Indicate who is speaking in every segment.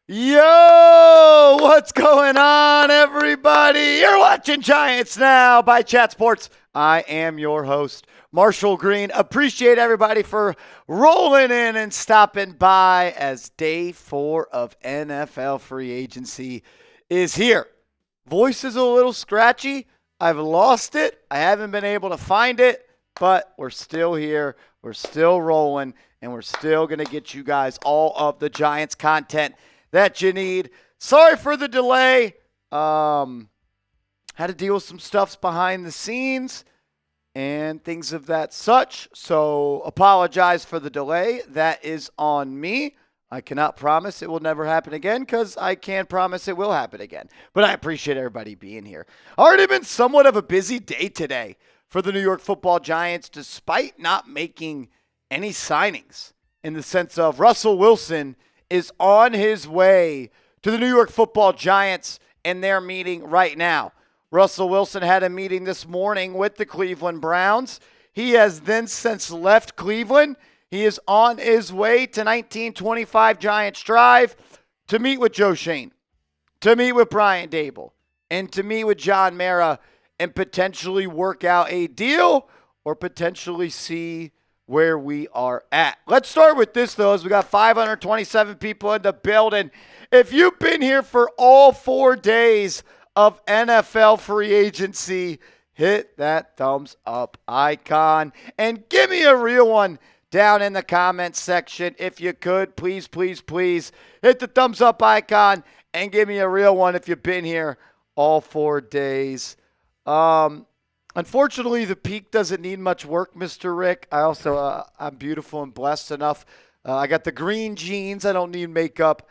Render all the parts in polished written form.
Speaker 1: Yo, what's going on, everybody? You're watching Giants Now by Chat Sports. I am your host, Marshall Green. Appreciate everybody for rolling in and stopping by as day 4 of NFL free agency is here. Voice is a little scratchy. I've lost it. I haven't been able to find it, but we're still here. We're still rolling, and we're still going to get you guys all of the Giants content that you need. Sorry for the delay. Had to deal with some stuffs behind the scenes and things of that such. So apologize for the delay. That is on me. I cannot promise it will never happen again because I can't promise it will happen again. But I appreciate everybody being here. Already been somewhat of a busy day today for the New York Football Giants despite not making any signings in the sense of Russell Wilson is on his way to the New York Football Giants, and they're meeting right now. Russell Wilson had a meeting this morning with the Cleveland Browns. He has then since left Cleveland. He is on his way to 1925 Giants Drive to meet with Joe Schoen, to meet with Brian Dable, and to meet with John Mara and potentially work out a deal or potentially see where we are at. Let's start with this, though, as we got 527 people in the building. If you've been here for all 4 days of NFL free agency, hit that thumbs up icon and give me a real one down in the comments section. If you could, please, please, please hit the thumbs up icon and give me a real one if you've been here all 4 days. Unfortunately, the peak doesn't need much work, Mr. Rick. I'm beautiful and blessed enough. I got the green jeans. I don't need makeup.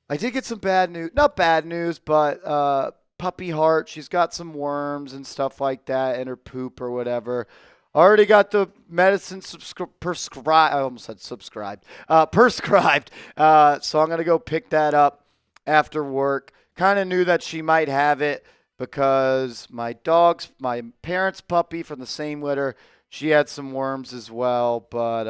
Speaker 1: I did get some bad news. Not bad news, but puppy heart. She's got some worms and stuff like that in her poop or whatever. Already got the medicine prescribed. I almost said subscribed. Prescribed. So I'm going to go pick that up after work. Kind of knew that she might have it because my parents' puppy from the same litter, she had some worms as well. But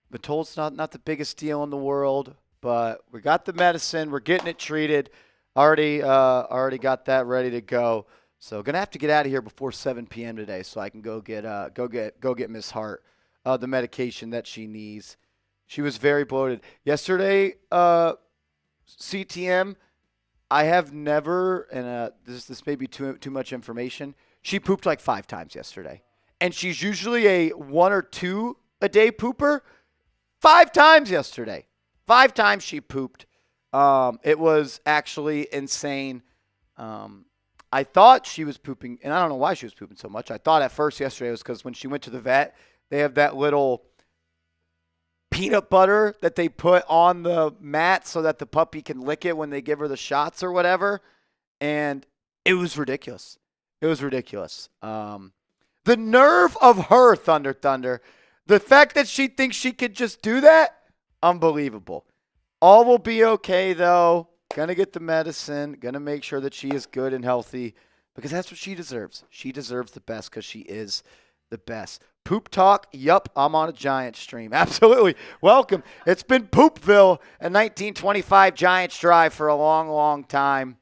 Speaker 1: been told it's not the biggest deal in the world. But we got the medicine. We're getting it treated. Already got that ready to go. So gonna have to get out of here before 7 p.m. today, so I can go get Miss Hart the medication that she needs. She was very bloated yesterday. CTM. I have never, and this may be too much information. She pooped like 5 times yesterday, and she's usually a 1 or 2 a day pooper. 5 times yesterday. 5 times she pooped. It was actually insane. I thought she was pooping, and I don't know why she was pooping so much. I thought at first yesterday it was because when she went to the vet, they have that little peanut butter that they put on the mat so that the puppy can lick it when they give her the shots or whatever. And it was ridiculous. It was ridiculous. The nerve of her, Thunder. The fact that she thinks she could just do that, unbelievable. All will be okay, though. Gonna get the medicine. Gonna make sure that she is good and healthy because that's what she deserves. She deserves the best because she is the best. Poop talk? Yup, I'm on a Giants stream. Absolutely. Welcome. It's been Poopville at 1925 Giants Drive for a long, long time.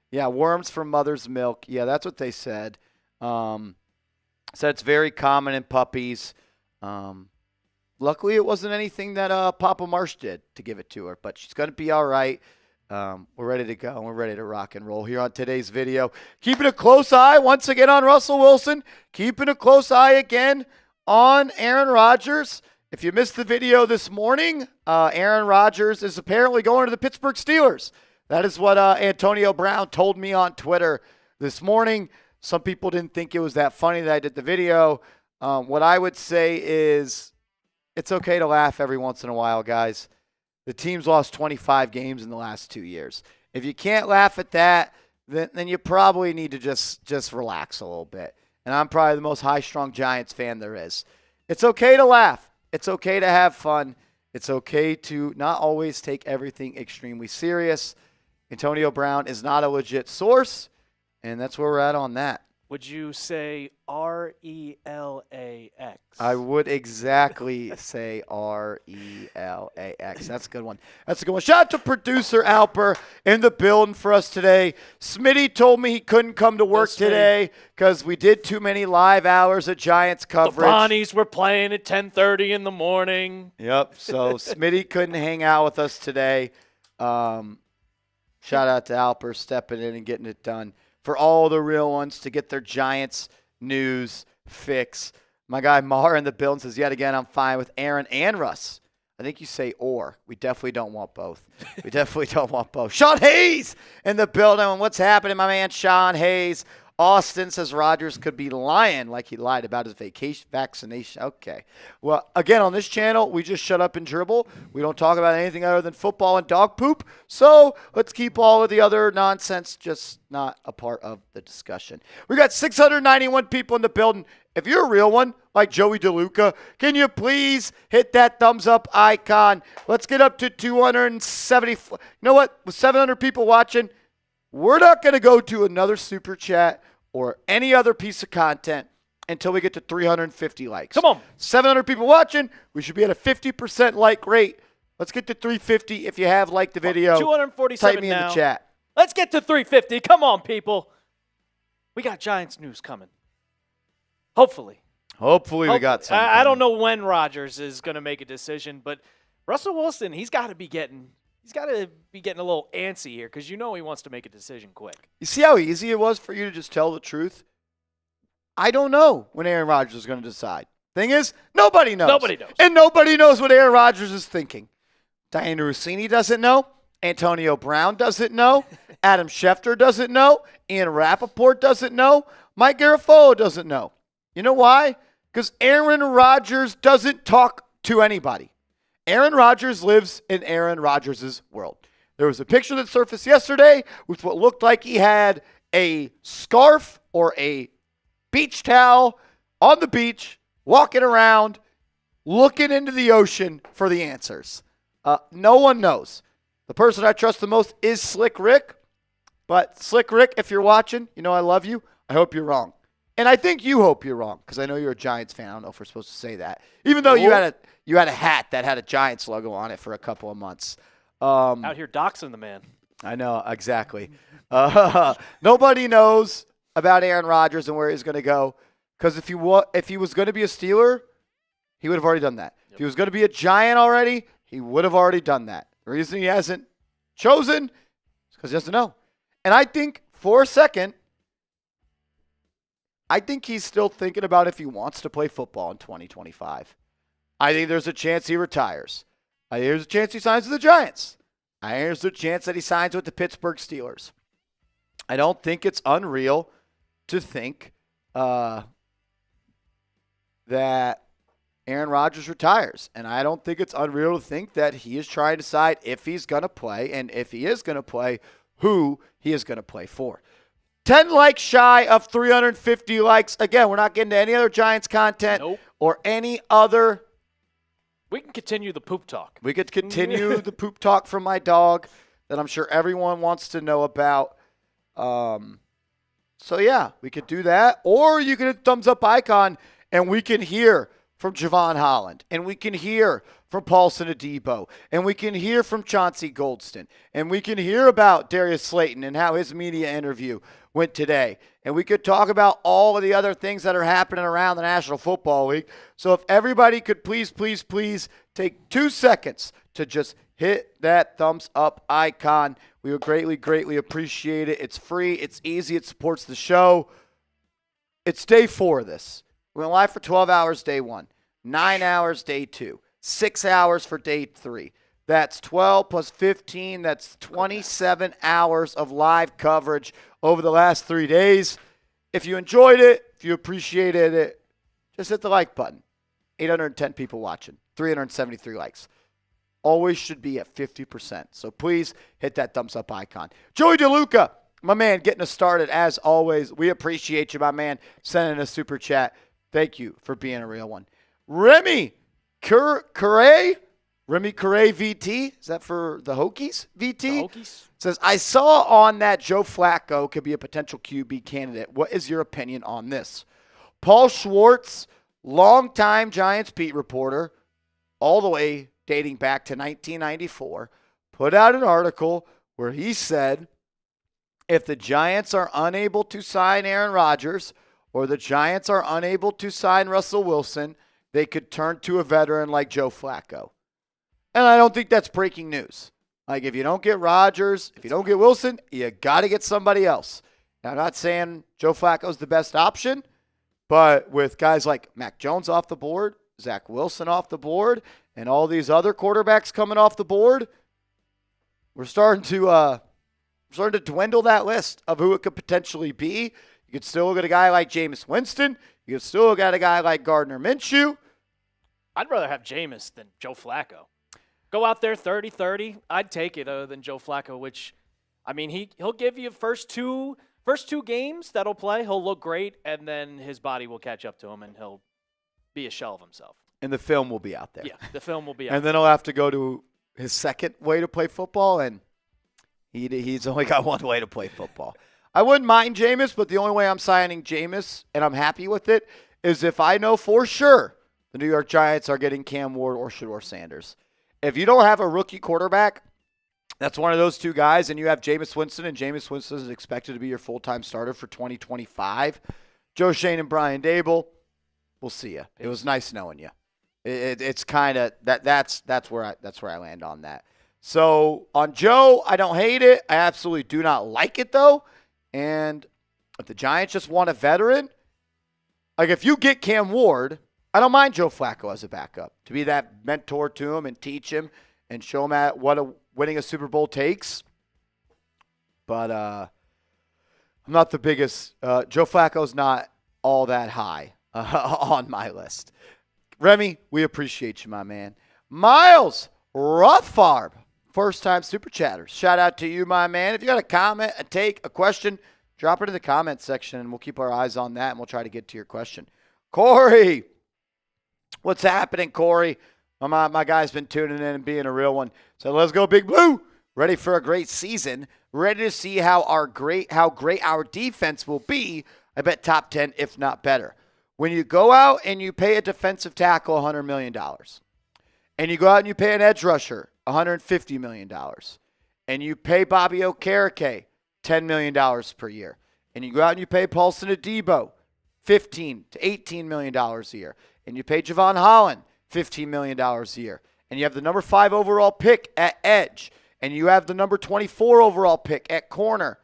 Speaker 1: Yeah, worms from mother's milk. Yeah, that's what they said. Said it's very common in puppies. Luckily, it wasn't anything that Papa Marsh did to give it to her, but she's going to be all right. We're ready to go. We're ready to rock and roll here on today's video. Keeping a close eye once again on Russell Wilson. Keeping a close eye again on Aaron Rodgers. If you missed the video this morning, Aaron Rodgers is apparently going to the Pittsburgh Steelers. That is what Antonio Brown told me on Twitter this morning. Some people didn't think it was that funny that I did the video. What I would say is it's okay to laugh every once in a while, guys. The team's lost 25 games in the last 2 years. If you can't laugh at that, then you probably need to just relax a little bit. And I'm probably the most high-strung Giants fan there is. It's okay to laugh. It's okay to have fun. It's okay to not always take everything extremely serious. Antonio Brown is not a legit source, and that's where we're at on that.
Speaker 2: Would you say Relax?
Speaker 1: I would exactly say Relax. That's a good one. That's a good one. Shout out to producer Alper in the building for us today. Smitty told me he couldn't come to work today because we did too many live hours of Giants coverage.
Speaker 2: The Bonnies were playing at 10:30 in the morning.
Speaker 1: Yep. So Smitty couldn't hang out with us today. Shout out to Alper stepping in and getting it done for all the real ones to get their Giants news fix. My guy Mar in the building says, yet again, I'm fine with Aaron and Russ. I think you say or. We definitely don't want both. We definitely don't want both. Sean Hayes in the building. And what's happening, my man Sean Hayes? Austin says Rodgers could be lying like he lied about his vaccination. Okay. Well, again, on this channel, we just shut up and dribble. We don't talk about anything other than football and dog poop. So let's keep all of the other nonsense just not a part of the discussion. We got 691 people in the building. If you're a real one, like Joey DeLuca, can you please hit that thumbs up icon? Let's get up to 270. You know what? With 700 people watching, we're not going to go to another super chat or any other piece of content until we get to 350 likes.
Speaker 2: Come on.
Speaker 1: 700 people watching. We should be at a 50% like rate. Let's get to 350 if you have liked the video.
Speaker 2: 247
Speaker 1: type me
Speaker 2: now.
Speaker 1: in the chat.
Speaker 2: Let's get to 350. Come on, people. We got Giants news coming. Hopefully
Speaker 1: we got something.
Speaker 2: I don't know when Rodgers is going to make a decision, but Russell Wilson, he's got to be getting a little antsy here because he wants to make a decision quick.
Speaker 1: You see how easy it was for you to just tell the truth? I don't know when Aaron Rodgers is going to decide. Thing is, nobody knows.
Speaker 2: Nobody knows.
Speaker 1: And nobody knows what Aaron Rodgers is thinking. Diana Rossini doesn't know. Antonio Brown doesn't know. Adam Schefter doesn't know. Ian Rappaport doesn't know. Mike Garafolo doesn't know. You know why? Because Aaron Rodgers doesn't talk to anybody. Aaron Rodgers lives in Aaron Rodgers' world. There was a picture that surfaced yesterday with what looked like he had a scarf or a beach towel on the beach, walking around, looking into the ocean for the answers. No one knows. The person I trust the most is Slick Rick. But Slick Rick, if you're watching, I love you. I hope you're wrong. And I think you hope you're wrong because I know you're a Giants fan. I don't know if we're supposed to say that. Even though you had a hat that had a Giants logo on it for a couple of months.
Speaker 2: Out here doxing the man.
Speaker 1: I know, exactly. Nobody knows about Aaron Rodgers and where he's going to go because if he was going to be a Steeler, he would have already done that. Yep. If he was going to be a Giant already, he would have already done that. The reason he hasn't chosen is because he doesn't know. And I think for a second, I think he's still thinking about if he wants to play football in 2025. I think there's a chance he retires. I think there's a chance he signs with the Giants. I think there's a chance that he signs with the Pittsburgh Steelers. I don't think it's unreal to think that Aaron Rodgers retires. And I don't think it's unreal to think that he is trying to decide if he's going to play, and if he is going to play, who he is going to play for. 10 likes shy of 350 likes. Again, we're not getting to any other Giants content or any other.
Speaker 2: We can continue the poop talk.
Speaker 1: We could continue the poop talk from my dog that I'm sure everyone wants to know about. So, yeah, we could do that. Or you can hit thumbs up icon, and we can hear from Javon Holland, and we can hear from Paulson Adebo, and we can hear from Chauncey Goldston, and we can hear about Darius Slayton and how his media interview went today. And we could talk about all of the other things that are happening around the National Football League. So if everybody could please take 2 seconds to just hit that thumbs up icon, we would greatly appreciate it. It's free. It's easy. It supports the show. It's day 4 of this. We went live for 12 hours day 1, 9 hours day 2, 6 hours for day 3. That's 12 plus 15. That's 27 hours of live coverage over the last 3 days. If you enjoyed it, if you appreciated it, just hit the like button. 810 people watching, 373 likes. Always should be at 50%. So please hit that thumbs up icon. Joey DeLuca, my man, getting us started as always. We appreciate you, my man, sending a super chat. Thank you for being a real one. Remy Curray, Remy Correa VT, is that for the Hokies? VT
Speaker 2: The Hokies?
Speaker 1: says, I saw on that Joe Flacco could be a potential QB candidate. What is your opinion on this? Paul Schwartz, longtime Giants beat reporter, all the way dating back to 1994, put out an article where he said if the Giants are unable to sign Aaron Rodgers or the Giants are unable to sign Russell Wilson, they could turn to a veteran like Joe Flacco. And I don't think that's breaking news. Like, if you don't get Rodgers, if you don't get Wilson, you got to get somebody else. Now, I'm not saying Joe Flacco's the best option, but with guys like Mac Jones off the board, Zach Wilson off the board, and all these other quarterbacks coming off the board, we're starting to dwindle that list of who it could potentially be. You could still look at a guy like Jameis Winston. You could still look at a guy like Gardner Minshew.
Speaker 2: I'd rather have Jameis than Joe Flacco. Go out there 30-30. I'd take it than Joe Flacco, which, I mean, he'll give you first two games that'll play. He'll look great, and then his body will catch up to him, and he'll be a shell of himself.
Speaker 1: And the film will be out there.
Speaker 2: Yeah, the film will be out
Speaker 1: And then he'll have to go to his second way to play football, and he's only got one way to play football. I wouldn't mind Jameis, but the only way I'm signing Jameis, and I'm happy with it, is if I know for sure the New York Giants are getting Cam Ward or Shedeur Sanders. If you don't have a rookie quarterback, that's one of those two guys, and you have Jameis Winston, and Jameis Winston is expected to be your full-time starter for 2025. Joe Schoen and Brian Dable, we'll see you. It was nice knowing you. It's kind of that's where I land on that. So on Joe, I don't hate it. I absolutely do not like it though. And if the Giants just want a veteran, like if you get Cam Ward, I don't mind Joe Flacco as a backup to be that mentor to him and teach him and show him what winning a Super Bowl takes. But I'm not the biggest. Joe Flacco's not all that high on my list. Remy, we appreciate you, my man. Miles Rothfarb, first-time Super Chatters. Shout out to you, my man. If you got a comment, a take, a question, drop it in the comment section, and we'll keep our eyes on that, and we'll try to get to your question. Corey, what's happening, Corey? My guy's been tuning in and being a real one. So let's go, Big Blue. Ready for a great season. Ready to see how great our defense will be. I bet top 10, if not better. When you go out and you pay a defensive tackle $100 million, and you go out and you pay an edge rusher $150 million, and you pay Bobby Okereke $10 million per year, and you go out and you pay Paulson Adebo $15 to $18 million a year, and you pay Javon Holland $15 million a year, and you have the number 5 overall pick at edge, and you have the number 24 overall pick at corner,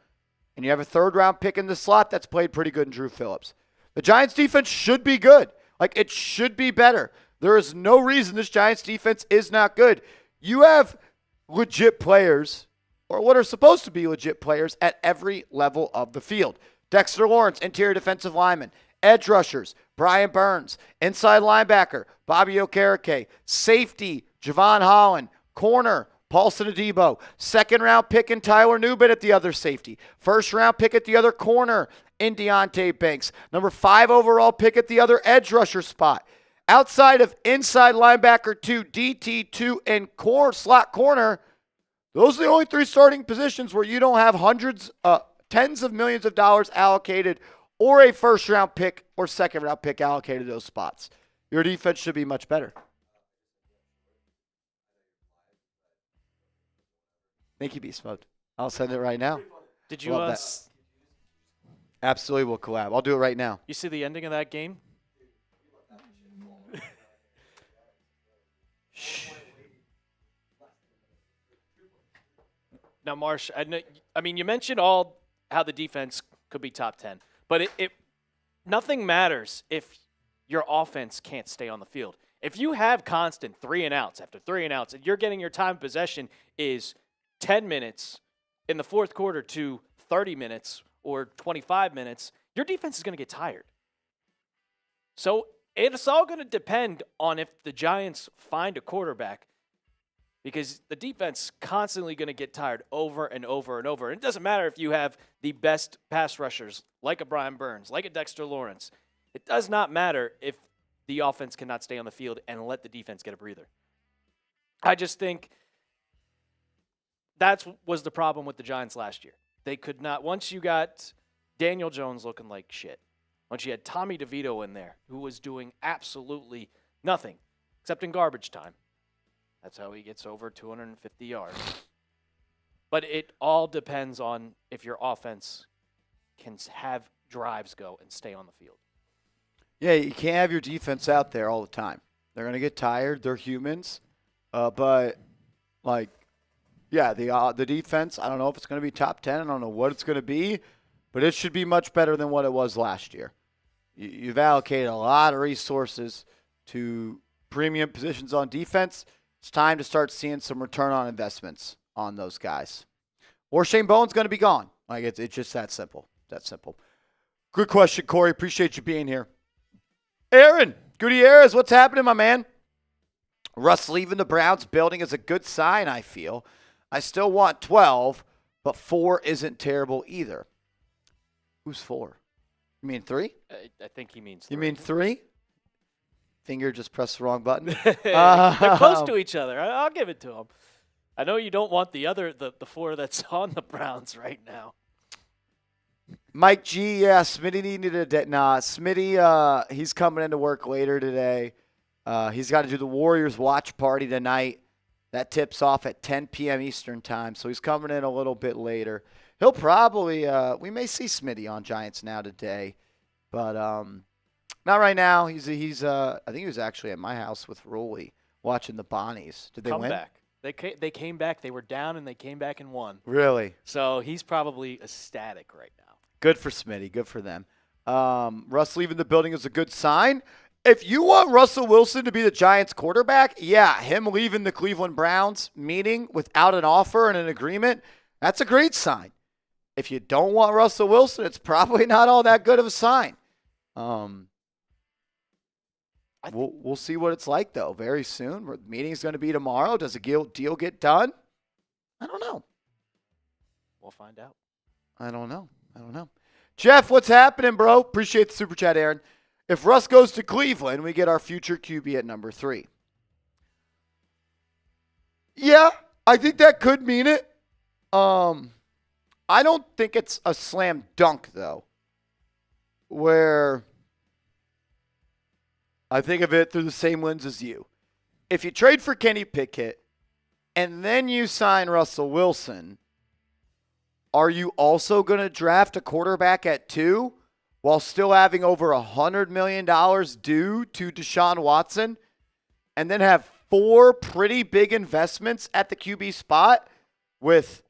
Speaker 1: and you have a third-round pick in the slot that's played pretty good in Drew Phillips. The Giants' defense should be good. Like, it should be better. There is no reason this Giants' defense is not good. You have legit players, or what are supposed to be legit players, at every level of the field. Dexter Lawrence, interior defensive lineman. Edge rushers, Brian Burns. Inside linebacker, Bobby Okereke. Safety, Javon Holland. Corner, Paulson Adebo. Second-round pick in Tyler Newbin at the other safety. First-round pick at the other corner in Deontay Banks. Number 5 overall pick at the other edge rusher spot. Outside of inside linebacker 2, DT2, and slot corner, those are the only 3 starting positions where you don't have tens of millions of dollars allocated or a first-round pick or second-round pick allocated to those spots. Your defense should be much better. Thank you, Beast Mode. I'll send it right now.
Speaker 2: Did you
Speaker 1: Absolutely, we'll collab. I'll do it right now.
Speaker 2: You see the ending of that game? Now, Marsh, I mean, you mentioned how the defense could be top 10, but nothing matters if your offense can't stay on the field. If you have constant 3 and outs after 3 and outs, and you're getting your time of possession is 10 minutes in the fourth quarter to 30 minutes or 25 minutes, your defense is going to get tired. So it's all going to depend on if the Giants find a quarterback, because the defense is constantly going to get tired over and over and over. And it doesn't matter if you have the best pass rushers, like a Brian Burns, like a Dexter Lawrence. It does not matter if the offense cannot stay on the field and let the defense get a breather. I just think that was the problem with the Giants last year. They could not, once you got Daniel Jones looking like shit, once you had Tommy DeVito in there, who was doing absolutely nothing except in garbage time. That's how he gets over 250 yards. But it all depends on if your offense can have drives go and stay on the field.
Speaker 1: Yeah, you can't have your defense out there all the time. They're going to get tired. They're humans. But, the defense, I don't know if it's going to be top 10. I don't know what it's going to be. But it should be much better than what it was last year. You've allocated a lot of resources to premium positions on defense. It's time to start seeing some return on investments on those guys. Or Shane Bowen's going to be gone. It's just that simple. That simple. Good question, Corey. Appreciate you being here. Aaron Gutierrez, what's happening, my man? Russ leaving the Browns building is a good sign, I feel. I still want 12, but 4 isn't terrible either. Who's 4? You mean 3?
Speaker 2: I think he means 3.
Speaker 1: You mean 3? Finger just pressed the wrong button.
Speaker 2: They're close to each other. I'll give it to him. I know you don't want the 4 that's on the Browns right now.
Speaker 1: Mike G, yeah, Smitty needed a Smitty, he's coming into work later today. He's got to do the Warriors watch party tonight. That tips off at 10 p.m. Eastern time, so he's coming in a little bit later. He'll probably, we may see Smitty on Giants Now today, but not right now. He's I think he was actually at my house with Rolly watching the Bonnies. Did they win?
Speaker 2: Back. They came back. They were down, and they came back and won.
Speaker 1: Really?
Speaker 2: So he's probably ecstatic right now.
Speaker 1: Good for Smitty. Good for them. Russ leaving the building is a good sign. If you want Russell Wilson to be the Giants quarterback, yeah, him leaving the Cleveland Browns meeting without an offer and an agreement, that's a great sign. If you don't want Russell Wilson, it's probably not all that good of a sign. We'll see what it's like, though, very soon. The meeting's going to be tomorrow. Does a deal get done? I don't know.
Speaker 2: We'll find out.
Speaker 1: I don't know. Jeff, what's happening, bro? Appreciate the super chat, Aaron. If Russ goes to Cleveland, we get our future QB at number 3. Yeah, I think that could mean it. I don't think it's a slam dunk, though, where I think of it through the same lens as you. If you trade for Kenny Pickett and then you sign Russell Wilson, are you also going to draft a quarterback at 2 while still having over $100 million due to Deshaun Watson and then have 4 pretty big investments at the QB spot with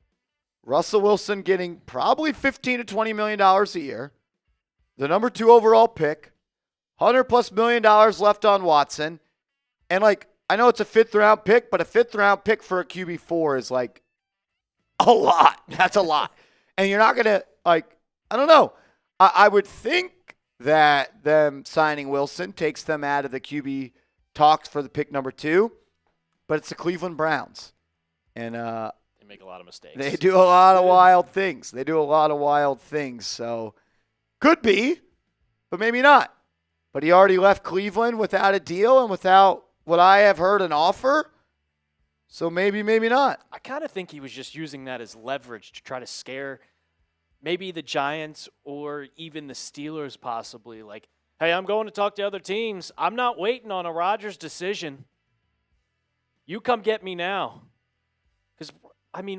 Speaker 1: Russell Wilson getting probably $15 to $20 million a year, the number 2 overall pick, $100+ million left on Watson, and I know it's a 5th round pick, but a 5th round pick for a QB4 is a lot. That's a lot. And you're not going to, I don't know. I would think that them signing Wilson takes them out of the QB talks for the pick number 2, but it's the Cleveland Browns. And
Speaker 2: they make a lot of mistakes.
Speaker 1: They do a lot of wild things. So could be, but maybe not. But he already left Cleveland without a deal and without what I have heard an offer. So maybe not.
Speaker 2: I kind of think he was just using that as leverage to try to scare maybe the Giants or even the Steelers possibly. Hey, I'm going to talk to other teams. I'm not waiting on a Rodgers decision. You come get me now. Because,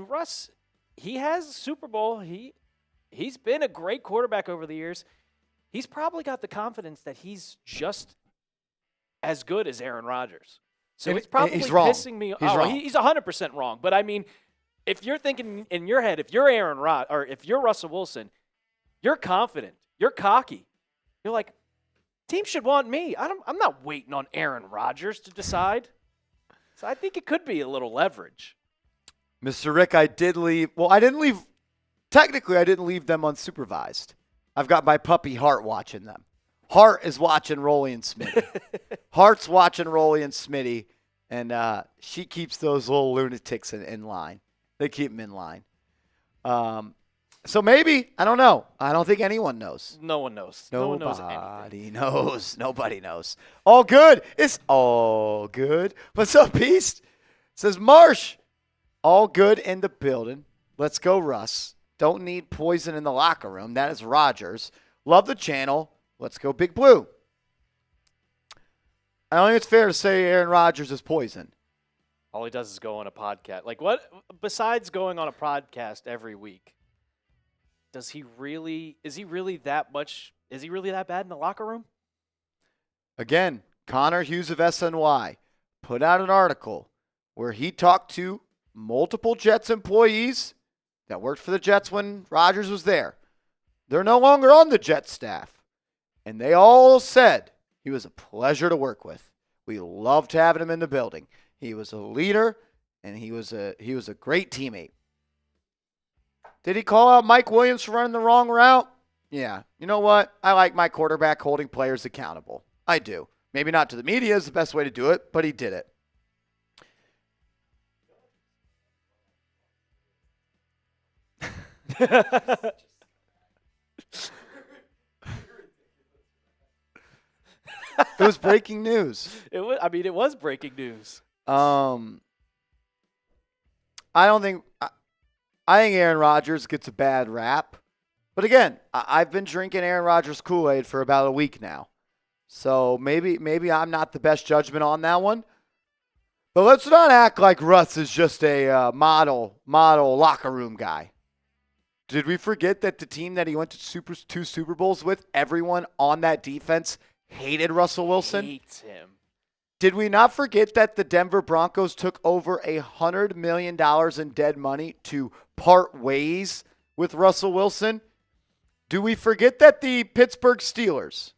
Speaker 2: Russ, he has a Super Bowl. He's been a great quarterback over the years. He's probably got the confidence that he's just as good as Aaron Rodgers. So it's probably pissing me off. He's 100% wrong. But if you're thinking in your head, if you're if you're Russell Wilson, you're confident, you're cocky. You're like, team should want me. I'm not waiting on Aaron Rodgers to decide. So I think it could be a little leverage.
Speaker 1: Mr. Rick, I did leave. Well, I didn't leave. Technically, I didn't leave them unsupervised. I've got my puppy Hart watching them. Hart is watching Rolly and Smitty. Hart's watching Rolly and Smitty, and she keeps those little lunatics in line. They keep them in line. So maybe, I don't know. I don't think anyone knows.
Speaker 2: No one knows. No one knows anything.
Speaker 1: Nobody knows. All good. It's all good. What's up, Beast? Says Marsh, all good in the building. Let's go, Russ. Don't need poison in the locker room. That is Rodgers. Love the channel. Let's go, Big Blue. I don't think it's fair to say Aaron Rodgers is poison.
Speaker 2: All he does is go on a podcast. Like, what, besides going on a podcast every week, is he really that bad in the locker room?
Speaker 1: Again, Connor Hughes of SNY put out an article where he talked to multiple Jets employees that worked for the Jets when Rodgers was there. They're no longer on the Jets staff. And they all said he was a pleasure to work with. We loved having him in the building. He was a leader, and he was a great teammate. Did he call out Mike Williams for running the wrong route? Yeah. You know what? I like my quarterback holding players accountable. I do. Maybe not to the media is the best way to do it, but he did it. It was breaking news.
Speaker 2: It was breaking news.
Speaker 1: I think Aaron Rodgers gets a bad rap. But again, I've been drinking Aaron Rodgers Kool-Aid for about a week now. So maybe I'm not the best judgment on that one. But let's not act like Russ is just a model locker room guy. Did we forget that the team that he went to two Super Bowls with, everyone on that defense hated Russell Wilson?
Speaker 2: Hates him.
Speaker 1: Did we not forget that the Denver Broncos took over $100 million in dead money to part ways with Russell Wilson? Do we forget that the Pittsburgh Steelers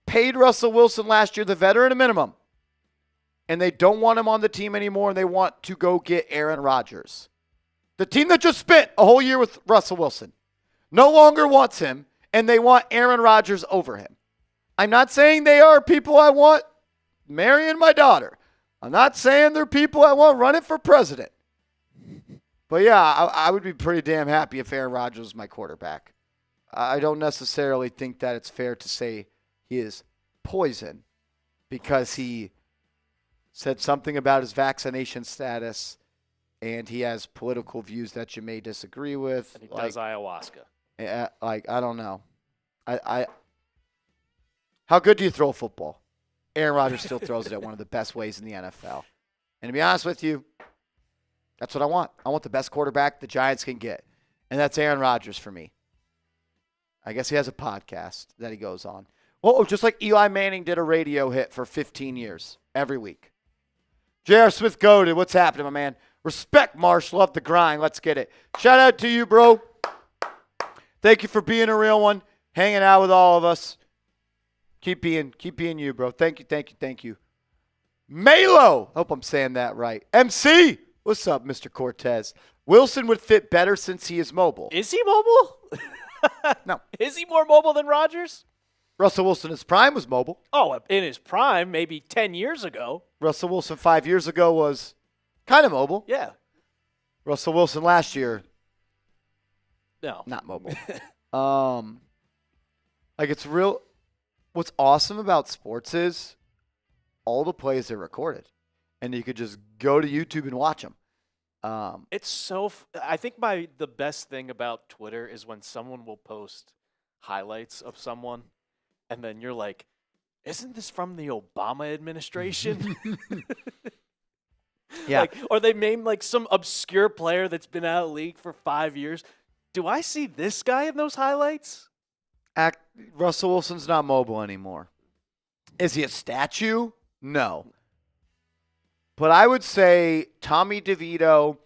Speaker 1: paid Russell Wilson last year, the veteran, a minimum, and they don't want him on the team anymore, and they want to go get Aaron Rodgers? The team that just spent a whole year with Russell Wilson no longer wants him, and they want Aaron Rodgers over him. I'm not saying they are people I want marrying my daughter. I'm not saying they're people I want running for president. But yeah, I would be pretty damn happy if Aaron Rodgers was my quarterback. I don't necessarily think that it's fair to say he is poison because he said something about his vaccination status and he has political views that you may disagree with.
Speaker 2: And he does ayahuasca.
Speaker 1: I don't know. How good do you throw a football? Aaron Rodgers still throws it at one of the best ways in the NFL. And to be honest with you, that's what I want. I want the best quarterback the Giants can get. And that's Aaron Rodgers for me. I guess he has a podcast that he goes on. Well, just like Eli Manning did a radio hit for 15 years, every week. J.R. Smith goated. What's happening, my man? Respect, Marsh. Love the grind. Let's get it. Shout out to you, bro. Thank you for being a real one, hanging out with all of us. Keep being you, bro. Thank you. Malo. Hope I'm saying that right. MC. What's up, Mr. Cortez? Wilson would fit better since he is mobile.
Speaker 2: Is he mobile?
Speaker 1: No.
Speaker 2: Is he more mobile than Rodgers?
Speaker 1: Russell Wilson in his prime was mobile.
Speaker 2: Oh, in his prime, maybe 10 years ago.
Speaker 1: Russell Wilson 5 years ago was kind of mobile.
Speaker 2: Yeah.
Speaker 1: Russell Wilson last year,
Speaker 2: no.
Speaker 1: Not mobile. It's real. What's awesome about sports is all the plays are recorded, and you could just go to YouTube and watch them.
Speaker 2: It's so. I think the best thing about Twitter is when someone will post highlights of someone, and then you're like, "Isn't this from the Obama administration?"
Speaker 1: Yeah.
Speaker 2: Or they name some obscure player that's been out of the league for 5 years. Do I see this guy in those highlights?
Speaker 1: Russell Wilson's not mobile anymore. Is he a statue? No. But I would say Tommy DeVito,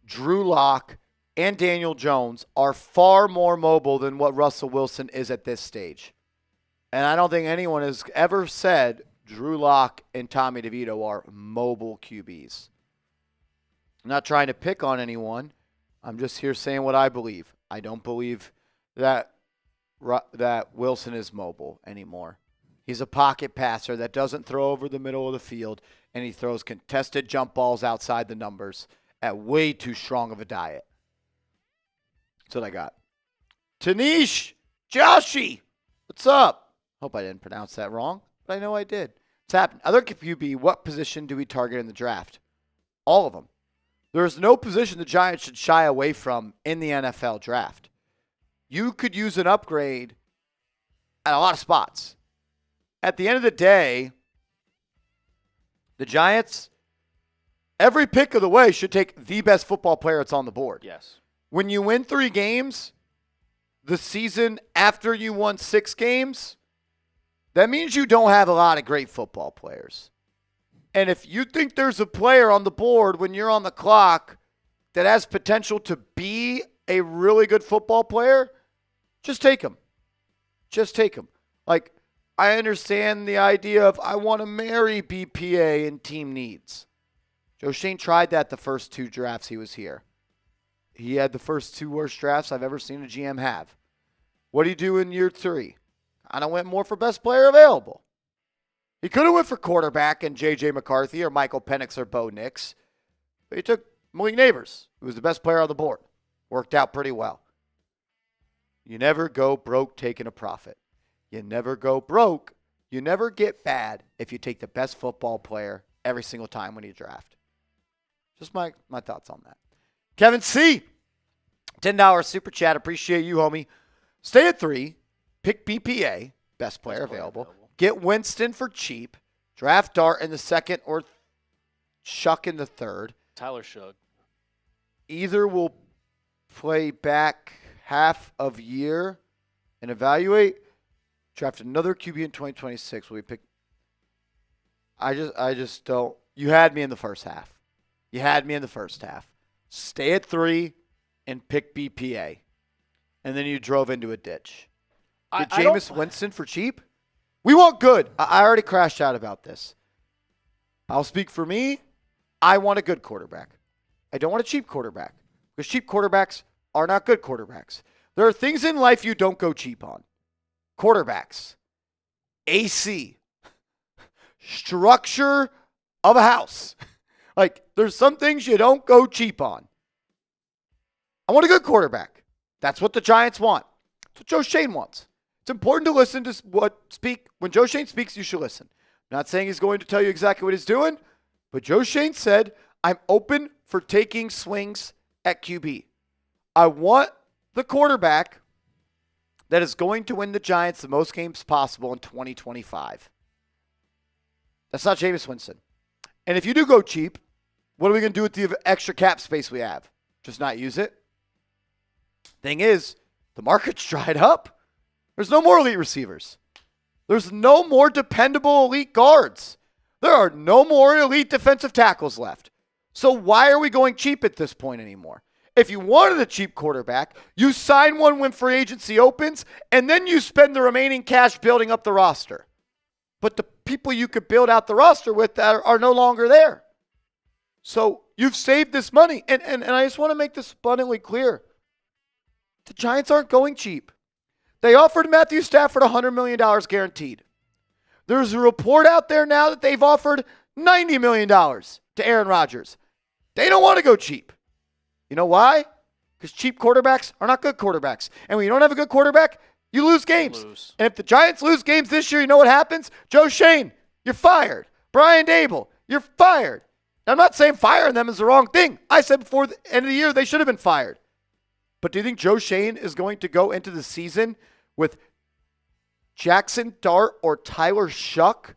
Speaker 1: Drew Lock, and Daniel Jones are far more mobile than what Russell Wilson is at this stage. And I don't think anyone has ever said Drew Lock and Tommy DeVito are mobile QBs. I'm not trying to pick on anyone. I'm just here saying what I believe. I don't believe that Wilson is mobile anymore. He's a pocket passer that doesn't throw over the middle of the field, and he throws contested jump balls outside the numbers at way too strong of a diet. That's what I got. Tanish, Joshi, what's up? Hope I didn't pronounce that wrong, but I know I did. What's happening? Other QB, what position do we target in the draft? All of them. There's no position the Giants should shy away from in the NFL draft. You could use an upgrade at a lot of spots. At the end of the day, the Giants, every pick of the way, should take the best football player that's on the board.
Speaker 2: Yes.
Speaker 1: When you win 3 games, the season after you won 6 games, that means you don't have a lot of great football players. And if you think there's a player on the board when you're on the clock that has potential to be a really good football player, just take him. Just take him. Like, I understand the idea of I want to marry BPA and team needs. Joe Schoen tried that the first 2 drafts he was here. He had the first 2 worst drafts I've ever seen a GM have. What did he do in year 3? Kind of went more for best player available. He could have went for quarterback and J.J. McCarthy or Michael Penix or Bo Nix. But he took Malik Neighbors, who was the best player on the board. Worked out pretty well. You never go broke taking a profit. You never go broke. You never get bad if you take the best football player every single time when you draft. Just my thoughts on that. Kevin C., $10 super chat. Appreciate you, homie. Stay at 3. Pick BPA, best player available. Get Winston for cheap. Draft Dart in the 2nd or Shuck in the 3rd.
Speaker 2: Tyler Shug.
Speaker 1: Either will play back half of year and evaluate. Draft another QB in 2026. Will we pick? I just don't. You had me in the first half. Stay at 3 and pick BPA. And then you drove into a ditch. Get Jameis Winston for cheap? We want good. I already crashed out about this. I'll speak for me. I want a good quarterback. I don't want a cheap quarterback because cheap quarterbacks are not good quarterbacks. There are things in life you don't go cheap on. Quarterbacks, AC, structure of a house. Like, there's some things you don't go cheap on. I want a good quarterback. That's what the Giants want. That's what Joe Schoen wants. It's important to listen to when Joe Schoen speaks, you should listen. I'm not saying he's going to tell you exactly what he's doing, but Joe Schoen said, I'm open for taking swings at QB. I want the quarterback that is going to win the Giants the most games possible in 2025. That's not Jameis Winston. And if you do go cheap, what are we going to do with the extra cap space we have? Just not use it? Thing is, the market's dried up. There's no more elite receivers. There's no more dependable elite guards. There are no more elite defensive tackles left. So why are we going cheap at this point anymore? If you wanted a cheap quarterback, you sign one when free agency opens, and then you spend the remaining cash building up the roster. But the people you could build out the roster with are no longer there. So you've saved this money. And I just want to make this abundantly clear. The Giants aren't going cheap. They offered Matthew Stafford $100 million guaranteed. There's a report out there now that they've offered $90 million to Aaron Rodgers. They don't want to go cheap. You know why? Because cheap quarterbacks are not good quarterbacks. And when you don't have a good quarterback, you lose games. And if the Giants lose games this year, you know what happens? Joe Schoen, you're fired. Brian Dable, you're fired. Now, I'm not saying firing them is the wrong thing. I said before the end of the year they should have been fired. But do you think Joe Schoen is going to go into the season with Jackson Dart or Tyler Shuck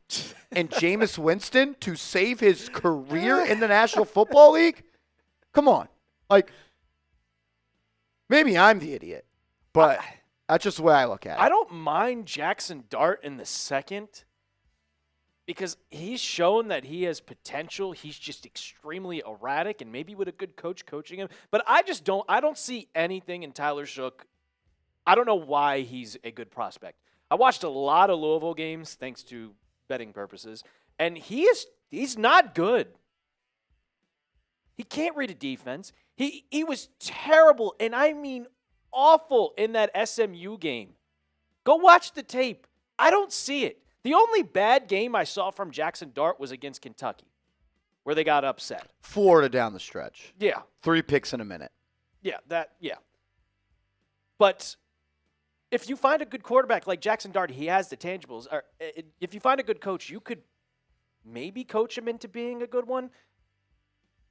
Speaker 1: and Jameis Winston to save his career in the National Football League? Come on. Like, maybe I'm the idiot, but that's just the way I look at it.
Speaker 2: I don't mind Jackson Dart in the 2nd because he's shown that he has potential. He's just extremely erratic, and maybe with a good coach coaching him. But I don't see anything in Tyler Shook. I don't know why he's a good prospect. I watched a lot of Louisville games thanks to betting purposes, and he's not good. He can't read a defense. He was terrible, and I mean awful in that SMU game. Go watch the tape. I don't see it. The only bad game I saw from Jackson Dart was against Kentucky, where they got upset.
Speaker 1: Florida down the stretch.
Speaker 2: Yeah.
Speaker 1: 3 picks in a minute.
Speaker 2: Yeah. But if you find a good quarterback like Jackson Dart, he has the tangibles. Or if you find a good coach, you could maybe coach him into being a good one.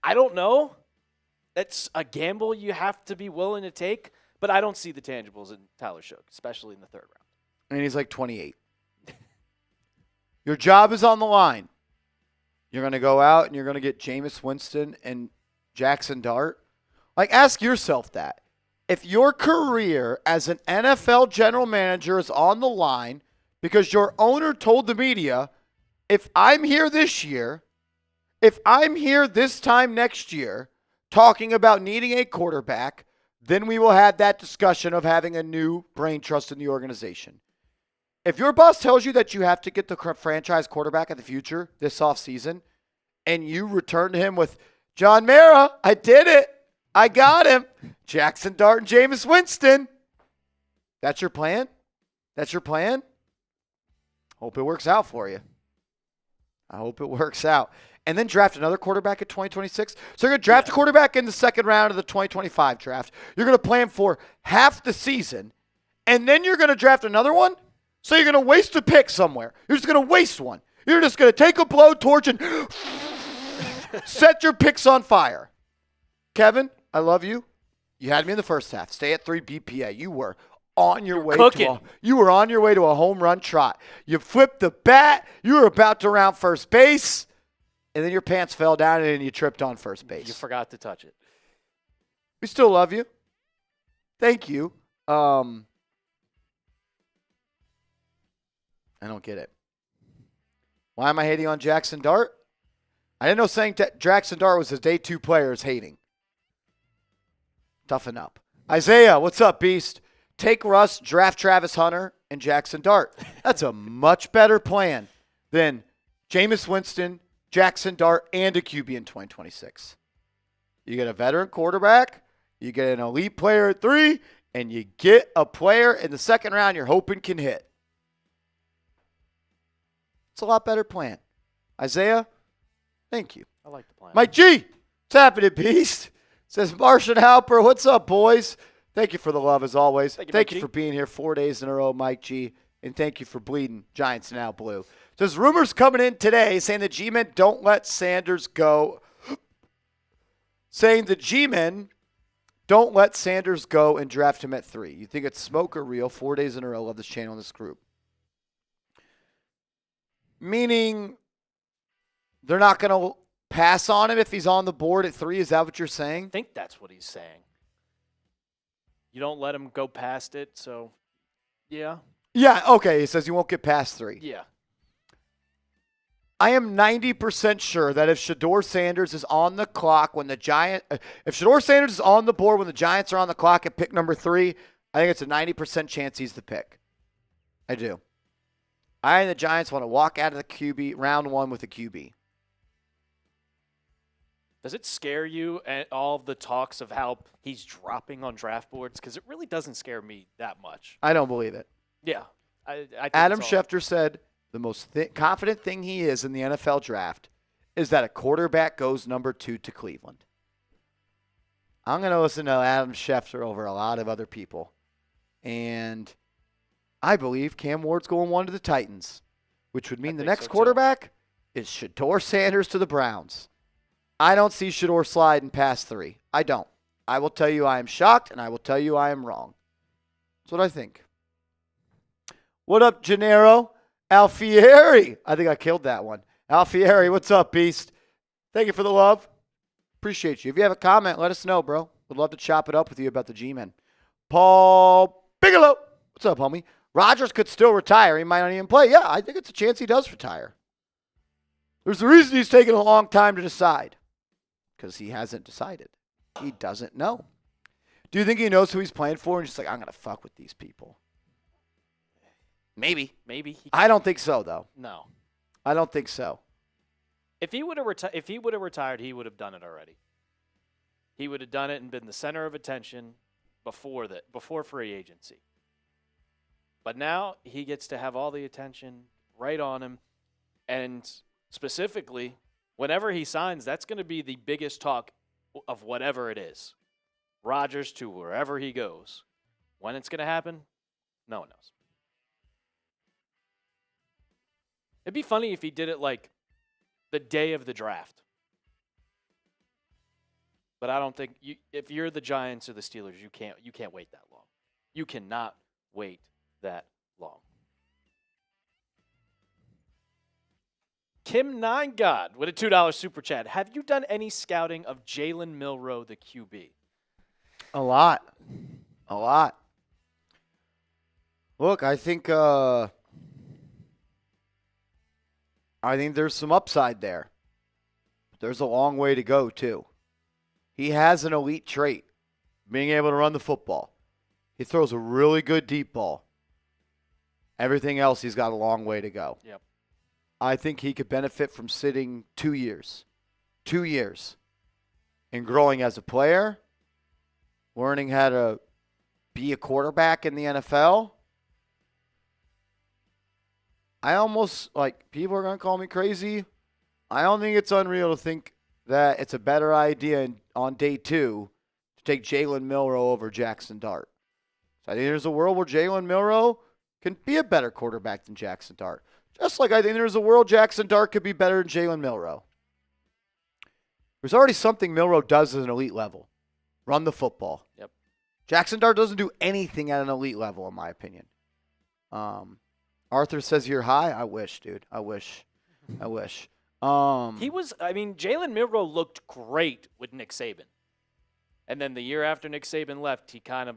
Speaker 2: I don't know. That's a gamble you have to be willing to take, but I don't see the tangibles in Tyler Shough, especially in the third round.
Speaker 1: And he's like 28. Your job is on the line. You're going to go out and you're going to get Jameis Winston and Jackson Dart. Like, ask yourself that. If your career as an NFL general manager is on the line because your owner told the media, if I'm here this year, if I'm here this time next year talking about needing a quarterback, then we will have that discussion of having a new brain trust in the organization. If your boss tells you that you have to get the franchise quarterback of the future this offseason and you return to him with, John Mara, I did it. I got him. Jackson Dart and Jameis Winston. That's your plan? That's your plan? Hope it works out for you. I hope it works out. And then draft another quarterback at 2026. So you're going to draft a quarterback in the second round of the 2025 draft. You're going to plan for half the season. And then you're going to draft another one? So you're going to waste a pick somewhere. You're just going to waste one. You're just going to take a blowtorch and set your picks on fire. Kevin, I love you. You had me in the first half. Stay at 3 BPA. You were on your way to a home run trot. You flipped the bat. You were about to round first base. And then your pants fell down and you tripped on first base.
Speaker 2: You forgot to touch it.
Speaker 1: We still love you. Thank you. I don't get it. Why am I hating on Jackson Dart? I didn't know saying that Jackson Dart was a day 2 player is hating. Toughen up. Isaiah, what's up, Beast? Take Russ, draft Travis Hunter, and Jackson Dart. That's a much better plan than Jameis Winston, Jackson Dart, and a QB in 2026. You get a veteran quarterback, you get an elite player at 3, and you get a player in the second round you're hoping can hit. It's a lot better plan. Isaiah, thank you.
Speaker 2: I like the plan.
Speaker 1: Mike G, what's happening, Beast? Says Martian Halper, what's up, boys? Thank you for the love, as always. Thank you for being here 4 days in a row, Mike G. And thank you for bleeding Giants now blue. There's rumors coming in today saying the G-men don't let Sanders go. Saying the G-men don't let Sanders go and draft him at 3. You think it's smoke or real? 4 days in a row. Love this channel and this group. Meaning they're not going to pass on him if he's on the board at 3? Is that what you're saying?
Speaker 2: I think that's what he's saying. You don't let him go past it, so yeah.
Speaker 1: Yeah, okay. He says you won't get past 3.
Speaker 2: Yeah.
Speaker 1: I am 90% sure that if Shedeur Sanders is on the clock when if Shedeur Sanders is on the board when the Giants are on the clock at pick number 3, I think it's a 90% chance he's the pick. I do. I and the Giants want to walk out of the QB round 1 with a QB.
Speaker 2: Does it scare you at all of the talks of how he's dropping on draft boards? Because it really doesn't scare me that much.
Speaker 1: I don't believe it.
Speaker 2: Yeah. I think
Speaker 1: Adam Schefter said the most confident thing he is in the NFL draft is that a quarterback goes number 2 to Cleveland. I'm going to listen to Adam Schefter over a lot of other people. And I believe Cam Ward's going 1 to the Titans, which would mean the next quarterback is Shedeur Sanders to the Browns. I don't see Shedeur sliding past 3. I don't. I will tell you I am shocked, and I will tell you I am wrong. That's what I think. What up, Gennaro? Alfieri. I think I killed that one. Alfieri, what's up, Beast? Thank you for the love. Appreciate you. If you have a comment, let us know, bro. Would love to chop it up with you about the G-Men. Paul Bigelow. What's up, homie? Rodgers could still retire. He might not even play. Yeah, I think it's a chance he does retire. There's a reason he's taking a long time to decide. Because he hasn't decided. He doesn't know. Do you think he knows who he's playing for? And just like, I'm going to fuck with these people. Maybe. I don't think so, though.
Speaker 2: No.
Speaker 1: I don't think so.
Speaker 2: If he would have retired, he would have done it already. He would have done it and been the center of attention before free agency. But now he gets to have all the attention right on him. And specifically, whenever he signs, that's going to be the biggest talk of whatever it is. Rodgers to wherever he goes. When it's going to happen, no one knows. It'd be funny if he did it like the day of the draft. But I don't think if you're the Giants or the Steelers, you can't wait that long. You cannot wait that long. Kim Nine God with a $2 super chat. Have you done any scouting of Jalen Milroe, the QB?
Speaker 1: A lot. Look, I think there's some upside there. There's a long way to go, too. He has an elite trait, being able to run the football. He throws a really good deep ball. Everything else, he's got a long way to go.
Speaker 2: Yep.
Speaker 1: I think he could benefit from sitting 2 years. 2 years. And growing as a player, learning how to be a quarterback in the NFL. I almost, people are going to call me crazy. I don't think it's unreal to think that it's a better idea on day 2 to take Jalen Milroe over Jackson Dart. So I think there's a world where Jalen Milroe can be a better quarterback than Jackson Dart. Just like I think there's a world Jackson Dart could be better than Jalen Milroe. There's already something Milroe does at an elite level. Run the football.
Speaker 2: Yep.
Speaker 1: Jackson Dart doesn't do anything at an elite level, in my opinion. Arthur says you're high. I wish, dude. I wish. Jalen
Speaker 2: Milroe looked great with Nick Saban. And then the year after Nick Saban left, he kind of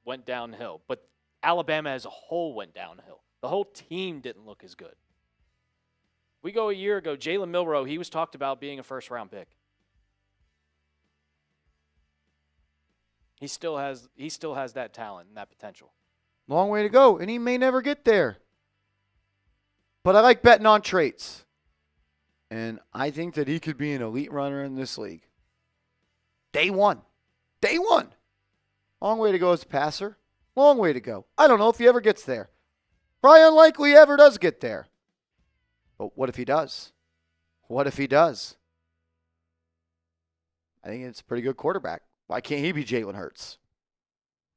Speaker 2: went downhill. But Alabama as a whole went downhill. The whole team didn't look as good. We go a year ago, Jalen Milroe, he was talked about being a first-round pick. He still has that talent and that potential.
Speaker 1: Long way to go, and he may never get there. But I like betting on traits. And I think that he could be an elite runner in this league. Day one. Long way to go as a passer. Long way to go. I don't know if he ever gets there. Probably unlikely he ever does get there. But what if he does? I think it's a pretty good quarterback. Why can't he be Jalen Hurts?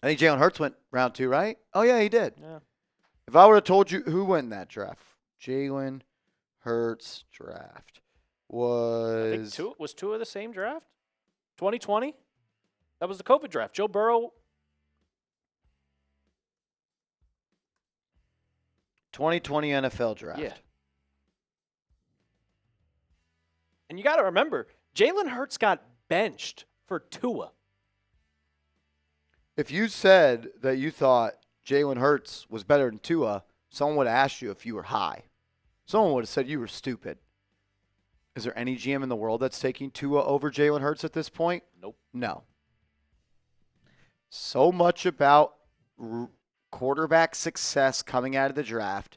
Speaker 1: I think Jalen Hurts went round 2, right? Oh, yeah, he did.
Speaker 2: Yeah.
Speaker 1: If I would have told you who won that draft, Jalen Hurts draft was...
Speaker 2: I think two of the same draft? 2020? That was the COVID draft. Joe Burrow...
Speaker 1: 2020 NFL draft.
Speaker 2: Yeah. And you got to remember, Jalen Hurts got benched for Tua.
Speaker 1: If you said that you thought Jalen Hurts was better than Tua, someone would have asked you if you were high. Someone would have said you were stupid. Is there any GM in the world that's taking Tua over Jalen Hurts at this point?
Speaker 2: Nope.
Speaker 1: No. So much about quarterback success coming out of the draft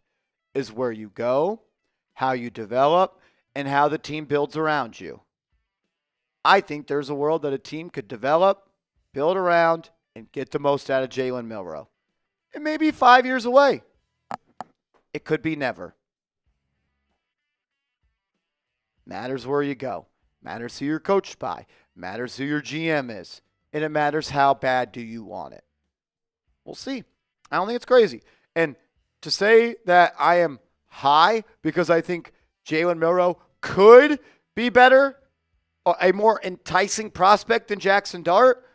Speaker 1: is where you go, how you develop, and how the team builds around you. I think there's a world that a team could develop, build around, and get the most out of Jalen Milroe. It may be 5 years away. It could be never. Matters where you go. Matters who you're coached by. Matters who your GM is. And it matters how bad do you want it. We'll see. I don't think it's crazy. And to say that I am high because I think Jalen Milroe could be better, or a more enticing prospect than Jackson Dart,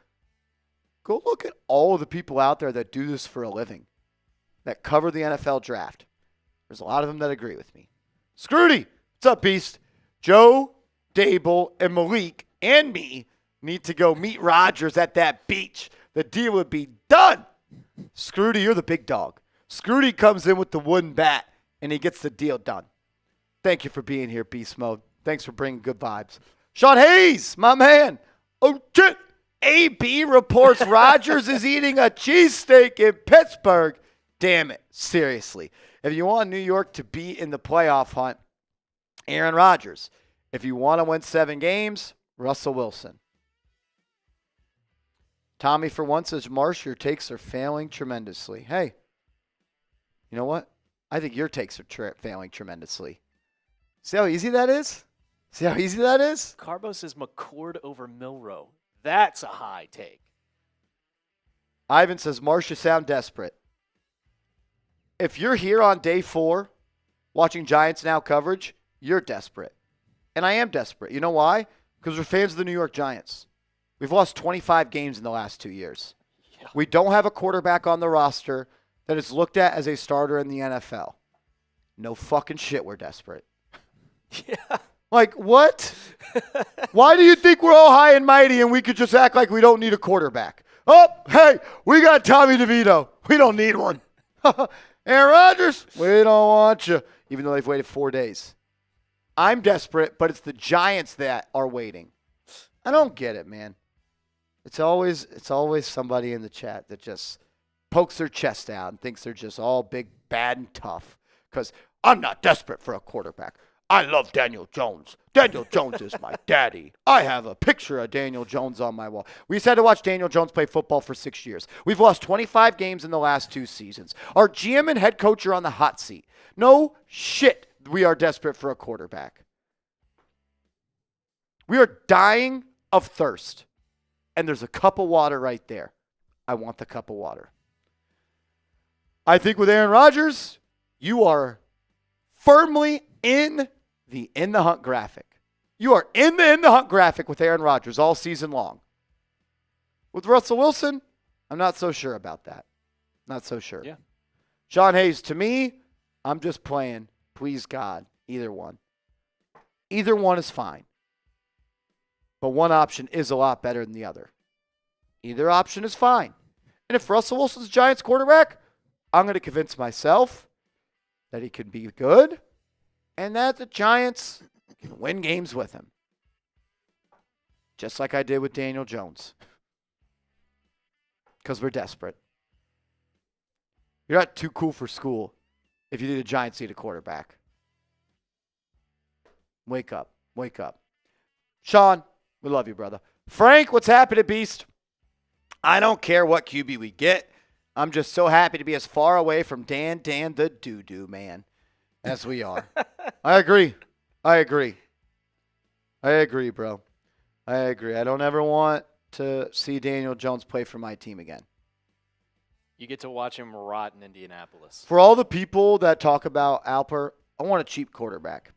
Speaker 1: go look at all of the people out there that do this for a living, that cover the NFL draft. There's a lot of them that agree with me. Scrooty, what's up, Beast? Joe, Dable, and Malik and me need to go meet Rodgers at that beach. The deal would be done. Scrooty, you're the big dog. Scrooty comes in with the wooden bat, and he gets the deal done. Thank you for being here, Beast Mode. Thanks for bringing good vibes. Sean Hayes, my man. Oh, shit. AB reports Rodgers is eating a cheesesteak in Pittsburgh. Damn it. Seriously. If you want New York to be in the playoff hunt, Aaron Rodgers. If you want to win 7 games, Russell Wilson. Tommy, for once, says, Marsh, your takes are failing tremendously. Hey, you know what? I think your takes are failing tremendously. See how easy that is?
Speaker 2: Carbo says McCord over Milroe. That's a high take.
Speaker 1: Ivan says, Marsh, you sound desperate. If you're here on day 4 watching Giants Now coverage, you're desperate. And I am desperate. You know why? Because we're fans of the New York Giants. We've lost 25 games in the last 2 years.
Speaker 2: Yeah.
Speaker 1: We don't have a quarterback on the roster that is looked at as a starter in the NFL. No fucking shit, we're desperate.
Speaker 2: Yeah.
Speaker 1: Like, what? Why do you think we're all high and mighty and we could just act like we don't need a quarterback? Oh, hey, we got Tommy DeVito. We don't need one. Aaron Rodgers, we don't want you, even though they've waited 4 days. I'm desperate, but it's the Giants that are waiting. I don't get it, man. It's always somebody in the chat that just pokes their chest out and thinks they're just all big, bad, and tough. Because I'm not desperate for a quarterback. I love Daniel Jones. Daniel Jones is my daddy. I have a picture of Daniel Jones on my wall. We just had to watch Daniel Jones play football for 6 years. We've lost 25 games in the last 2 seasons. Our GM and head coach are on the hot seat. No shit, we are desperate for a quarterback. We are dying of thirst. And there's a cup of water right there. I want the cup of water. I think with Aaron Rodgers, you are firmly in the hunt graphic. You are in the hunt graphic with Aaron Rodgers all season long. With Russell Wilson, I'm not so sure about that. Not so sure.
Speaker 2: Yeah.
Speaker 1: Sean Hayes, to me, I'm just playing, please God, either one. Either one is fine. But one option is a lot better than the other. Either option is fine. And if Russell Wilson's Giants quarterback, I'm going to convince myself that he can be good and that the Giants can win games with him. Just like I did with Daniel Jones. Because we're desperate. You're not too cool for school if you need a Giants need a quarterback. Wake up. Wake up. Sean, we love you, brother. Frank, what's happening, Beast? I don't care what QB we get. I'm just so happy to be as far away from Dan the doo-doo man as we are. I agree, bro. I agree. I don't ever want to see Daniel Jones play for my team again.
Speaker 2: You get to watch him rot in Indianapolis.
Speaker 1: For all the people that talk about Alper, I want a cheap quarterback.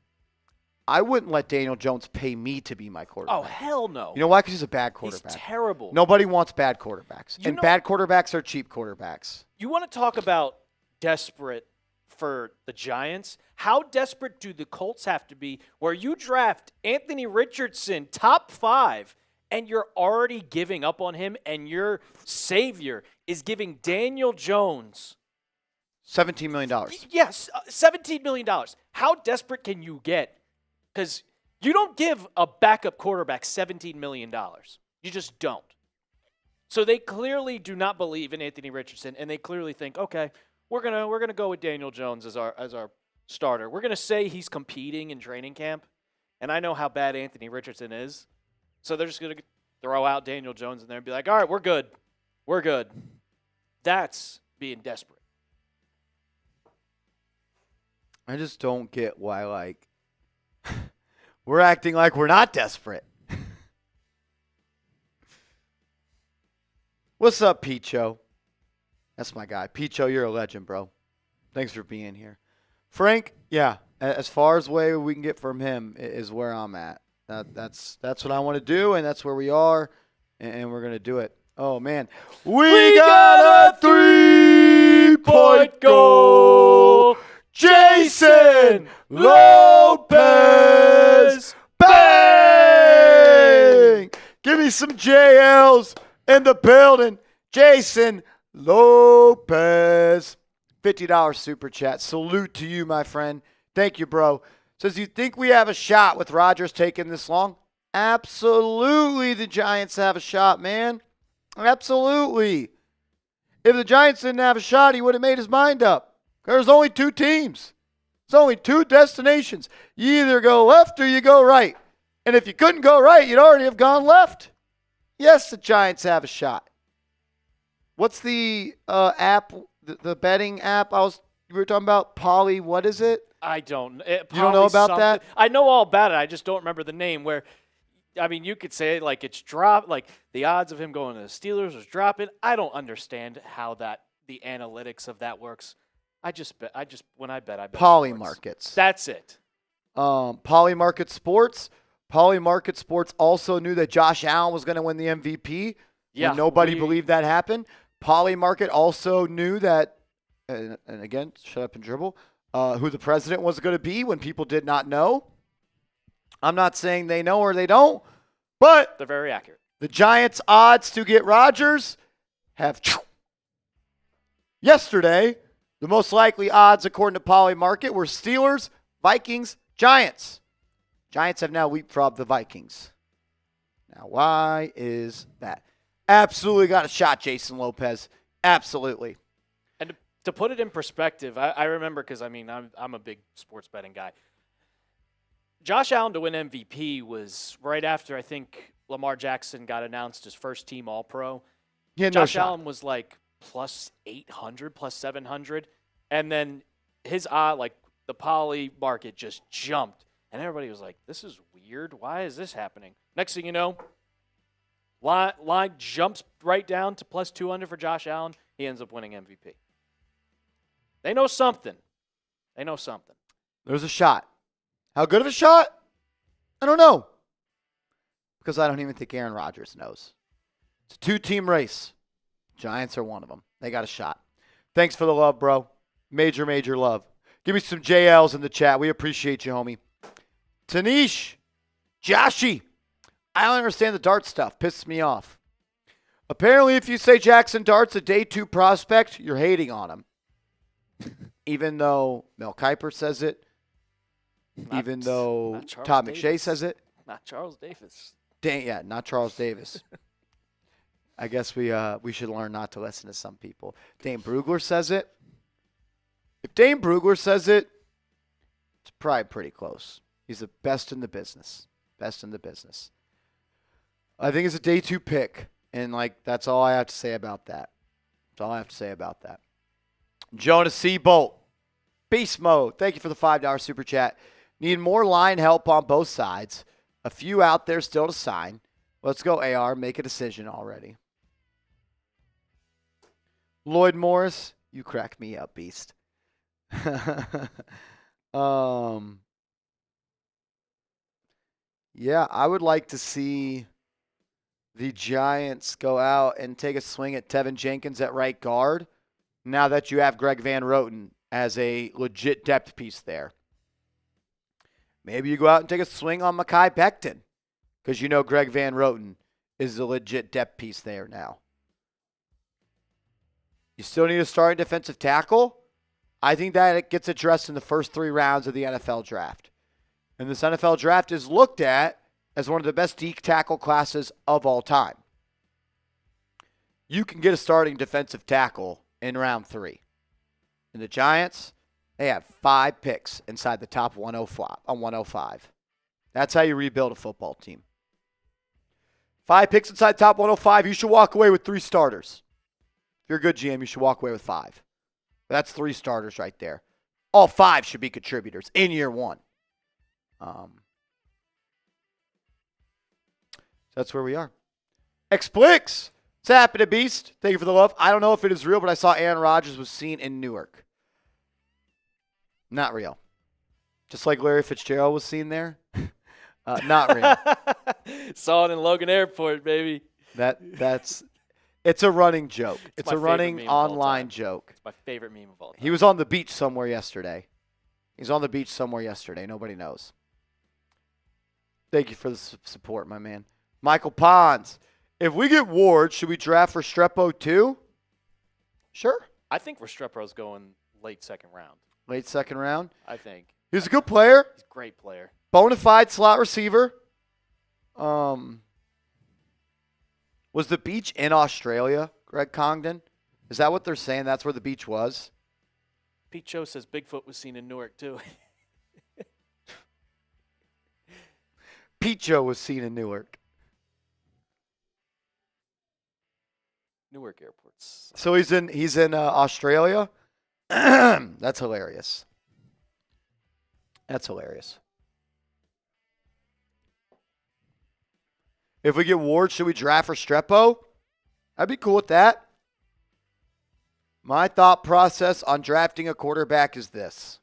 Speaker 1: I wouldn't let Daniel Jones pay me to be my quarterback.
Speaker 2: Oh, hell no.
Speaker 1: You know why? Because he's a bad quarterback.
Speaker 2: He's terrible.
Speaker 1: Nobody wants bad quarterbacks. Bad quarterbacks are cheap quarterbacks.
Speaker 2: You want to talk about desperate for the Giants? How desperate do the Colts have to be where you draft Anthony Richardson top 5 and you're already giving up on him and your savior is giving Daniel Jones
Speaker 1: $17 million.
Speaker 2: Yes, $17 million. How desperate can you get? Because you don't give a backup quarterback $17 million. You just don't. So they clearly do not believe in Anthony Richardson, and they clearly think, okay, we're gonna go with Daniel Jones as our starter. We're gonna say he's competing in training camp, and I know how bad Anthony Richardson is, so they're just gonna throw out Daniel Jones in there and be like, all right, we're good. That's being desperate.
Speaker 1: I just don't get why, we're acting like we're not desperate. What's up, Picho? That's my guy. Picho, you're a legend, bro. Thanks for being here. Frank, yeah, as far as way we can get from him is where I'm at. That's what I want to do, and that's where we are, and we're going to do it. Oh, man. We got a 3-point goal. Jason Lopez. Bang! Give me some JLs in the building. Jason Lopez. $50 super chat. Salute to you, my friend. Thank you, bro. Says, you think we have a shot with Rodgers taking this long? Absolutely, the Giants have a shot, man. Absolutely. If the Giants didn't have a shot, he would have made his mind up. There's only 2 teams. There's only 2 destinations. You either go left or you go right. And if you couldn't go right, you'd already have gone left. Yes, the Giants have a shot. What's the app, the betting app we were talking about? Polly, what is it?
Speaker 2: I don't.
Speaker 1: You don't know about that?
Speaker 2: I know all about it. I just don't remember the name. Where, I mean, you could say like it's dropped, like the odds of him going to the Steelers was dropping. I don't understand how the analytics of that works. I just bet. When I bet.
Speaker 1: Polymarkets.
Speaker 2: That's it.
Speaker 1: Polymarket Sports. Pauly Market Sports also knew that Josh Allen was going to win the MVP.
Speaker 2: Yeah,
Speaker 1: when nobody believed that happened. Pauly Market also knew that, and again, shut up and dribble, who the president was going to be when people did not know. I'm not saying they know or they don't, but
Speaker 2: they're very accurate.
Speaker 1: The Giants' odds to get Rodgers have yesterday. The most likely odds, according to Pauly Market, were Steelers, Vikings, Giants. Giants have now leapfrogged the Vikings. Now, why is that? Absolutely got a shot, Jason Lopez. Absolutely.
Speaker 2: And to put it in perspective, I remember because, I'm a big sports betting guy. Josh Allen to win MVP was right after, I think, Lamar Jackson got announced as first-team All-Pro. Josh Allen was like plus 800, plus 700. And then his the Pauly Market just jumped. And everybody was like, this is weird. Why is this happening? Next thing you know, line jumps right down to plus 200 for Josh Allen. He ends up winning MVP. They know something.
Speaker 1: There's a shot. How good of a shot? I don't know. Because I don't even think Aaron Rodgers knows. It's a two-team race. Giants are one of them. They got a shot. Thanks for the love, bro. Major, major love. Give me some JLs in the chat. We appreciate you, homie. Tanish. Joshy. I don't understand the Dart stuff. Pisses me off. Apparently, if you say Jackson Dart's a day 2 prospect, you're hating on him. Even though Mel Kiper says it. Even though Todd McShay says it.
Speaker 2: Not Charles Davis.
Speaker 1: Not Charles Davis. I guess we should learn not to listen to some people. Dane Brugler says it. If Dane Brugler says it, it's probably pretty close. He's the best in the business. Best in the business. I think it's a day 2 pick. And, that's all I have to say about that. That's all I have to say about that. Jonas Seabolt. Beast mode. Thank you for the $5 super chat. Need more line help on both sides. A few out there still to sign. Let's go, AR. Make a decision already. Lloyd Morris. You crack me up, Beast. Yeah, I would like to see the Giants go out and take a swing at Tevin Jenkins at right guard now that you have Greg Van Roten as a legit depth piece there. Maybe you go out and take a swing on Mekhi Becton because you know Greg Van Roten is a legit depth piece there now. You still need a starting defensive tackle. I think that it gets addressed in the first 3 rounds of the NFL draft. And this NFL draft is looked at as one of the best deke tackle classes of all time. You can get a starting defensive tackle in round 3. And the Giants, they have 5 picks inside the top 105. That's how you rebuild a football team. 5 picks inside top 105. You should walk away with 3 starters. If you're a good GM, you should walk away with 5. That's 3 starters right there. All 5 should be contributors in year 1. That's where we are. Explix. What's happening, Beast? Thank you for the love. I don't know if it is real, but I saw Aaron Rodgers was seen in Newark. Not real. Just like Larry Fitzgerald was seen there. Not real.
Speaker 2: Saw it in Logan Airport, baby.
Speaker 1: It's a running joke. It's a running online joke.
Speaker 2: It's my favorite meme of all time.
Speaker 1: He was on the beach somewhere yesterday. Nobody knows. Thank you for the support, my man. Michael Pons. If we get Ward, should we draft for Restrepo too? Sure.
Speaker 2: I think Restrepo's going late second round.
Speaker 1: Late second round?
Speaker 2: I think.
Speaker 1: He's a good player.
Speaker 2: He's a great player.
Speaker 1: Bona fide slot receiver. Was the beach in Australia, Greg Congdon? Is that what they're saying? That's where the beach was?
Speaker 2: Pete Cho says Bigfoot was seen in Newark, too.
Speaker 1: Pete Cho was seen in Newark.
Speaker 2: Newark airports.
Speaker 1: So he's in Australia? That's hilarious. That's hilarious. If we get Ward, should we draft for Restrepo? I'd be cool with that. My thought process on drafting a quarterback is this.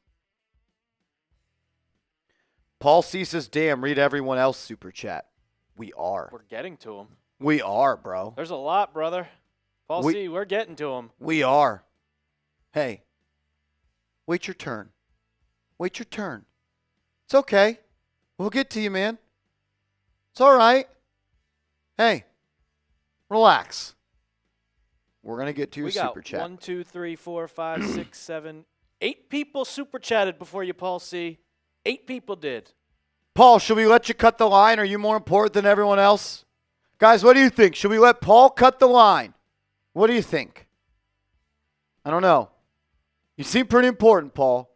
Speaker 1: Paul C says, damn, read everyone else super chat. We are.
Speaker 2: We're getting to him.
Speaker 1: We are, bro.
Speaker 2: There's a lot, brother. Paul C, we're getting to him.
Speaker 1: We are. Hey, wait your turn. Wait your turn. It's okay. We'll get to you, man. It's all right. Hey, relax. We're going to get to your super chat.
Speaker 2: 1, 2, 3, 4, 5, 6, 7, 8 people super chatted before you, Paul C. 8 people did.
Speaker 1: Paul, should we let you cut the line? Are you more important than everyone else? Guys, what do you think? Should we let Paul cut the line? What do you think? I don't know. You seem pretty important, Paul.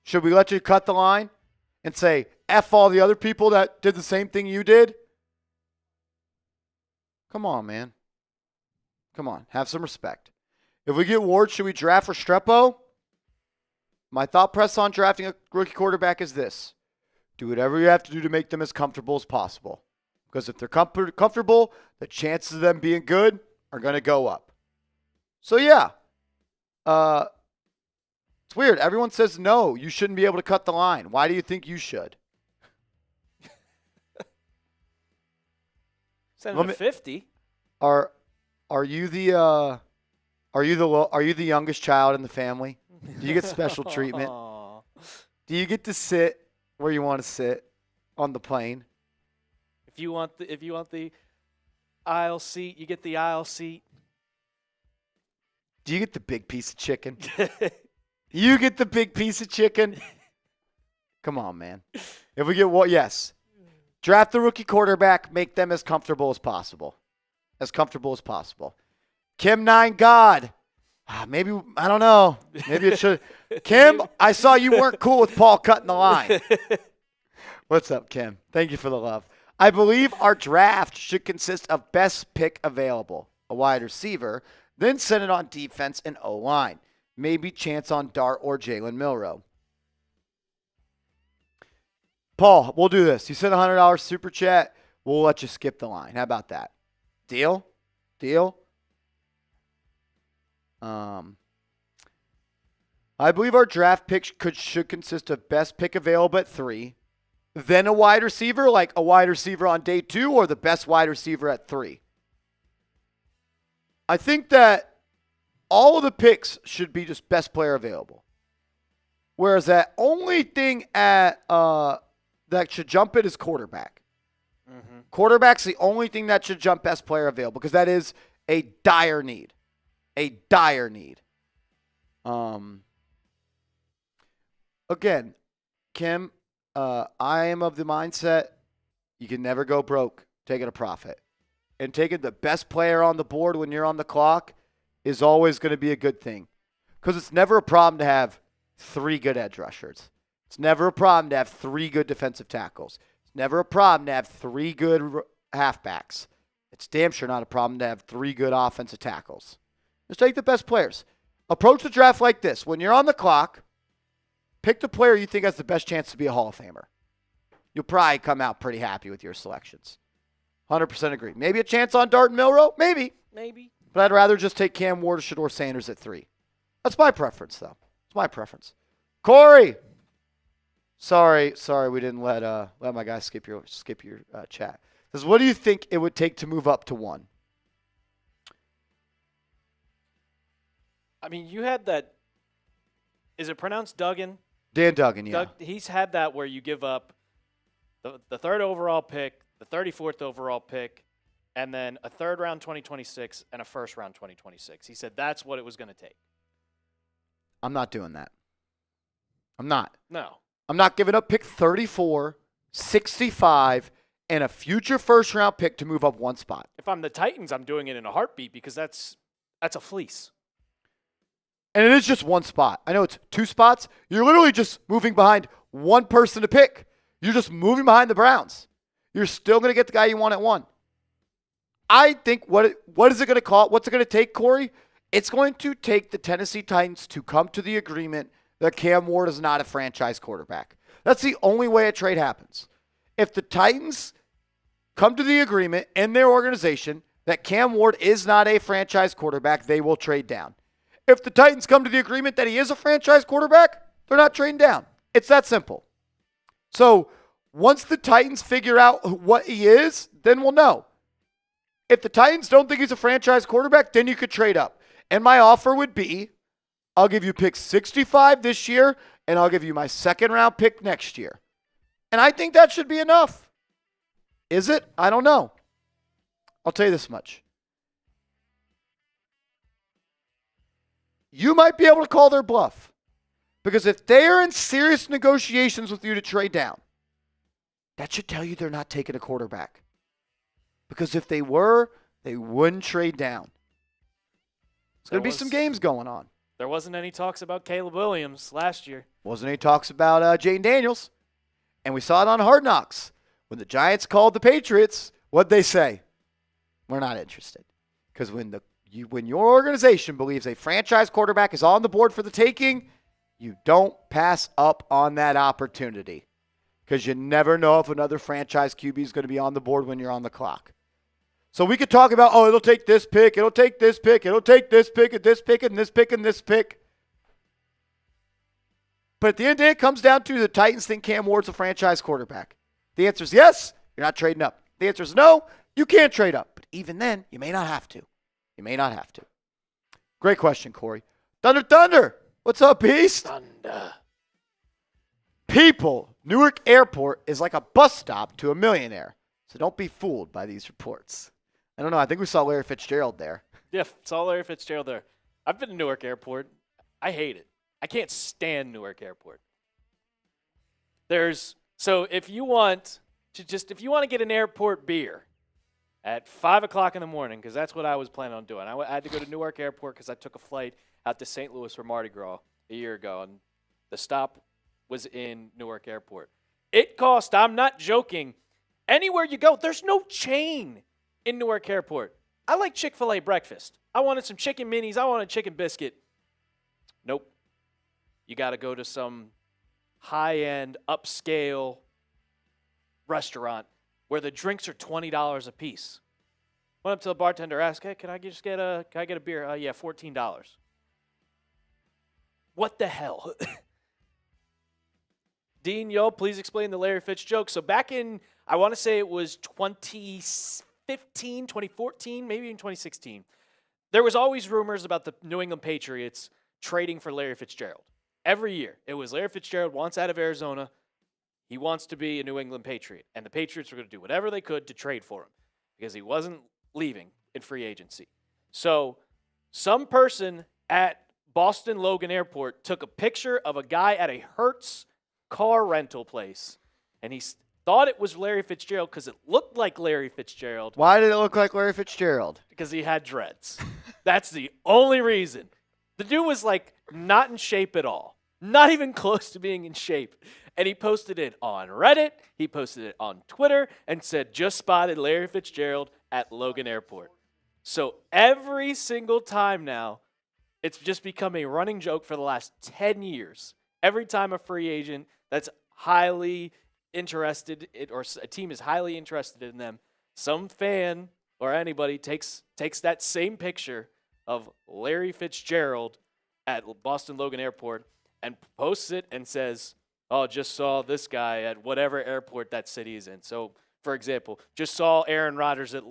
Speaker 1: Should we let you cut the line and say, F all the other people that did the same thing you did? Come on, man. Come on. Have some respect. If we get Ward, should we draft Restrepo? My thought process on drafting a rookie quarterback is this. Do whatever you have to do to make them as comfortable as possible. Because if they're comfortable, the chances of them being good are going to go up. So, yeah. It's weird. Everyone says, no, you shouldn't be able to cut the line. Why do you think you should?
Speaker 2: Send it to 50.
Speaker 1: Are you the youngest child in the family? Do you get special treatment? Do you get to sit where you want to sit on the plane?
Speaker 2: If you want the aisle seat, you get the aisle seat.
Speaker 1: Do you get the big piece of chicken? You get the big piece of chicken? Come on, man. If we get what? Yes. Draft the rookie quarterback, make them as comfortable as possible. As comfortable as possible. Kim 9 God. Maybe, I don't know. Maybe it should. Kim, I saw you weren't cool with Paul cutting the line. What's up, Kim? Thank you for the love. I believe our draft should consist of best pick available, a wide receiver, then send it on defense and O-line. Maybe chance on Dart or Jalen Milroe. Paul, we'll do this. You sent $100 super chat. We'll let you skip the line. How about that? Deal? Deal? I believe our draft pick should consist of best pick available at 3, then a wide receiver, like a wide receiver on day 2, or the best wide receiver at 3. I think that all of the picks should be just best player available. Whereas that only thing at that should jump it is quarterback. Mm-hmm. Quarterback's the only thing that should jump best player available because that is a dire need. A dire need. Again, Kim, I am of the mindset you can never go broke taking a profit. And taking the best player on the board when you're on the clock is always going to be a good thing. Because it's never a problem to have 3 good edge rushers. It's never a problem to have 3 good defensive tackles. It's never a problem to have 3 good halfbacks. It's damn sure not a problem to have 3 good offensive tackles. Just take the best players. Approach the draft like this. When you're on the clock, pick the player you think has the best chance to be a Hall of Famer. You'll probably come out pretty happy with your selections. 100% agree. Maybe a chance on Dart and Milroe? Maybe.
Speaker 2: Maybe.
Speaker 1: But I'd rather just take Cam Ward or Shador Sanders at 3. That's my preference, though. It's my preference. Corey. Sorry, we didn't let my guy skip your chat. Says, what do you think it would take to move up to 1?
Speaker 2: I mean, you had that. Is it pronounced Duggan?
Speaker 1: Dan Duggan, yeah.
Speaker 2: He's had that where you give up the 3rd overall pick, the 34th overall pick, and then a 3rd round 2026 and a 1st round 2026. He said that's what it was going to take.
Speaker 1: I'm not doing that. I'm not.
Speaker 2: No.
Speaker 1: I'm not giving up pick 34, 65, and a future 1st round pick to move up 1 spot.
Speaker 2: If I'm the Titans, I'm doing it in a heartbeat because that's a fleece.
Speaker 1: And it is just 1 spot. I know it's 2 spots. You're literally just moving behind 1 person to pick. You're just moving behind the Browns. You're still going to get the guy you want at 1. I think what is it going to cost? What's it going to take, Corey? It's going to take the Tennessee Titans to come to the agreement that Cam Ward is not a franchise quarterback. That's the only way a trade happens. If the Titans come to the agreement in their organization that Cam Ward is not a franchise quarterback, they will trade down. If the Titans come to the agreement that he is a franchise quarterback, they're not trading down. It's that simple. So Once the Titans figure out what he is, then we'll know. If the Titans don't think he's a franchise quarterback, then you could trade up. And my offer would be, I'll give you pick 65 this year, and I'll give you my second-round pick next year. And I think that should be enough. Is it? I don't know. I'll tell you this much. You might be able to call their bluff. Because if they are in serious negotiations with you to trade down, that should tell you they're not taking a quarterback. Because if they were, they wouldn't trade down. There's going to be some games going on.
Speaker 2: There wasn't any talks about Caleb Williams last year.
Speaker 1: Wasn't any talks about Jaden Daniels. And we saw it on Hard Knocks. When the Giants called the Patriots, what'd they say? We're not interested. Because when your organization believes a franchise quarterback is on the board for the taking, you don't pass up on that opportunity. Because you never know if another franchise QB is going to be on the board when you're on the clock. So we could talk about, it'll take this pick, it'll take this pick, it'll take this pick, and this pick, and this pick, and this pick. But at the end of the day, it comes down to the Titans think Cam Ward's a franchise quarterback. The answer is yes, you're not trading up. The answer is no, you can't trade up. But even then, you may not have to. You may not have to. Great question, Corey. Thunder. What's up, Beast?
Speaker 2: Thunder.
Speaker 1: People, Newark Airport is like a bus stop to a millionaire. So don't be fooled by these reports. I don't know. I think we saw Larry Fitzgerald there.
Speaker 2: Yeah, saw Larry Fitzgerald there. I've been to Newark Airport. I hate it. I can't stand Newark Airport. So if you want to get an airport beer at 5 o'clock in the morning, because that's what I was planning on doing. I had to go to Newark Airport because I took a flight out to St. Louis for Mardi Gras a year ago, and the stop was in Newark Airport. It cost, I'm not joking, anywhere you go, there's no chain in Newark Airport. I like Chick-fil-A breakfast. I wanted some chicken minis. I wanted a chicken biscuit. Nope. You got to go to some high-end, upscale restaurant where the drinks are $20 a piece. Went up to the bartender, asked, "Hey, can I get a beer?" Yeah, $14. What the hell? Dean, please explain the Larry Fitz joke. So back in, I want to say it was 2015, 2014, maybe even 2016, there was always rumors about the New England Patriots trading for Larry Fitzgerald. Every year, it was Larry Fitzgerald wants out of Arizona. He wants to be a New England Patriot. And the Patriots were going to do whatever they could to trade for him because he wasn't leaving in free agency. So some person at Boston Logan Airport took a picture of a guy at a Hertz car rental place, and he thought it was Larry Fitzgerald because it looked like Larry Fitzgerald.
Speaker 1: Why did it look like Larry Fitzgerald?
Speaker 2: Because he had dreads. That's the only reason. The dude was like not in shape at all. Not even close to being in shape. And he posted it on Reddit. He posted it on Twitter and said, "Just spotted Larry Fitzgerald at Logan Airport." So every single time now, it's just become a running joke for the last 10 years. Every time a free agent that's highly interested or a team is highly interested in them, some fan or anybody takes that same picture of Larry Fitzgerald at Boston Logan Airport and posts it and says, "Oh, just saw this guy at whatever airport that city is in." So, for example, just saw Aaron Rodgers at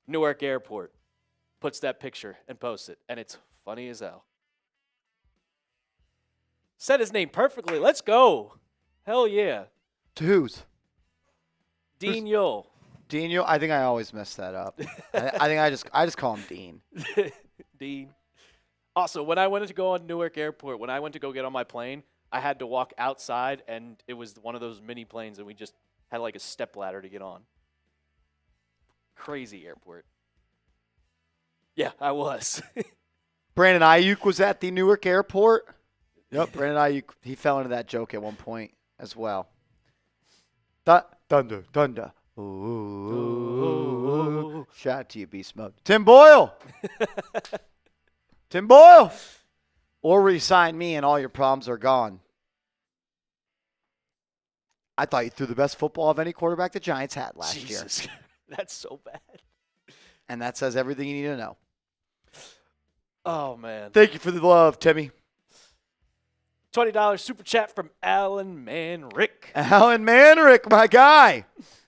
Speaker 2: Newark Airport. Puts that picture and posts it, and it's funny as hell. Said his name perfectly. Let's go. Hell yeah.
Speaker 1: To whose?
Speaker 2: Dean Yule.
Speaker 1: Dean Yule? I think I always mess that up. I think I just call him Dean.
Speaker 2: Dean. Also, when I went to go on Newark Airport, when I went to go get on my plane, I had to walk outside, and it was one of those mini planes, and we just had like a step ladder to get on. Crazy airport. Yeah, I was.
Speaker 1: Brandon Ayuk was at the Newark Airport. Yep, Brandon Ayuk, he fell into that joke at one point as well. Thunder. Ooh. Shout out to you, Beast Mode. Tim Boyle. Tim Boyle. Or re-sign me and all your problems are gone. I thought you threw the best football of any quarterback the Giants had last year.
Speaker 2: That's so bad.
Speaker 1: And that says everything you need to know.
Speaker 2: Oh, man.
Speaker 1: Thank you for the love, Timmy.
Speaker 2: $20 super chat from Alan Manrick.
Speaker 1: Alan Manrick, my guy.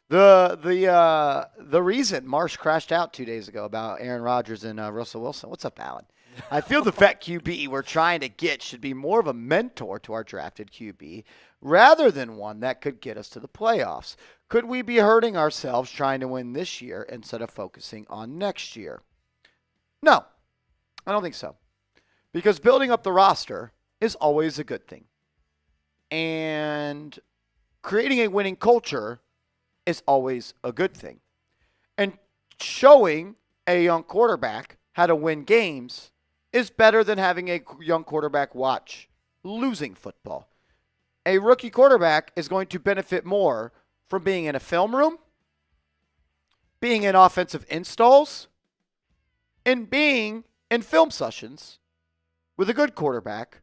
Speaker 1: The reason Marsh crashed out 2 days ago about Aaron Rodgers and Russell Wilson. What's up, Alan? I feel the vet QB we're trying to get should be more of a mentor to our drafted QB rather than one that could get us to the playoffs. Could we be hurting ourselves trying to win this year instead of focusing on next year? No, I don't think so. Because building up the roster is always a good thing. And creating a winning culture is always a good thing. And showing a young quarterback how to win games is better than having a young quarterback watch losing football. A rookie quarterback is going to benefit more from being in a film room, being in offensive installs, and being in film sessions with a good quarterback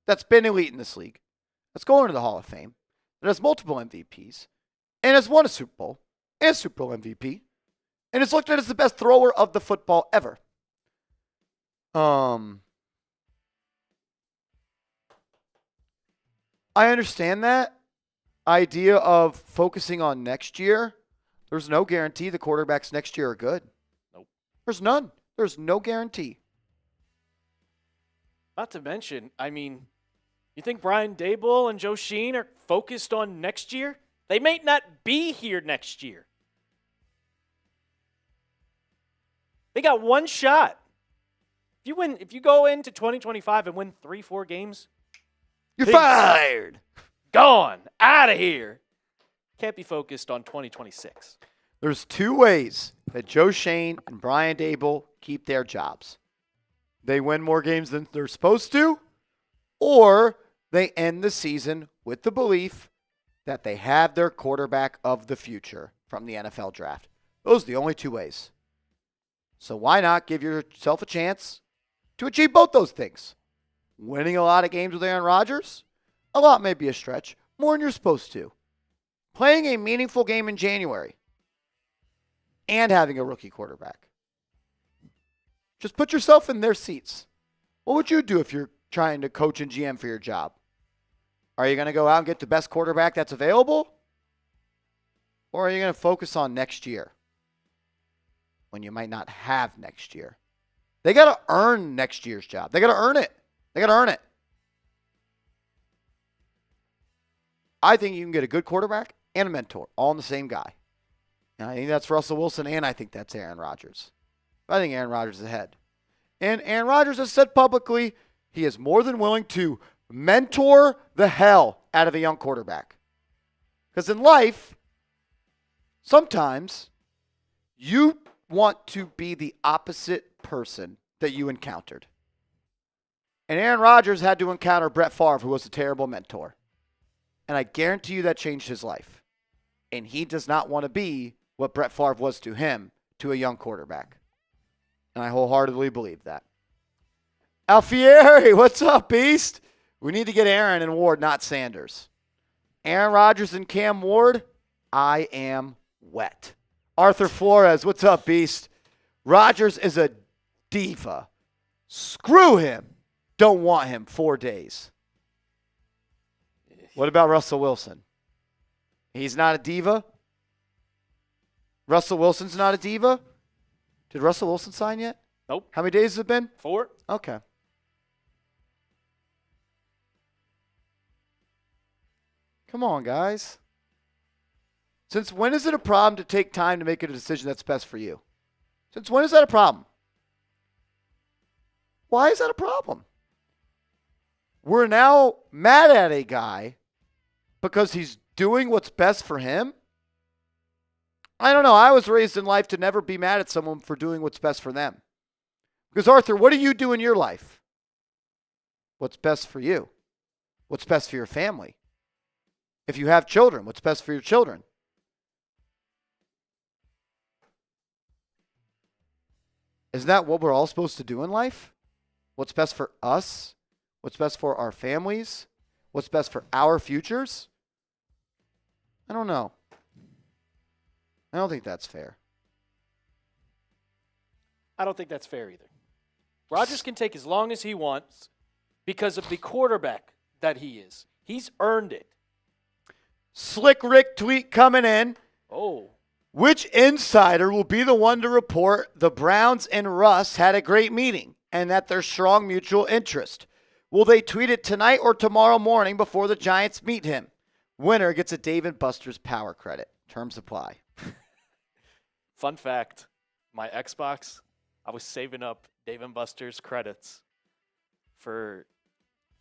Speaker 1: that's been elite in this league, that's going to the Hall of Fame, that has multiple MVPs, and has won a Super Bowl, and a Super Bowl MVP, and is looked at as the best thrower of the football ever. I understand that idea of focusing on next year. There's no guarantee the quarterbacks next year are good.
Speaker 2: Nope.
Speaker 1: There's none. There's no guarantee.
Speaker 2: Not to mention, I mean, you think Brian Daboll and Joe Schoen are focused on next year? They may not be here next year. They got one shot. If you go into 2025 and win 3-4 games,
Speaker 1: you're fired.
Speaker 2: Gone. Out of here. Can't be focused on 2026.
Speaker 1: There's two ways that Joe Schoen and Brian Daboll keep their jobs. They win more games than they're supposed to, or they end the season with the belief that they have their quarterback of the future from the NFL draft. Those are the only two ways. So why not give yourself a chance to achieve both those things? Winning a lot of games with Aaron Rodgers? A lot may be a stretch. More than you're supposed to. Playing a meaningful game in January. And having a rookie quarterback. Just put yourself in their seats. What would you do if you're trying to coach and GM for your job? Are you going to go out and get the best quarterback that's available? Or are you going to focus on next year? When you might not have next year. They got to earn next year's job. They got to earn it. They got to earn it. I think you can get a good quarterback and a mentor all in the same guy. And I think that's Russell Wilson, and I think that's Aaron Rodgers. I think Aaron Rodgers is ahead. And Aaron Rodgers has said publicly he is more than willing to mentor the hell out of a young quarterback. Because in life, sometimes you want to be the opposite person that you encountered. And Aaron Rodgers had to encounter Brett Favre, who was a terrible mentor. And I guarantee you that changed his life. And he does not want to be what Brett Favre was to him, to a young quarterback. And I wholeheartedly believe that. Alfieri, what's up, Beast? We need to get Aaron and Ward, not Sanders. Aaron Rodgers and Cam Ward, I am wet. Arthur Flores, what's up, Beast? Rodgers is a diva. Screw him. Don't want him 4 days. What about Russell Wilson? He's not a diva? Russell Wilson's not a diva? Did Russell Wilson sign yet?
Speaker 2: Nope.
Speaker 1: How many days has it been?
Speaker 2: 4.
Speaker 1: Okay. Come on, guys. Since when is it a problem to take time to make a decision that's best for you? Since when is that a problem? Why is that a problem? We're now mad at a guy because he's doing what's best for him? I don't know. I was raised in life to never be mad at someone for doing what's best for them. Because, Arthur, what do you do in your life? What's best for you? What's best for your family? If you have children, what's best for your children? Isn't that what we're all supposed to do in life? What's best for us? What's best for our families? What's best for our futures? I don't know. I don't think that's fair.
Speaker 2: I don't think that's fair either. Rodgers can take as long as he wants because of the quarterback that he is. He's earned it.
Speaker 1: Slick Rick tweet coming in.
Speaker 2: Oh.
Speaker 1: Which insider will be the one to report the Browns and Russ had a great meeting and that there's strong mutual interest? Will they tweet it tonight or tomorrow morning before the Giants meet him? Winner gets a Dave & Buster's power credit. Terms apply.
Speaker 2: Fun fact, my Xbox, I was saving up Dave & Buster's credits for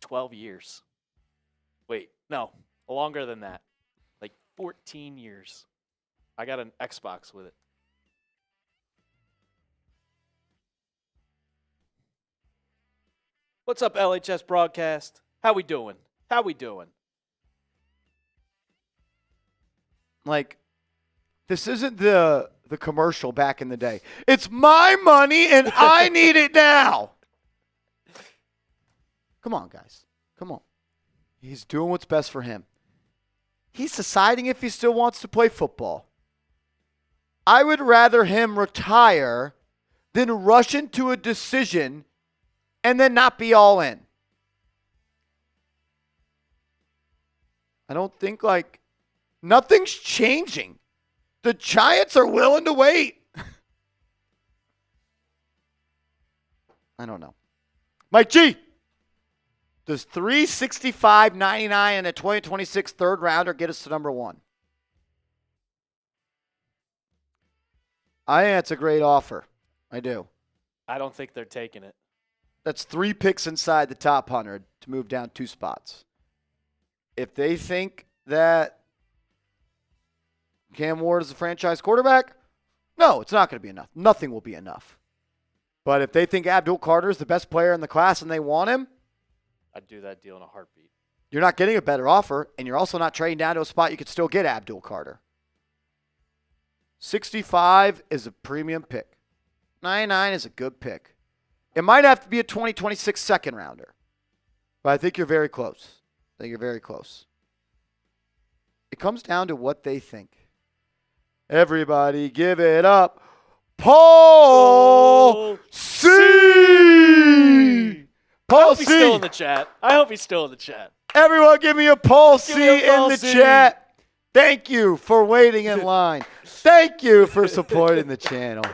Speaker 2: 12 years. Wait, no, longer than that. Like 14 years. I got an Xbox with it. What's up, LHS broadcast? How we doing?
Speaker 1: Like, this isn't the commercial back in the day. It's my money and I need it now. Come on, guys. Come on. He's doing what's best for him. He's deciding if he still wants to play football. I would rather him retire than rush into a decision and then not be all in. I don't think, nothing's changing. The Giants are willing to wait. I don't know. Mike G, does $365.99 and a 2026 third rounder get us to number one? I think that's a great offer. I do.
Speaker 2: I don't think they're taking it.
Speaker 1: That's 3 picks inside the top 100 to move down 2 spots. If they think that Cam Ward is a franchise quarterback, no, it's not going to be enough. Nothing will be enough. But if they think Abdul Carter is the best player in the class and they want him,
Speaker 2: I'd do that deal in a heartbeat.
Speaker 1: You're not getting a better offer, and you're also not trading down to a spot you could still get Abdul Carter. 65 is a premium pick. 99 is a good pick. It might have to be a 2026 second rounder, but I think you're very close. It comes down to what they think. Everybody give it up. Paul C. Paul
Speaker 2: I hope
Speaker 1: C.
Speaker 2: he's still in the chat.
Speaker 1: Everyone give me a Paul C in the
Speaker 2: C.
Speaker 1: chat. Thank you for waiting in line. Thank you for supporting the channel.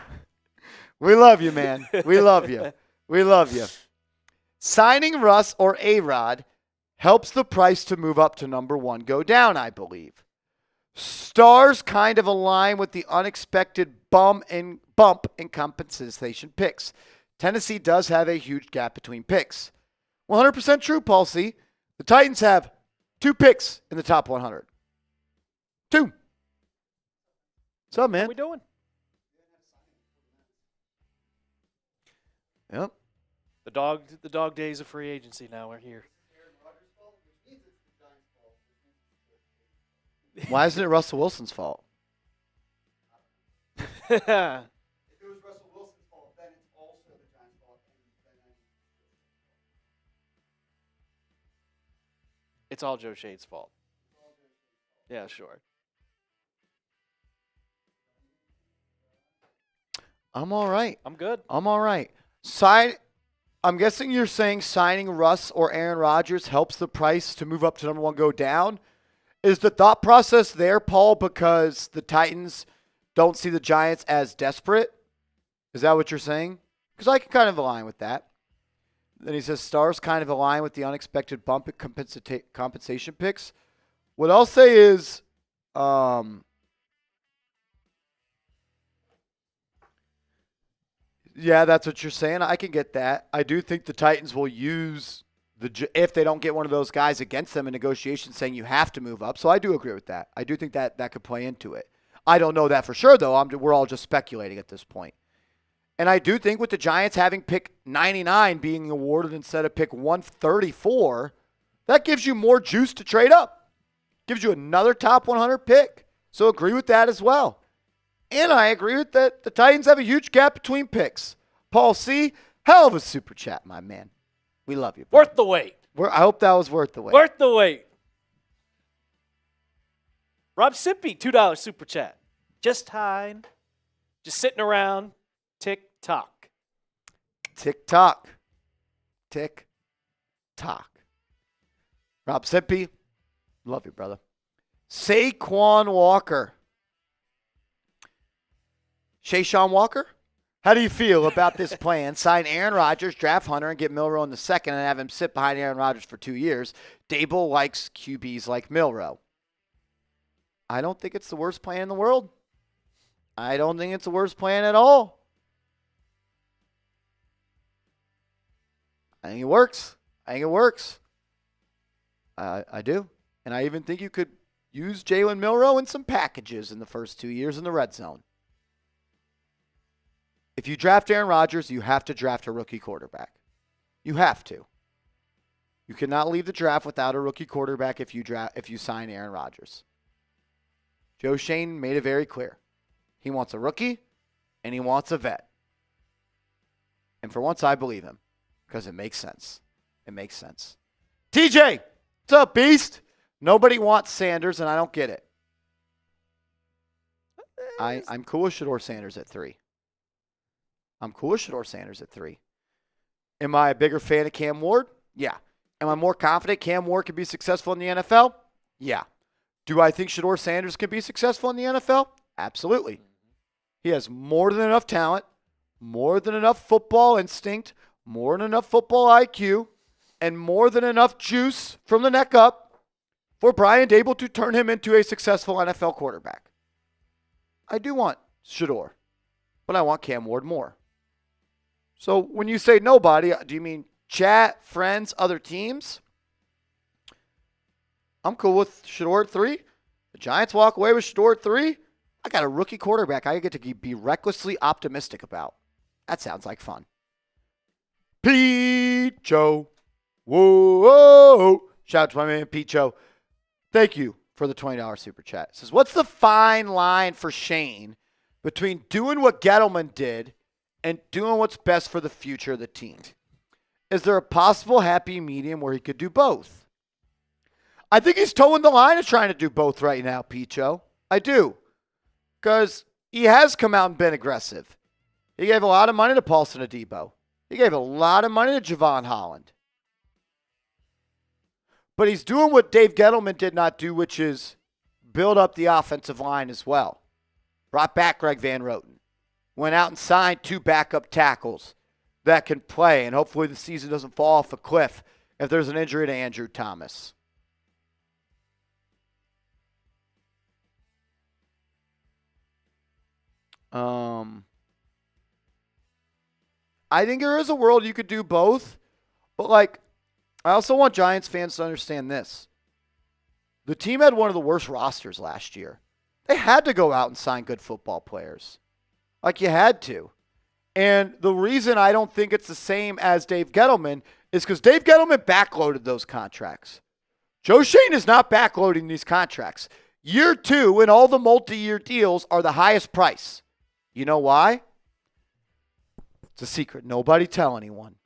Speaker 1: We love you, man. We love you. Signing Russ or A-Rod helps the price to move up to number one go down, I believe. Stars kind of align with the unexpected bump in compensation picks. Tennessee does have a huge gap between picks. 100% true, Paul C. The Titans have 2 picks in the top 100. 2. What's up, man?
Speaker 2: What are we doing?
Speaker 1: Yep.
Speaker 2: The dog days of free agency now are here.
Speaker 1: Why isn't it Russell Wilson's fault?
Speaker 3: If it was Russell Wilson's fault, then it's also the Giants' fault.
Speaker 2: It's all Joe Shade's fault. Yeah, sure.
Speaker 1: I'm all right.
Speaker 2: I'm good.
Speaker 1: I'm all right. I'm guessing you're saying signing Russ or Aaron Rodgers helps the price to move up to number one go down. Is the thought process there, Paul, because the Titans don't see the Giants as desperate? Is that what you're saying? Because I can kind of align with that. Then he says stars kind of align with the unexpected bump in compensation picks. What I'll say is, yeah, that's what you're saying. I can get that. I do think the Titans will use if they don't get one of those guys against them in negotiations saying you have to move up. So I do agree with that. I do think that could play into it. I don't know that for sure, though. We're all just speculating at this point. And I do think with the Giants having pick 99 being awarded instead of pick 134, that gives you more juice to trade up. Gives you another top 100 pick. So agree with that as well. And I agree with that. The Titans have a huge gap between picks. Paul C., hell of a super chat, my man. We love you.
Speaker 2: Worth the wait.
Speaker 1: I hope that was worth the wait.
Speaker 2: Worth the wait. Rob Sippy, $2 super chat. Just hide. Just sitting around. Tick tock.
Speaker 1: Tick tock. Tick tock. Rob Sippy, love you, brother. Saquon Walker. Shayshawn Walker? How do you feel about this plan? Sign Aaron Rodgers, draft Hunter, and get Milroe in the second and have him sit behind Aaron Rodgers for 2 years. Dable likes QBs like Milroe. I don't think it's the worst plan in the world. I don't think it's the worst plan at all. I think it works. I do. And I even think you could use Jalen Milroe in some packages in the first 2 years in the red zone. If you draft Aaron Rodgers, you have to draft a rookie quarterback. You have to. You cannot leave the draft without a rookie quarterback if you sign Aaron Rodgers. Joe Schoen made it very clear. He wants a rookie and he wants a vet. And for once, I believe him because it makes sense. It makes sense. TJ, what's up, Beast? Nobody wants Sanders, and I don't get it. I'm cool with Shedeur Sanders at 3. Am I a bigger fan of Cam Ward? Yeah. Am I more confident Cam Ward can be successful in the NFL? Yeah. Do I think Shedeur Sanders can be successful in the NFL? Absolutely. He has more than enough talent, more than enough football instinct, more than enough football IQ, and more than enough juice from the neck up for Brian Dable to turn him into a successful NFL quarterback. I do want Shedeur, but I want Cam Ward more. So when you say nobody, do you mean chat, friends, other teams? I'm cool with Shedeur at 3. The Giants walk away with Shedeur at 3. I got a rookie quarterback I get to be recklessly optimistic about. That sounds like fun. Pete Joe. Whoa. Shout out to my man Pete Joe. Thank you for the $20 super chat. It says, what's the fine line for Shane between doing what Gettleman did and doing what's best for the future of the team? Is there a possible happy medium where he could do both? I think he's towing the line of trying to do both right now, Picho. I do. Because he has come out and been aggressive. He gave a lot of money to Paulson Adebo. He gave a lot of money to Javon Holland. But he's doing what Dave Gettleman did not do, which is build up the offensive line as well. Brought back Greg Van Roten. Went out and signed 2 backup tackles that can play. And hopefully the season doesn't fall off a cliff if there's an injury to Andrew Thomas. I think there is a world you could do both. But, I also want Giants fans to understand this. The team had one of the worst rosters last year. They had to go out and sign good football players. You had to. And the reason I don't think it's the same as Dave Gettleman is because Dave Gettleman backloaded those contracts. Joe Schoen is not backloading these contracts. Year 2 and all the multi-year deals are the highest price. You know why? It's a secret. Nobody tell anyone.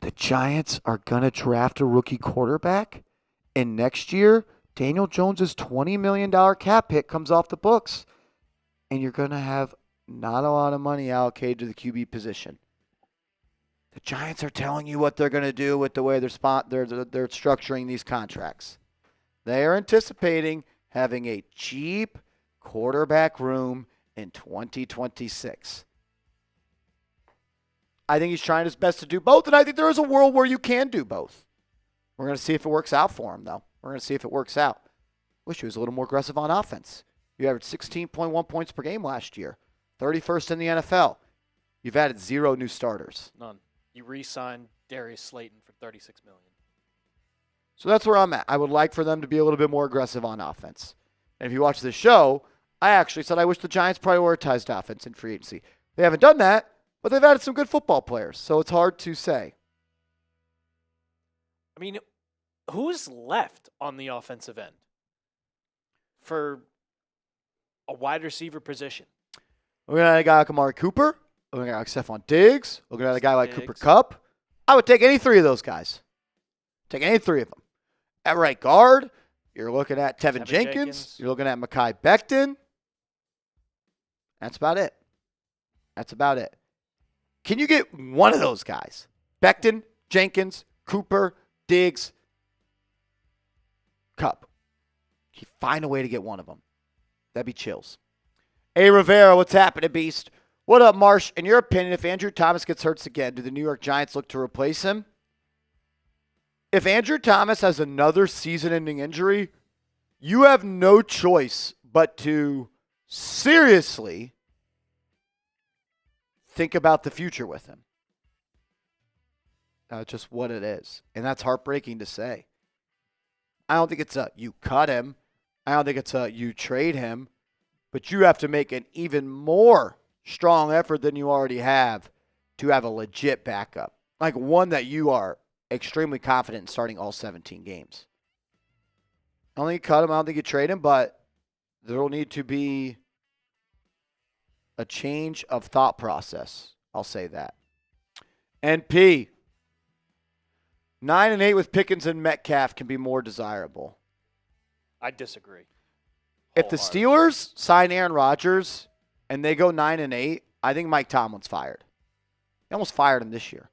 Speaker 1: The Giants are going to draft a rookie quarterback, and next year, Daniel Jones' $20 million cap hit comes off the books, and you're going to have not a lot of money allocated to the QB position. The Giants are telling you what they're going to do with the way they're structuring these contracts. They are anticipating having a cheap quarterback room in 2026. I think he's trying his best to do both, and I think there is a world where you can do both. We're going to see if it works out for him, though. We're going to see if it works out. Wish he was a little more aggressive on offense. You averaged 16.1 points per game last year, 31st in the NFL. You've added 0 new starters.
Speaker 2: None. You re-signed Darius Slayton for $36 million.
Speaker 1: So that's where I'm at. I would like for them to be a little bit more aggressive on offense. And if you watch this show, I actually said I wish the Giants prioritized offense in free agency. They haven't done that, but they've added some good football players, so it's hard to say.
Speaker 2: I mean, who's left on the offensive end for a wide receiver position?
Speaker 1: Looking at a guy like Amari Cooper, looking at Stephon Diggs, looking at a guy like Cooper Kupp. I would take any 3 of those guys. Take any 3 of them. At right guard, you're looking at Tevin Jenkins. You're looking at Mekhi Becton. That's about it. Can you get one of those guys? Becton, Jenkins, Cooper, Diggs. Cup. You find a way to get one of them. That'd be chills. A. Rivera, what's happening, Beast? What up, Marsh? In your opinion, if Andrew Thomas gets hurt again, do the New York Giants look to replace him? If Andrew Thomas has another season-ending injury, you have no choice but to seriously think about the future with him. That's just what it is. And that's heartbreaking to say. I don't think it's a you cut him. I don't think it's a you trade him. But you have to make an even more strong effort than you already have to have a legit backup. Like one that you are extremely confident in starting all 17 games. I don't think you cut him. I don't think you trade him. But there will need to be a change of thought process. I'll say that. NP. 9-8 with Pickens and Metcalf can be more desirable.
Speaker 2: I disagree.
Speaker 1: If the Steelers sign Aaron Rodgers and they go 9-8, I think Mike Tomlin's fired. They almost fired him this year.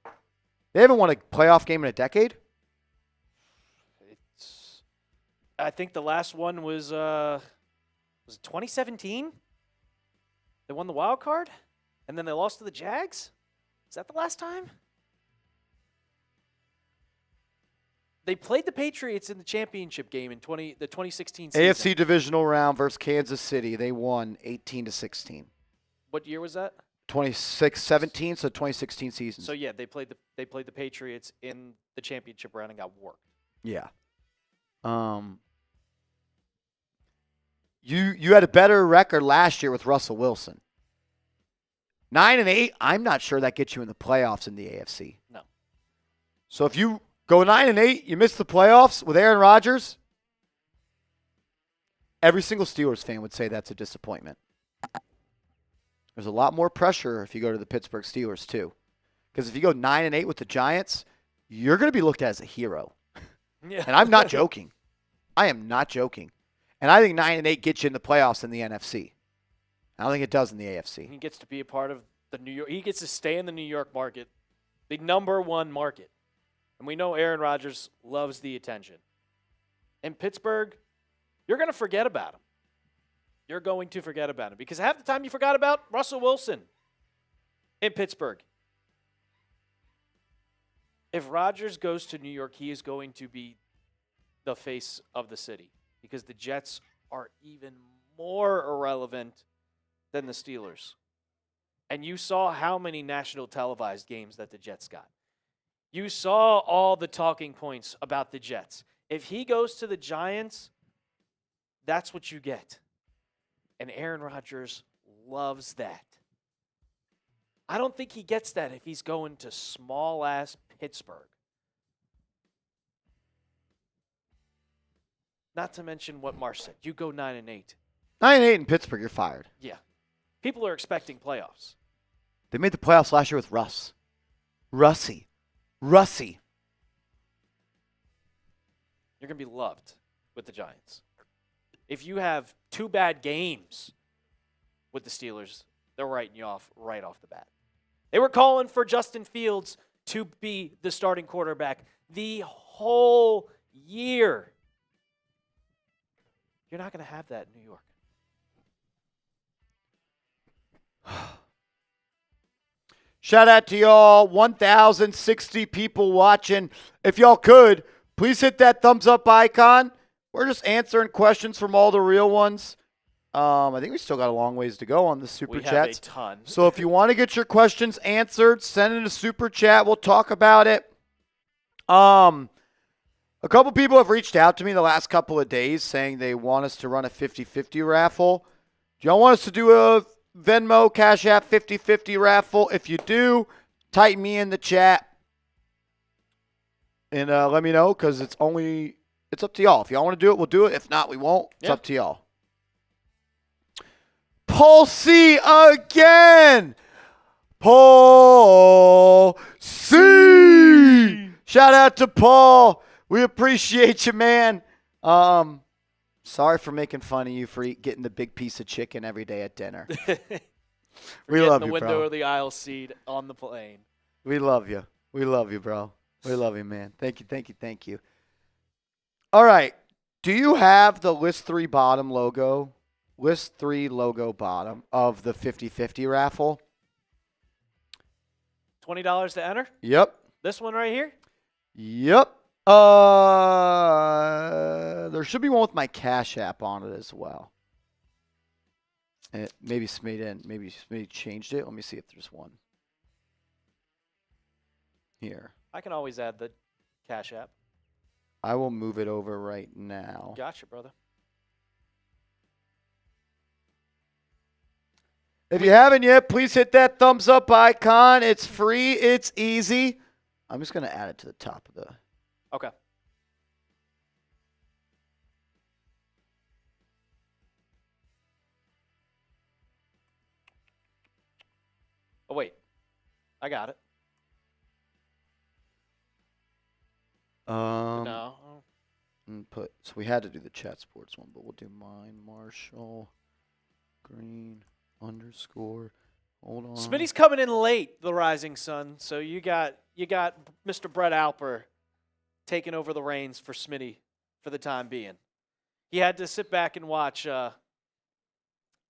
Speaker 1: They haven't won a playoff game in a decade.
Speaker 2: I think the last one was it 2017? They won the wild card, and then they lost to the Jags? Is that the last time? They played the Patriots in the championship game in the 2016 season.
Speaker 1: AFC divisional round versus Kansas City. They won 18-16.
Speaker 2: What year was that?
Speaker 1: 17, so 2016 season.
Speaker 2: So yeah, they played the Patriots in the championship round and got worked.
Speaker 1: Yeah. You had a better record last year with Russell Wilson. 9-8, I'm not sure that gets you in the playoffs in the AFC.
Speaker 2: No.
Speaker 1: So if you go 9-8, you miss the playoffs with Aaron Rodgers, every single Steelers fan would say that's a disappointment. There's a lot more pressure if you go to the Pittsburgh Steelers too. Because if you go 9-8 with the Giants, you're going to be looked at as a hero.
Speaker 2: Yeah.
Speaker 1: And I'm not joking. I am not joking. And I think 9-8 gets you in the playoffs in the NFC. I don't think it does in the AFC.
Speaker 2: He gets to be a part of the New York. He gets to stay in the New York market, the number one market. And we know Aaron Rodgers loves the attention. In Pittsburgh, you're going to forget about him. You're going to forget about him because half the time you forgot about Russell Wilson in Pittsburgh. If Rodgers goes to New York, he is going to be the face of the city because the Jets are even more irrelevant than the Steelers. And you saw how many national televised games that the Jets got. You saw all the talking points about the Jets. If he goes to the Giants, that's what you get. And Aaron Rodgers loves that. I don't think he gets that if he's going to small-ass Pittsburgh. Not to mention what Marsh said. You go 9-8.
Speaker 1: 9-8 in Pittsburgh, you're fired.
Speaker 2: Yeah. People are expecting playoffs.
Speaker 1: They made the playoffs last year with Russ. Russie.
Speaker 2: You're going to be loved with the Giants. If you have 2 bad games with the Steelers, they're writing you off right off the bat. They were calling for Justin Fields to be the starting quarterback the whole year. You're not going to have that in New York.
Speaker 1: Shout out to y'all. 1,060 people watching. If y'all could, please hit that thumbs up icon. We're just answering questions from all the real ones. I think we still got a long ways to go on the super chats.
Speaker 2: We have a ton.
Speaker 1: So if you want to get your questions answered, send in a super chat. We'll talk about it. A couple people have reached out to me the last couple of days saying they want us to run a 50-50 raffle. Do y'all want us to do a Venmo, Cash App 50-50 raffle? If you do, type me in the chat and let me know because it's up to y'all. If y'all want to do it, we'll do it. If not, we won't. It's up to y'all. Paul C. again. Paul C. Shout out to Paul. We appreciate you, man. Sorry for making fun of you for getting the big piece of chicken every day at dinner. We love you, bro.
Speaker 2: The window or the aisle seat on the plane.
Speaker 1: We love you. We love you, bro. We love you, man. Thank you. All right. Do you have the list 3 bottom logo? List 3 logo bottom of the 50-50 raffle?
Speaker 2: $20 to enter?
Speaker 1: Yep.
Speaker 2: This one right here?
Speaker 1: Yep. There should be one with my Cash App on it as well. And maybe Smitty changed it. Let me see if there's one. Here.
Speaker 2: I can always add the Cash App.
Speaker 1: I will move it over right now.
Speaker 2: Gotcha, brother.
Speaker 1: If you haven't yet, please hit that thumbs up icon. It's free. It's easy. I'm just going to add it to the top of the...
Speaker 2: Okay. Oh, wait. I got it. No.
Speaker 1: So we had to do the chat sports one, but we'll do mine. Marshall Green _ Hold on.
Speaker 2: Smitty's coming in late, the Rising Sun. So you got Mr. Brett Alper taking over the reins for Smitty for the time being. He had to sit back and watch.
Speaker 1: All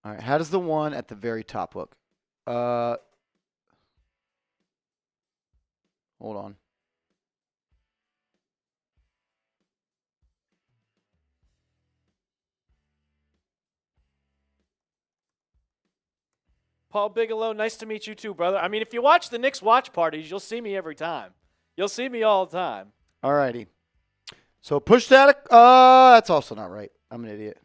Speaker 1: right. How does the one at the very top look? Hold on.
Speaker 2: Paul Bigelow, nice to meet you too, brother. I mean, if you watch the Knicks watch parties, you'll see me every time. You'll see me all the time.
Speaker 1: All righty. So push that. That's also not right. I'm an idiot.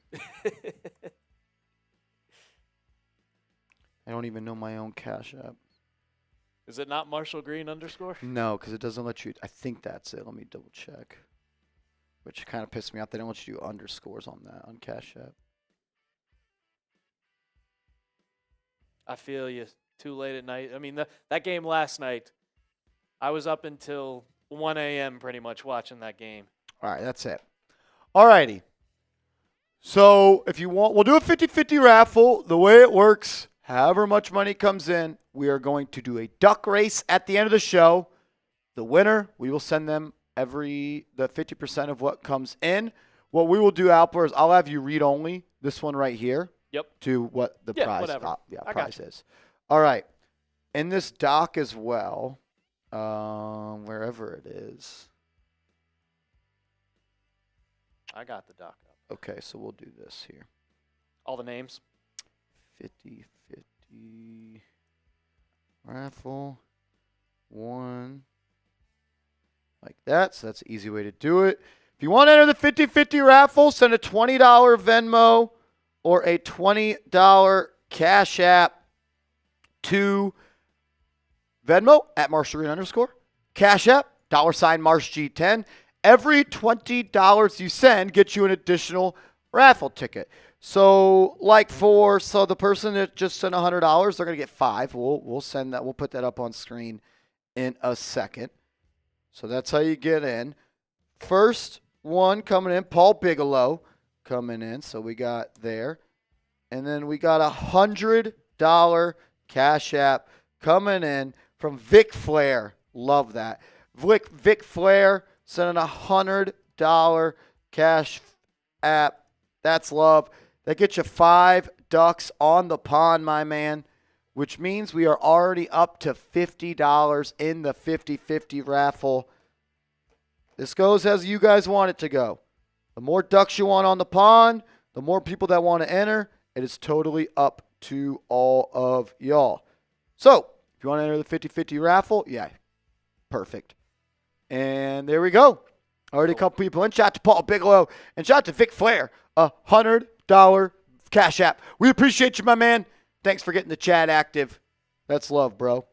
Speaker 1: I don't even know my own Cash App.
Speaker 2: Is it not Marshall Green _?
Speaker 1: No, because it doesn't let you. I think that's it. Let me double check. Which kind of pissed me off. They don't let you do underscores on that on Cash App.
Speaker 2: I feel you. Too late at night. I mean, that game last night, I was up until 1 a.m. pretty much watching that game.
Speaker 1: All right, that's it. All righty. So if you want, we'll do a 50-50 raffle. The way it works, however much money comes in, we are going to do a duck race at the end of the show. The winner, we will send them the 50% of what comes in. What we will do, Alper, is I'll have you read only this one right here.
Speaker 2: Yep.
Speaker 1: To what the prize, prize
Speaker 2: you.
Speaker 1: is. All right. In this doc as well, wherever it is.
Speaker 2: I got the doc up.
Speaker 1: Okay, so we'll do this here.
Speaker 2: All the names?
Speaker 1: 50-50 raffle. 1. Like that. So that's an easy way to do it. If you want to enter the 50-50 raffle, send a $20 Venmo or a $20 Cash App to Venmo at @MarshallGreen _ Cash App, $MarshG10. Every $20 you send gets you an additional raffle ticket. So the person that just sent $100, they're going to get 5. We'll send that. We'll put that up on screen in a second. So that's how you get in. First one coming in, Paul Bigelow coming in. So we got there. And then we got $100 Cash App coming in from Vic Flair. Love that. Vic Flair sending $100 Cash App. That's love. That gets you 5 ducks on the pond, my man, which means we are already up to $50 in the 50-50 raffle. This goes as you guys want it to go. The more ducks you want on the pond, the more people that want to enter, it is totally up to all of y'all. So, if you want to enter the 50-50 raffle, yeah, perfect. And there we go. Already a couple people in. Shout to Paul Bigelow and shout to Vic Flair. $100 Cash App. We appreciate you, my man. Thanks for getting the chat active. That's love, bro.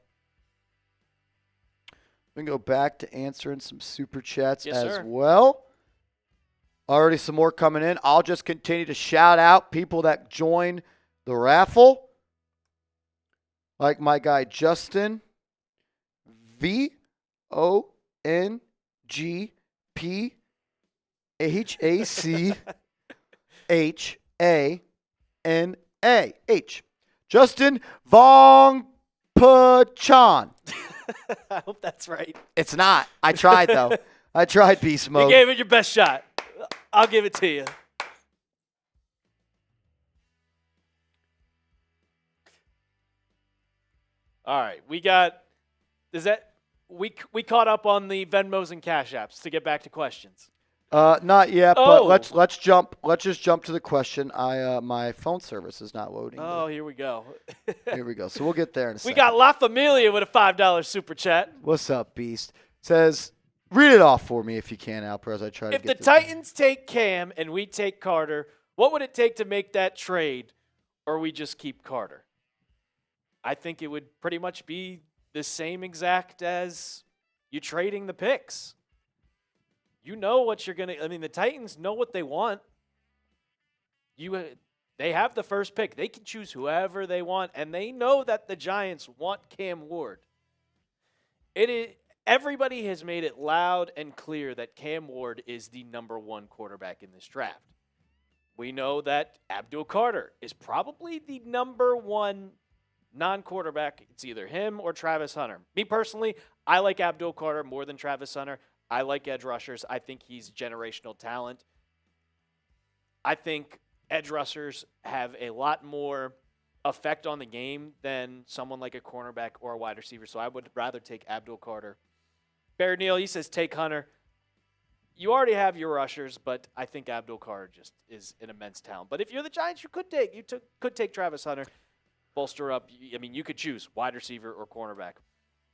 Speaker 1: We can go back to answering some super chats well. Already some more coming in. I'll just continue to shout out people that join the raffle. Like my guy Justin. VONGPHACHANA. Justin Vong Pachan.
Speaker 2: I hope that's right.
Speaker 1: It's not. I tried, though. I tried beast mode.
Speaker 2: You gave it your best shot. I'll give it to you. All right, we caught up on the Venmos and Cash Apps to get back to questions.
Speaker 1: Not yet,
Speaker 2: Oh.
Speaker 1: but let's jump. Let's just jump to the question. My phone service is not loading.
Speaker 2: Oh, here we go.
Speaker 1: Here we go. So we'll get there in a
Speaker 2: We
Speaker 1: second.
Speaker 2: got La Familia with a $5 super chat.
Speaker 1: What's up, Beast? Says, read it off for me if you can, Alper, as I try to
Speaker 2: If
Speaker 1: get
Speaker 2: the
Speaker 1: this.
Speaker 2: Titans take Cam and we take Carter, what would it take to make that trade, or we just keep Carter? I think it would pretty much be the same exact as you trading the picks. You know what you're going to – I mean, the Titans know what they want. They have the first pick. They can choose whoever they want, and they know that the Giants want Cam Ward. Everybody has made it loud and clear that Cam Ward is the number one quarterback in this draft. We know that Abdul Carter is probably the number one non-quarterback. It's either him or Travis Hunter. Me personally, I like Abdul Carter more than Travis Hunter. I like edge rushers. I think he's generational talent. I think edge rushers have a lot more effect on the game than someone like a cornerback or a wide receiver. So I would rather take Abdul Carter. Bear Neal, he says take Hunter. You already have your rushers, but I think Abdul Carter just is an immense talent. But if you're the Giants, you could take Travis Hunter, bolster up. I mean, you could choose wide receiver or cornerback.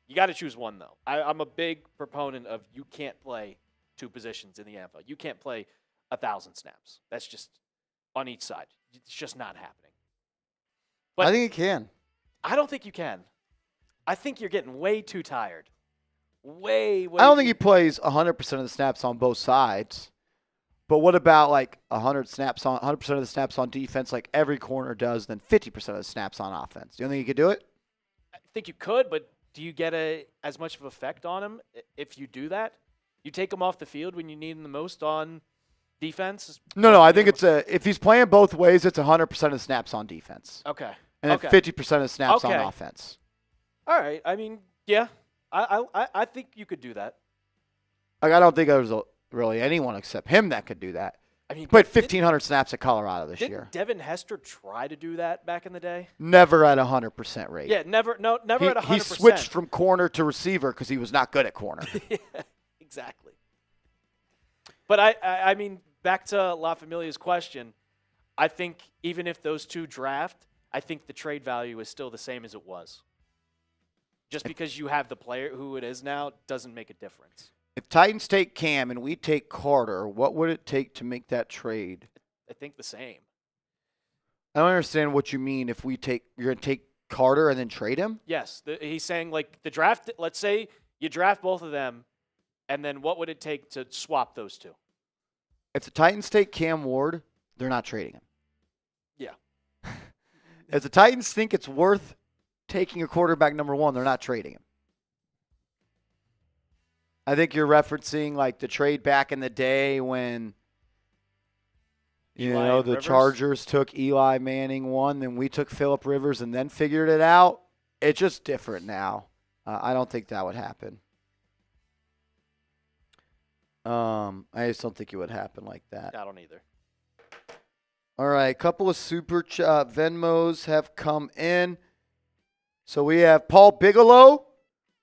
Speaker 2: You got to choose one, though. I'm a big proponent of you can't play two positions in the NFL. You can't play 1,000 snaps. That's just on each side. It's just not happening. But
Speaker 1: I think it can.
Speaker 2: I don't think you can. I think you're getting way too tired. Way.
Speaker 1: I don't think he plays 100% of the snaps on both sides. But what about like 100% of the snaps on defense, like every corner does, then 50% of the snaps on offense? Do you think you could do it?
Speaker 2: I think you could, but do you get as much of an effect on him if you do that? You take him off the field when you need him the most on defense?
Speaker 1: No. I think if he's playing both ways, it's 100% of the snaps on defense.
Speaker 2: Okay.
Speaker 1: And then 50% of the snaps on offense.
Speaker 2: All right. I mean, yeah. I think you could do that.
Speaker 1: Like, I don't think there's really anyone except him that could do that.
Speaker 2: I mean,
Speaker 1: he played 1,500 snaps at Colorado this year.
Speaker 2: Didn't Devin Hester try to do that back in the day?
Speaker 1: Never at 100% rate.
Speaker 2: Yeah, never at 100%.
Speaker 1: He switched from corner to receiver because he was not good at corner.
Speaker 2: Yeah, exactly. But I mean, back to La Familia's question, I think even if those two draft, I think the trade value is still the same as it was. Just because you have the player who it is now doesn't make a difference.
Speaker 1: If Titans take Cam and we take Carter, what would it take to make that trade?
Speaker 2: I think the same.
Speaker 1: I don't understand what you mean if you're going to take Carter and then trade him?
Speaker 2: Yes. He's saying, like, the draft, let's say you draft both of them, and then what would it take to swap those two?
Speaker 1: If the Titans take Cam Ward, they're not trading him.
Speaker 2: Yeah.
Speaker 1: If the Titans think it's worth taking a quarterback number one, they're not trading him. I think you're referencing like the trade back in the day when the
Speaker 2: Rivers?
Speaker 1: Chargers took Eli Manning one, then we took Phillip Rivers and then figured it out. It's just different now. I don't think that would happen. I just don't think it would happen like that.
Speaker 2: I don't either.
Speaker 1: All right, a couple of super Venmos have come in. So we have Paul Bigelow,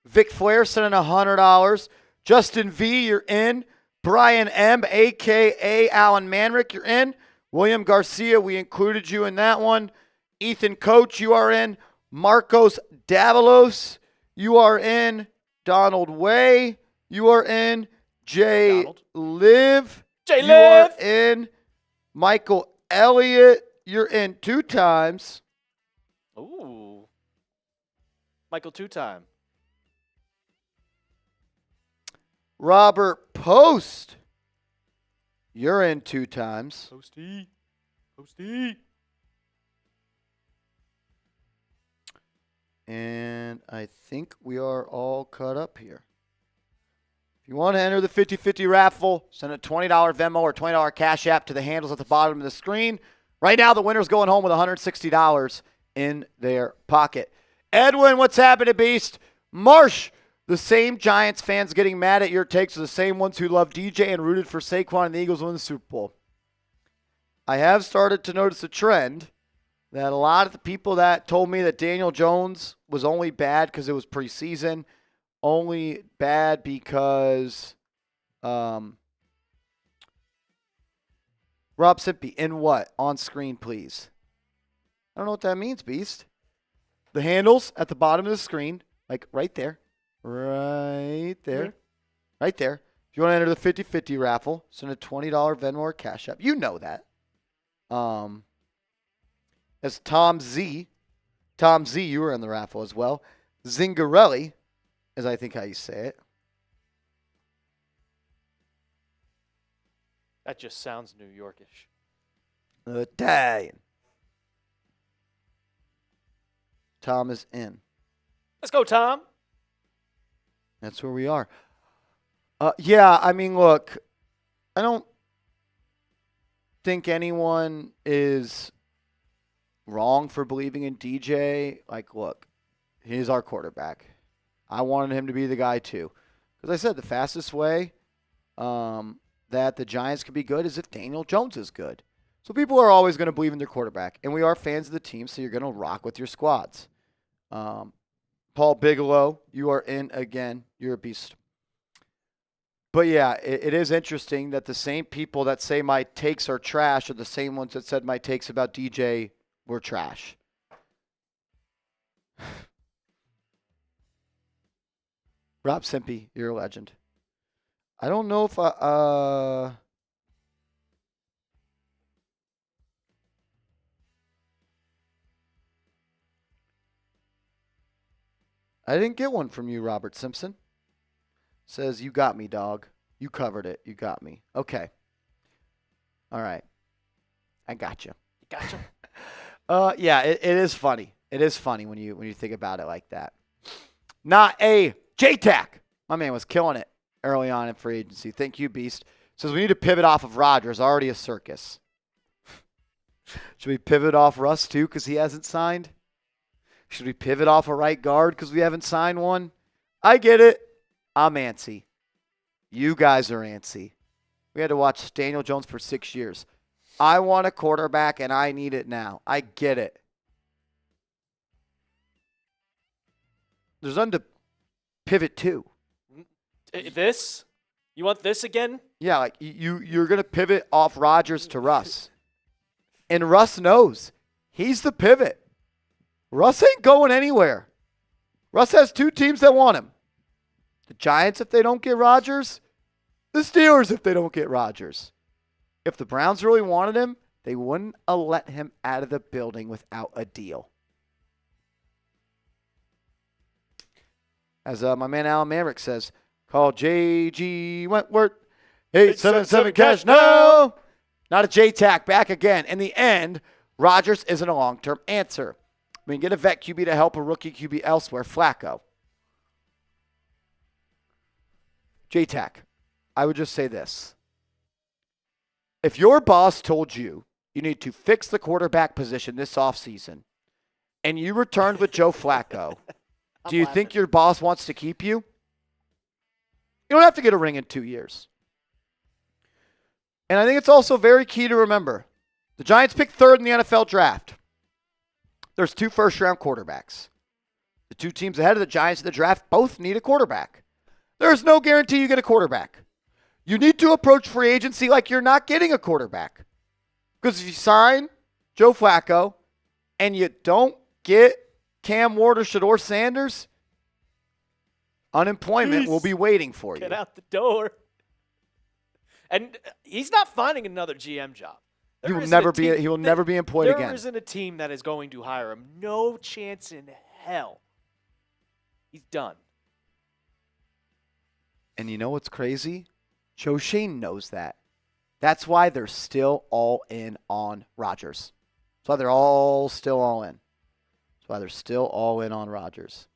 Speaker 1: Vic Flair sending $100. Justin V, you're in. Brian M, a.k.a. Alan Manrick, you're in. William Garcia, we included you in that one. Ethan Coach, you are in. Marcos Davalos, you are in. Donald Way, you are in. Jay
Speaker 2: Donald.
Speaker 1: Liv,
Speaker 2: Jay
Speaker 1: you
Speaker 2: Liv.
Speaker 1: are in. Michael Elliott, you're in 2 times.
Speaker 2: Ooh. Michael two-time.
Speaker 1: Robert Post, you're in 2 times.
Speaker 2: Posty.
Speaker 1: And I think we are all caught up here. If you want to enter the 50-50 raffle, send a $20 Venmo or $20 Cash App to the handles at the bottom of the screen. Right now, the winner's going home with $160 in their pocket. Edwin, what's happening, Beast? Marsh The same Giants fans getting mad at your takes are the same ones who love DJ and rooted for Saquon and the Eagles win the Super Bowl. I have started to notice a trend that a lot of the people that told me that Daniel Jones was only bad because it was preseason, only bad because Rob Simpy, in what? On screen, please. I don't know what that means, Beast. The handles at the bottom of the screen, like right there. Right there.
Speaker 2: Mm-hmm.
Speaker 1: Right there. If you want to enter the 50-50 raffle, send a $20 Venmo or Cash App. You know that. As Tom Z. Tom Z, you were in the raffle as well. Zingarelli, is I think how you say it.
Speaker 2: That just sounds New Yorkish.
Speaker 1: Italian. Tom is in.
Speaker 2: Let's go, Tom.
Speaker 1: That's where we are. Yeah, I mean, look, I don't think anyone is wrong for believing in DJ. Like, look, he's our quarterback. I wanted him to be the guy, too. Because I said the fastest way that the Giants can be good is if Daniel Jones is good. So people are always going to believe in their quarterback. And we are fans of the team, so you're going to rock with your squads. Paul Bigelow, you are in again. You're a beast. But, yeah, it is interesting that the same people that say my takes are trash are the same ones that said my takes about DJ were trash. Rob Simpy, you're a legend. I don't know if I didn't get one from you, Robert Simpson. Says, you got me, dog. You covered it. You got me. Okay. All right. I got you.
Speaker 2: Gotcha.
Speaker 1: Yeah, it is funny. It is funny when you think about it like that. Not a J-Tac. My man was killing it early on in free agency. Thank you, Beast. Says we need to pivot off of Rodgers. Already a circus. Should we pivot off Russ, too, because he hasn't signed? Should we pivot off a right guard because we haven't signed one? I get it. I'm antsy. You guys are antsy. We had to watch Daniel Jones for 6 years. I want a quarterback, and I need it now. I get it. There's nothing to pivot to.
Speaker 2: This? You want this again?
Speaker 1: Yeah, like you're going to pivot off Rodgers to Russ. And Russ knows. He's the pivot. Russ ain't going anywhere. Russ has 2 teams that want him. The Giants if they don't get Rodgers. The Steelers if they don't get Rodgers. If the Browns really wanted him, they wouldn't have let him out of the building without a deal. As my man Alan Maverick says, call J.G. Wentworth. 877 cash now. Not a J-Tac. Back again. In the end, Rodgers isn't a long-term answer. We can get a vet QB to help a rookie QB elsewhere. Flacco. J-Tac. I would just say this. If your boss told you you need to fix the quarterback position this offseason and you returned with Joe Flacco, do you think your boss wants to keep you? You don't have to get a ring in 2 years. And I think it's also very key to remember. The Giants picked 3rd in the NFL draft. There's 2 first-round quarterbacks. The 2 teams ahead of the Giants in the draft both need a quarterback. There's no guarantee you get a quarterback. You need to approach free agency like you're not getting a quarterback. Because if you sign Joe Flacco and you don't get Cam Ward or Shador Sanders, unemployment will be waiting for you.
Speaker 2: Get out the door. And he's not finding another GM job.
Speaker 1: He will never be employed again.
Speaker 2: There isn't a team that is going to hire him. No chance in hell. He's done.
Speaker 1: And you know what's crazy? Joe Schoen knows that. That's why they're still all in on Rodgers. That's why they're all still all in. That's why they're still all in on Rodgers.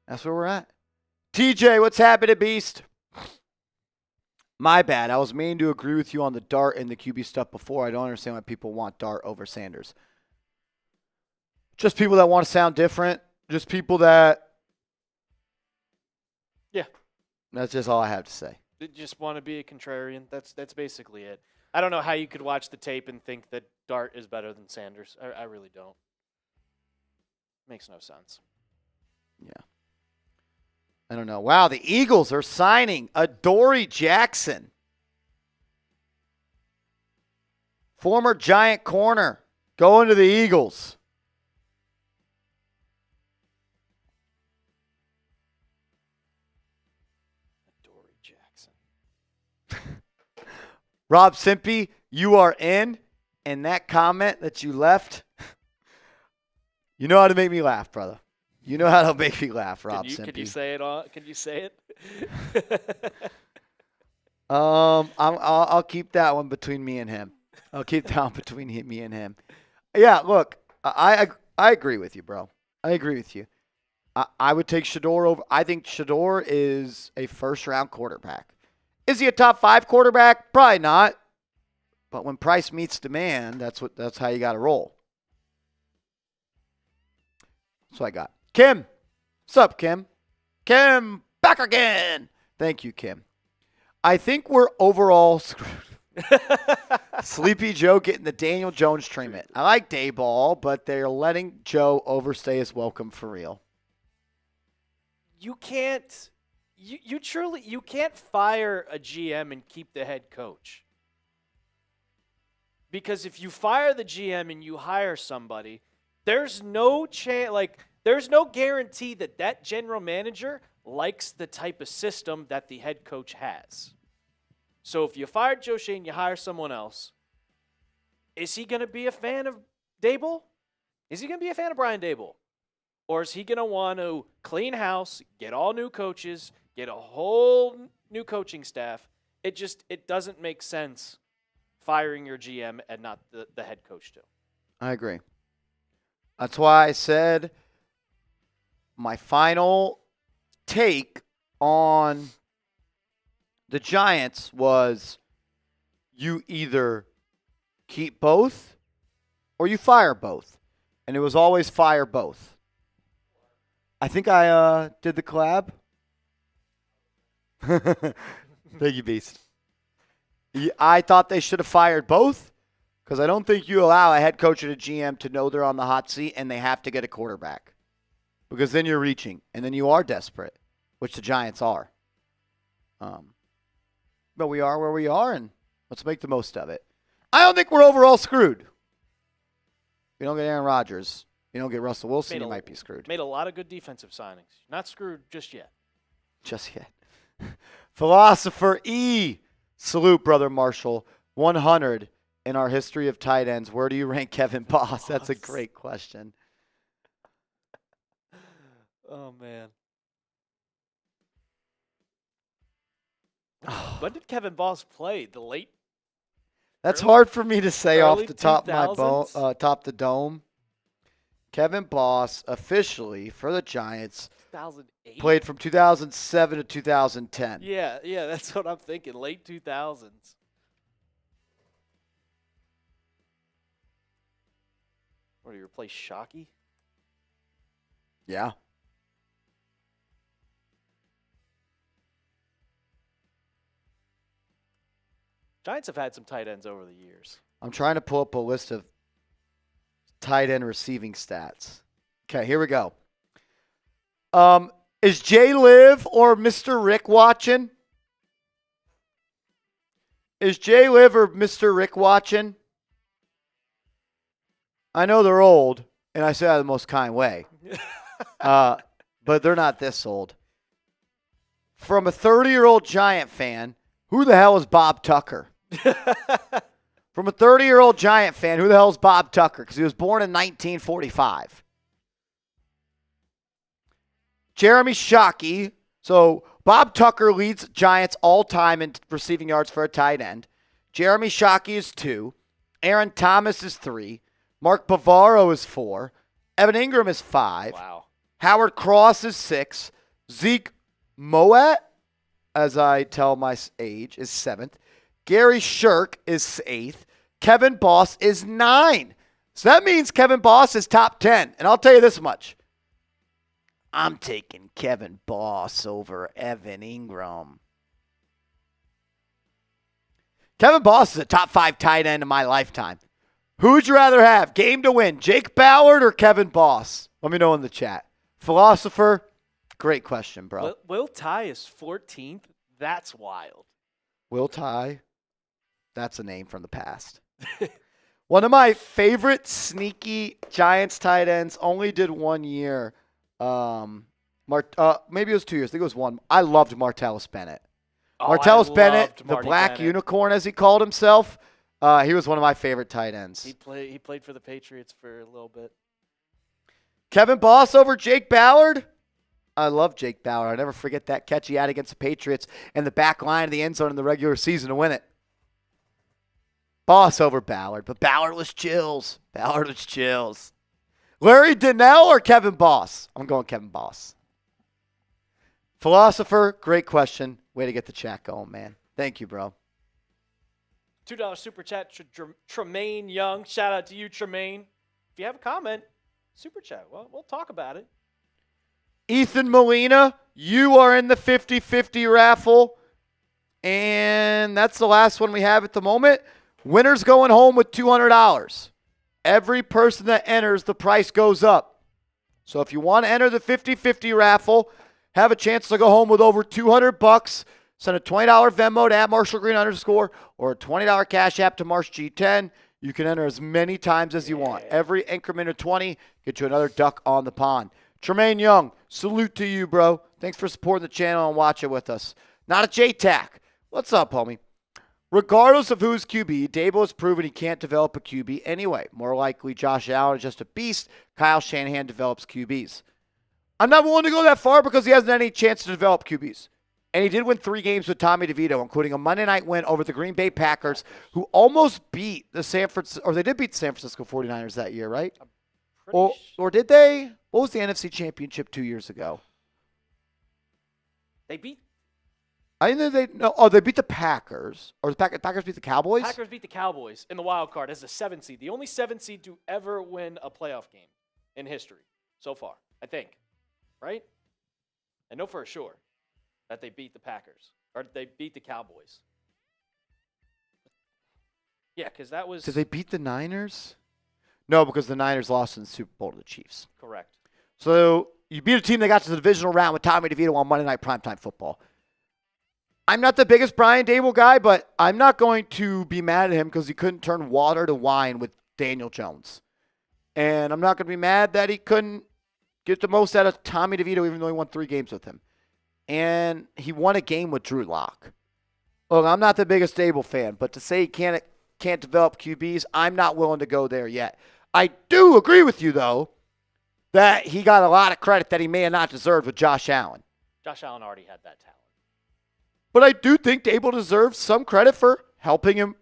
Speaker 1: That's where we're at. TJ, what's happening, Beast? My bad. I was meaning to agree with you on the Dart and the QB stuff before. I don't understand why people want Dart over Sanders. Just people that want to sound different. Just people that.
Speaker 2: Yeah.
Speaker 1: That's just all I have to say.
Speaker 2: They just want to be a contrarian. That's basically it. I don't know how you could watch the tape and think that Dart is better than Sanders. I really don't. Makes no sense.
Speaker 1: Yeah. I don't know. Wow, the Eagles are signing Adoree Jackson. Former Giant corner going to the Eagles.
Speaker 2: Adoree Jackson.
Speaker 1: Rob Simpy, you are in. And that comment that you left, you know how to make me laugh, brother. You know how to make me laugh, Rob Simpy.
Speaker 2: Can you say it on? Can you say it?
Speaker 1: I'll keep that one between me and him. I'll keep that one between me and him. Yeah, look, I agree with you, bro. I agree with you. I would take Shador over. I think Shador is a first-round quarterback. Is he a top 5 quarterback? Probably not. But when price meets demand, that's how you got to roll. That's what I got. Kim. What's up, Kim? Kim, back again. Thank you, Kim. I think we're overall screwed. Sleepy Joe getting the Daniel Jones treatment. I like Dayball, but they're letting Joe overstay his welcome for real.
Speaker 2: You can't. You truly can't fire a GM and keep the head coach. Because if you fire the GM and you hire somebody, there's no chance, there's no guarantee that general manager likes the type of system that the head coach has. So if you fire Joe Schoen, you hire someone else, is he going to be a fan of Daboll? Is he going to be a fan of Brian Daboll? Or is he going to want to clean house, get all new coaches, get a whole new coaching staff? It doesn't make sense firing your GM and not the head coach too.
Speaker 1: I agree. That's why I said my final take on the Giants was you either keep both or you fire both. And it was always fire both. I think I did the collab. Thank you, Beast. I thought they should have fired both because I don't think you allow a head coach and a GM to know they're on the hot seat and they have to get a quarterback. Because then you're reaching, and then you are desperate, which the Giants are. But we are where we are, and let's make the most of it. I don't think we're overall screwed. If you don't get Aaron Rodgers, you don't get Russell Wilson, you might be screwed.
Speaker 2: Made a lot of good defensive signings. Not screwed just yet.
Speaker 1: Just yet. Philosopher E. Salute, Brother Marshall. 100 in our history of tight ends. Where do you rank Kevin Boss? That's a great question.
Speaker 2: Oh, man. When did Kevin Boss play? The late?
Speaker 1: That's hard for me to say off the top
Speaker 2: 2000s?
Speaker 1: of my top the dome. Kevin Boss officially for the Giants
Speaker 2: 2008.
Speaker 1: played from 2007 to 2010.
Speaker 2: Yeah, that's what I'm thinking. Late 2000s. Or do you replace Shockey?
Speaker 1: Yeah.
Speaker 2: Giants have had some tight ends over the years.
Speaker 1: I'm trying to pull up a list of tight end receiving stats. Okay, here we go. Is Jay Liv or Mr. Rick watching? Is Jay Liv or Mr. Rick watching? I know they're old, and I say that in the most kind way. But they're not this old. From a 30-year-old Giant fan, who the hell is Bob Tucker? From a 30-year-old Giant fan, who the hell is Bob Tucker? Because he was born in 1945. Jeremy Shockey. So Bob Tucker leads Giants all time in receiving yards for a tight end. Jeremy Shockey is 2. Aaron Thomas is 3. Mark Bavaro is 4. Evan Ingram is 5.
Speaker 2: Wow.
Speaker 1: Howard Cross is 6. Zeke Moet, as I tell my age, is 7th. Gary Shirk is 8th. Kevin Boss is 9. So that means Kevin Boss is top 10. And I'll tell you this much. I'm taking Kevin Boss over Evan Ingram. Kevin Boss is a top 5 tight end in my lifetime. Who would you rather have? Game to win, Jake Ballard or Kevin Boss? Let me know in the chat. Philosopher, great question, bro.
Speaker 2: Will Ty is 14th. That's wild.
Speaker 1: Will Ty, that's a name from the past. One of my favorite sneaky Giants tight ends only did 1 year. Maybe it was 2 years. I think it was 1. I loved Martellus Bennett. Martellus Bennett, the Black Unicorn, as he called himself. He was one of my favorite tight ends.
Speaker 2: He played for the Patriots for a little bit.
Speaker 1: Kevin Boss over Jake Ballard. I love Jake Ballard. I'll never forget that catch he had against the Patriots in the back line of the end zone in the regular season to win it. Boss over Ballard, but Ballard was chills. Larry Donnell or Kevin Boss? I'm going Kevin Boss. Philosopher, great question. Way to get the chat going, man. Thank you, bro.
Speaker 2: $2 super chat, Tremaine Young. Shout out to you, Tremaine. If you have a comment, super chat. Well, we'll talk about it.
Speaker 1: Ethan Molina, you are in the 50-50 raffle. And that's the last one we have at the moment. Winner's going home with $200. Every person that enters, the price goes up. So if you want to enter the 50-50 raffle, have a chance to go home with over $200. Send a $20 Venmo to @MarshallGreen_ or a $20 Cash App to MarshG10. You can enter as many times as you want. Every increment of 20 get you another duck on the pond. Tremaine Young, salute to you, bro. Thanks for supporting the channel and watching with us. Not a J-Tac. What's up, homie? Regardless of who's QB, Dable has proven he can't develop a QB anyway. More likely, Josh Allen is just a beast. Kyle Shanahan develops QBs. I'm not willing to go that far because he hasn't had any chance to develop QBs. And he did win 3 games with Tommy DeVito, including a Monday night win over the Green Bay Packers, who almost beat the they did beat the San Francisco 49ers that year, right? Or did they? What was the NFC Championship 2 years ago?
Speaker 2: They beat.
Speaker 1: They beat the Packers. Or the Packers beat the Cowboys?
Speaker 2: Packers beat the Cowboys in the wild card as a 7 seed. The only 7 seed to ever win a playoff game in history so far, I think. Right? I know for sure that they beat the Packers. Or they beat the Cowboys. Yeah, because that was...
Speaker 1: Did they beat the Niners? No, because the Niners lost in the Super Bowl to the Chiefs.
Speaker 2: Correct.
Speaker 1: So you beat a team that got to the divisional round with Tommy DeVito on Monday Night Primetime Football. I'm not the biggest Brian Dable guy, but I'm not going to be mad at him because he couldn't turn water to wine with Daniel Jones. And I'm not going to be mad that he couldn't get the most out of Tommy DeVito, even though he won 3 games with him. And he won a game with Drew Lock. Look, I'm not the biggest Dable fan, but to say he can't develop QBs, I'm not willing to go there yet. I do agree with you, though, that he got a lot of credit that he may have not deserved with Josh Allen.
Speaker 2: Josh Allen already had that talent.
Speaker 1: But I do think Dable deserves some credit for helping him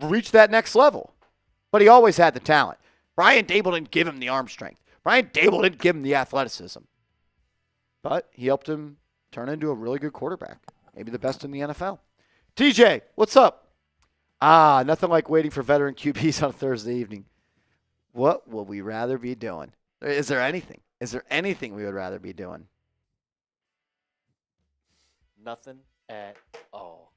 Speaker 1: reach that next level. But he always had the talent. Brian Dable didn't give him the arm strength. Brian Dable didn't give him the athleticism. But he helped him turn into a really good quarterback. Maybe the best in the NFL. TJ, what's up? Nothing like waiting for veteran QBs on a Thursday evening. What would we rather be doing? Is there anything? Is there anything we would rather be doing?
Speaker 2: Nothing at all.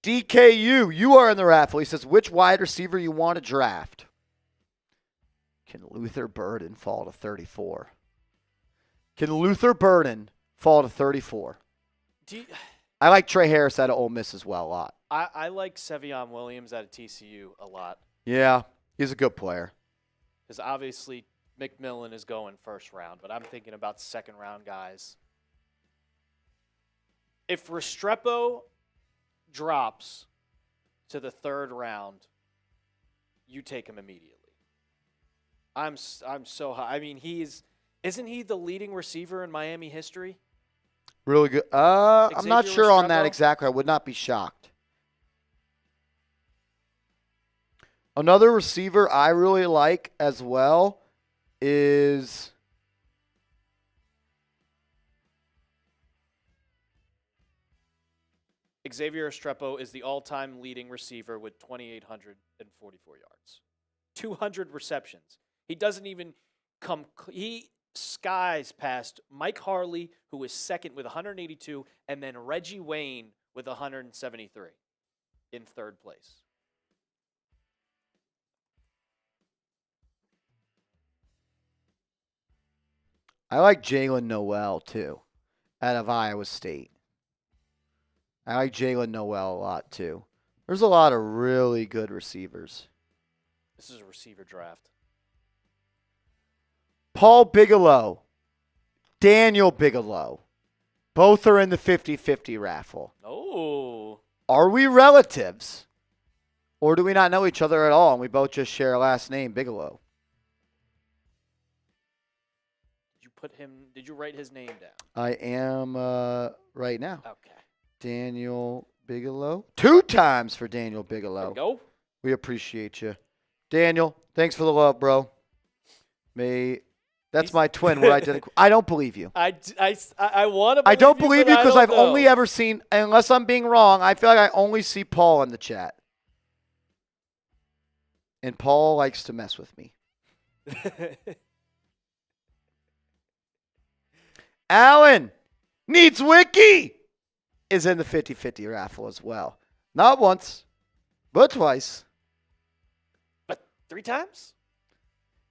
Speaker 1: DKU, you are in the raffle. He says, which wide receiver you want to draft? Can Luther Burden fall to 34? Can Luther Burden fall to 34? I like Trey Harris out of Ole Miss as well a lot.
Speaker 2: I like Sevion Williams out of TCU a lot.
Speaker 1: Yeah, he's a good player.
Speaker 2: Because obviously McMillan is going first round, but I'm thinking about second round guys. If Restrepo drops to the 3rd round, you take him immediately. I'm so high. I mean, isn't he the leading receiver in Miami history?
Speaker 1: Really good. I'm not sure on that
Speaker 2: Restrepo?
Speaker 1: exactly. I would not be shocked. Another receiver I really like as well is
Speaker 2: Xavier Restrepo is the all-time leading receiver with 2,844 yards. 200 receptions. He doesn't even he skies past Mike Harley, who is second with 182, and then Reggie Wayne with 173 in third place.
Speaker 1: I like Jalen Noel, too, out of Iowa State. I like Jalen Noel a lot, too. There's a lot of really good receivers.
Speaker 2: This is a receiver draft.
Speaker 1: Paul Bigelow, Daniel Bigelow, both are in the 50-50 raffle.
Speaker 2: Oh.
Speaker 1: Are we relatives? Or do we not know each other at all and we both just share a last name, Bigelow?
Speaker 2: Did you write his name down?
Speaker 1: I am right now.
Speaker 2: Okay.
Speaker 1: Daniel Bigelow. 2 times for Daniel Bigelow.
Speaker 2: There we go.
Speaker 1: We appreciate you. Daniel, thanks for the love, bro. That's my twin. We're identical. I don't believe you.
Speaker 2: I want to.
Speaker 1: I don't believe you because I've only ever seen, unless I'm being wrong, I feel like I only see Paul in the chat. And Paul likes to mess with me. Alan needs Wiki is in the 50-50 raffle as well. Not once, but twice.
Speaker 2: But 3 times?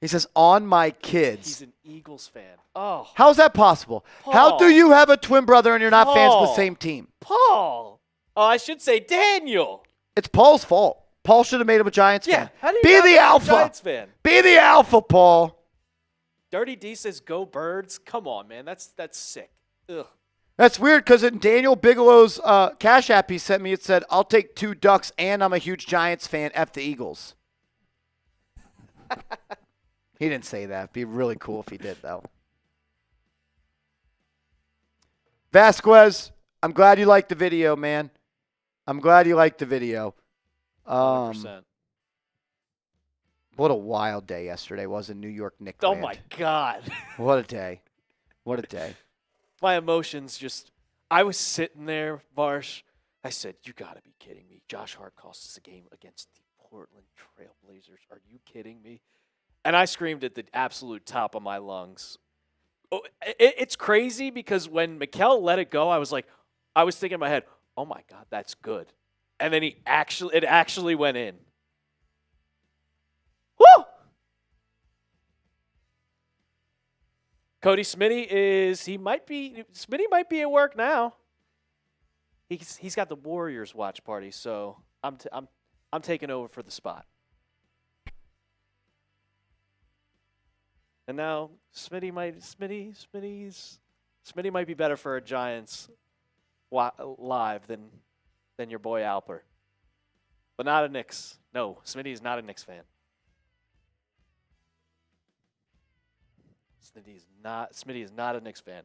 Speaker 1: He says, on my kids.
Speaker 2: He's an Eagles fan. Oh.
Speaker 1: How's that possible?
Speaker 2: Paul.
Speaker 1: How do you have a twin brother and you're not fans of the same team?
Speaker 2: Paul. Oh, I should say Daniel.
Speaker 1: It's Paul's fault. Paul should have made him a Giants fan.
Speaker 2: How do you
Speaker 1: Be the alpha.
Speaker 2: Giants fan?
Speaker 1: Be the alpha, Paul.
Speaker 2: Dirty D says go Birds. Come on, man. That's sick. Ugh.
Speaker 1: That's weird because in Daniel Bigelow's Cash App he sent me, it said, I'll take 2 Ducks and I'm a huge Giants fan. F the Eagles. He didn't say that. It'd be really cool if he did, though. Vasquez, I'm glad you liked the video, man. I'm glad you liked the video.
Speaker 2: 100%.
Speaker 1: What a wild day yesterday was in New York, Nick.
Speaker 2: Oh, my God.
Speaker 1: What a day. What a day.
Speaker 2: My emotions just, I was sitting there, Marsh. I said, you got to be kidding me. Josh Hart cost us a game against the Portland Trail Blazers. Are you kidding me? And I screamed at the absolute top of my lungs. Oh, it's crazy because when Mikal let it go, I was thinking in my head, oh my God, that's good. And then it actually went in. Woo! Cody Smitty might be at work now. He's got the Warriors watch party, so I'm taking over for the spot. And now Smitty might be better for a Giants live than your boy Alper. But not a Knicks. No, Smitty is not a Knicks fan. Smitty is not a Knicks fan.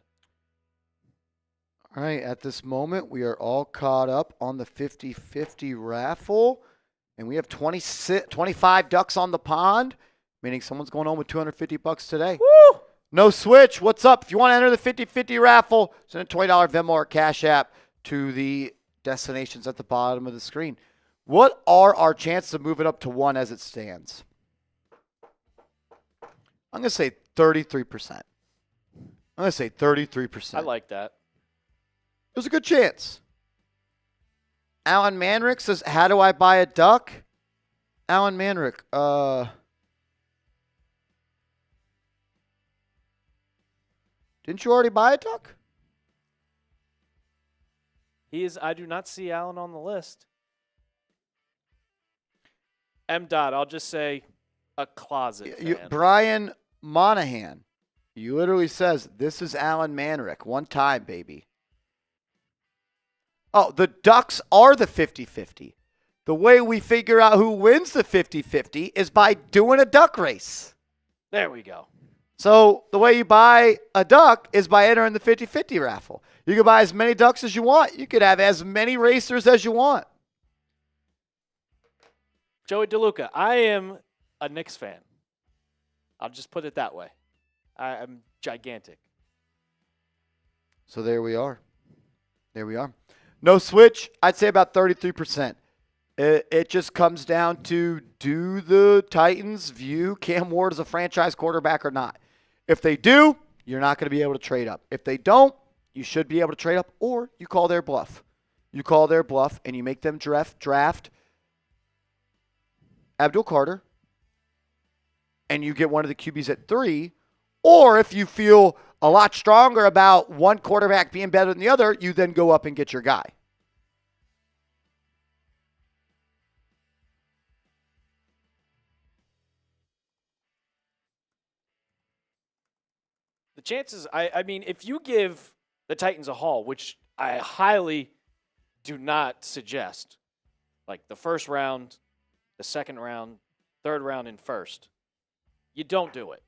Speaker 1: All right, at this moment, we are all caught up on the 50-50 raffle, and we have 25 ducks on the pond, meaning someone's going home with $250 today.
Speaker 2: Woo!
Speaker 1: No switch. What's up? If you want to enter the 50-50 raffle, send a $20 Venmo or Cash App to the destinations at the bottom of the screen. What are our chances of moving up to 1 as it stands? I'm going to say 33%. I'm going to say 33%.
Speaker 2: I like that.
Speaker 1: There's a good chance. Alan Manrick says, how do I buy a duck? Alan Manrick, didn't you already buy a duck?
Speaker 2: I do not see Alan on the list. M. Dot, I'll just say a closet fan.
Speaker 1: Brian Monahan, you literally says, this is Alan Manrick. One time, baby. Oh, the Ducks are the 50-50. The way we figure out who wins the 50-50 is by doing a duck race.
Speaker 2: There we go.
Speaker 1: So the way you buy a duck is by entering the 50-50 raffle. You can buy as many ducks as you want. You could have as many racers as you want.
Speaker 2: Joey DeLuca, I am a Knicks fan. I'll just put it that way. I'm gigantic.
Speaker 1: So there we are. There we are. No switch, I'd say about 33%. It just comes down to, do the Titans view Cam Ward as a franchise quarterback or not? If they do, you're not going to be able to trade up. If they don't, you should be able to trade up, or you call their bluff. You call their bluff and you make them draft Abdul Carter, and you get one of the QBs at 3. Or if you feel a lot stronger about one quarterback being better than the other, you then go up and get your guy.
Speaker 2: The chances, I mean, if you give the Titans a haul, which I highly do not suggest, like the first round, the second round, third round, and first, you don't do it.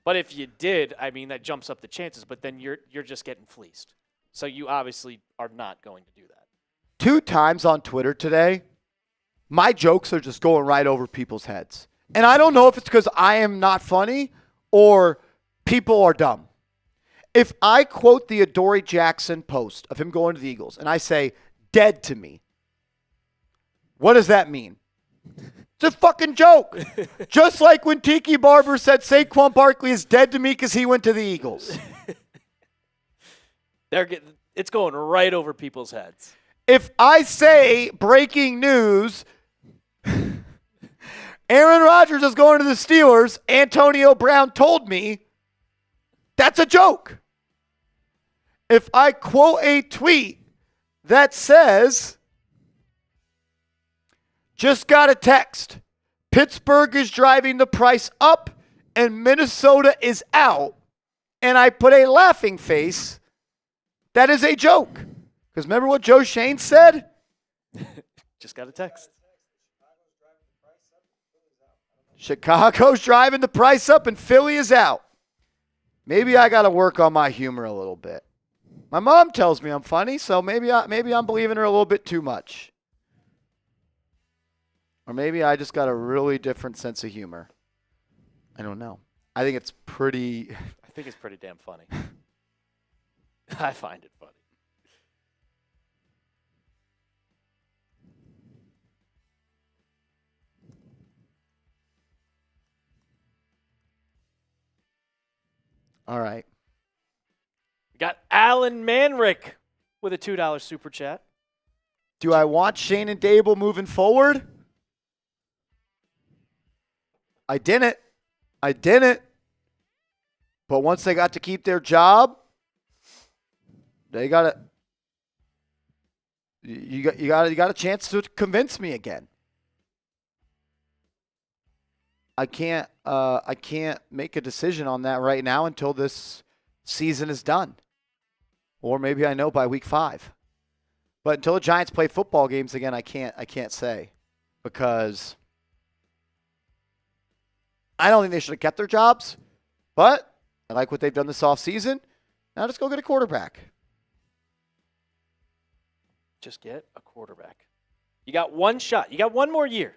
Speaker 2: But if you did, I mean, that jumps up the chances, but then you're just getting fleeced. So you obviously are not going to do that.
Speaker 1: 2 times on Twitter today, my jokes are just going right over people's heads. And I don't know if it's because I am not funny or people are dumb. If I quote the Adoree Jackson post of him going to the Eagles and I say, dead to me, what does that mean? It's a fucking joke. Just like when Tiki Barber said Saquon Barkley is dead to me because he went to the Eagles.
Speaker 2: It's going right over people's heads.
Speaker 1: If I say, breaking news, Aaron Rodgers is going to the Steelers, Antonio Brown told me, that's a joke. If I quote a tweet that says, just got a text, Pittsburgh is driving the price up and Minnesota is out, and I put a laughing face, that is a joke. Because remember what Joe Schoen said?
Speaker 2: Just got a text.
Speaker 1: Chicago's driving the price up and Philly is out. Maybe I got to work on my humor a little bit. My mom tells me I'm funny, so maybe I'm believing her a little bit too much. Or maybe I just got a really different sense of humor. I don't know. I think it's pretty
Speaker 2: damn funny. I find it funny.
Speaker 1: All right.
Speaker 2: We got Alan Manrick with a $2 super chat.
Speaker 1: Do I want Shane and Dable moving forward? I didn't. But once they got to keep their job, they got to. You got a chance to convince me again. I can't make a decision on that right now until this season is done. Or maybe I know by week 5. But until the Giants play football games again, I can't say, because I don't think they should have kept their jobs, but I like what they've done this offseason. Now just go get a quarterback.
Speaker 2: Just get a quarterback. You got one shot. You got one more year.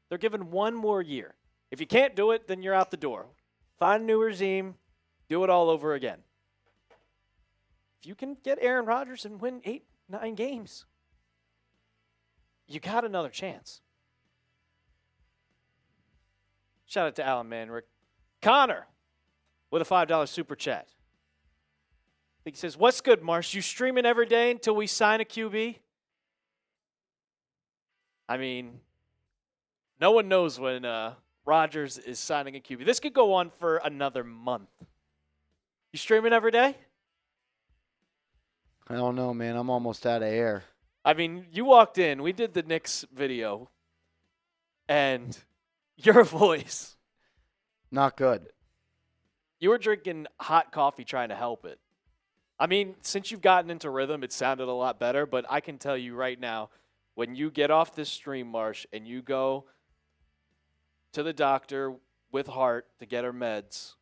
Speaker 2: They're given one more year. If you can't do it, then you're out the door. Find a new regime. Do it all over again. If you can get Aaron Rodgers and win 8-9 games, you got another chance. Shout out to Alan Manrick. Connor with a $5 super chat. I think he says, what's good, Marsh? You streaming every day until we sign a QB? I mean, no one knows when Rodgers is signing a QB. This could go on for another month. You streaming every day?
Speaker 1: I don't know, man. I'm almost out of air.
Speaker 2: I mean, you walked in. We did the Knicks video. And your voice.
Speaker 1: Not good.
Speaker 2: You were drinking hot coffee trying to help it. I mean, since you've gotten into rhythm, it sounded a lot better. But I can tell you right now, when you get off this stream, Marsh, and you go to the doctor with Hart to get her meds,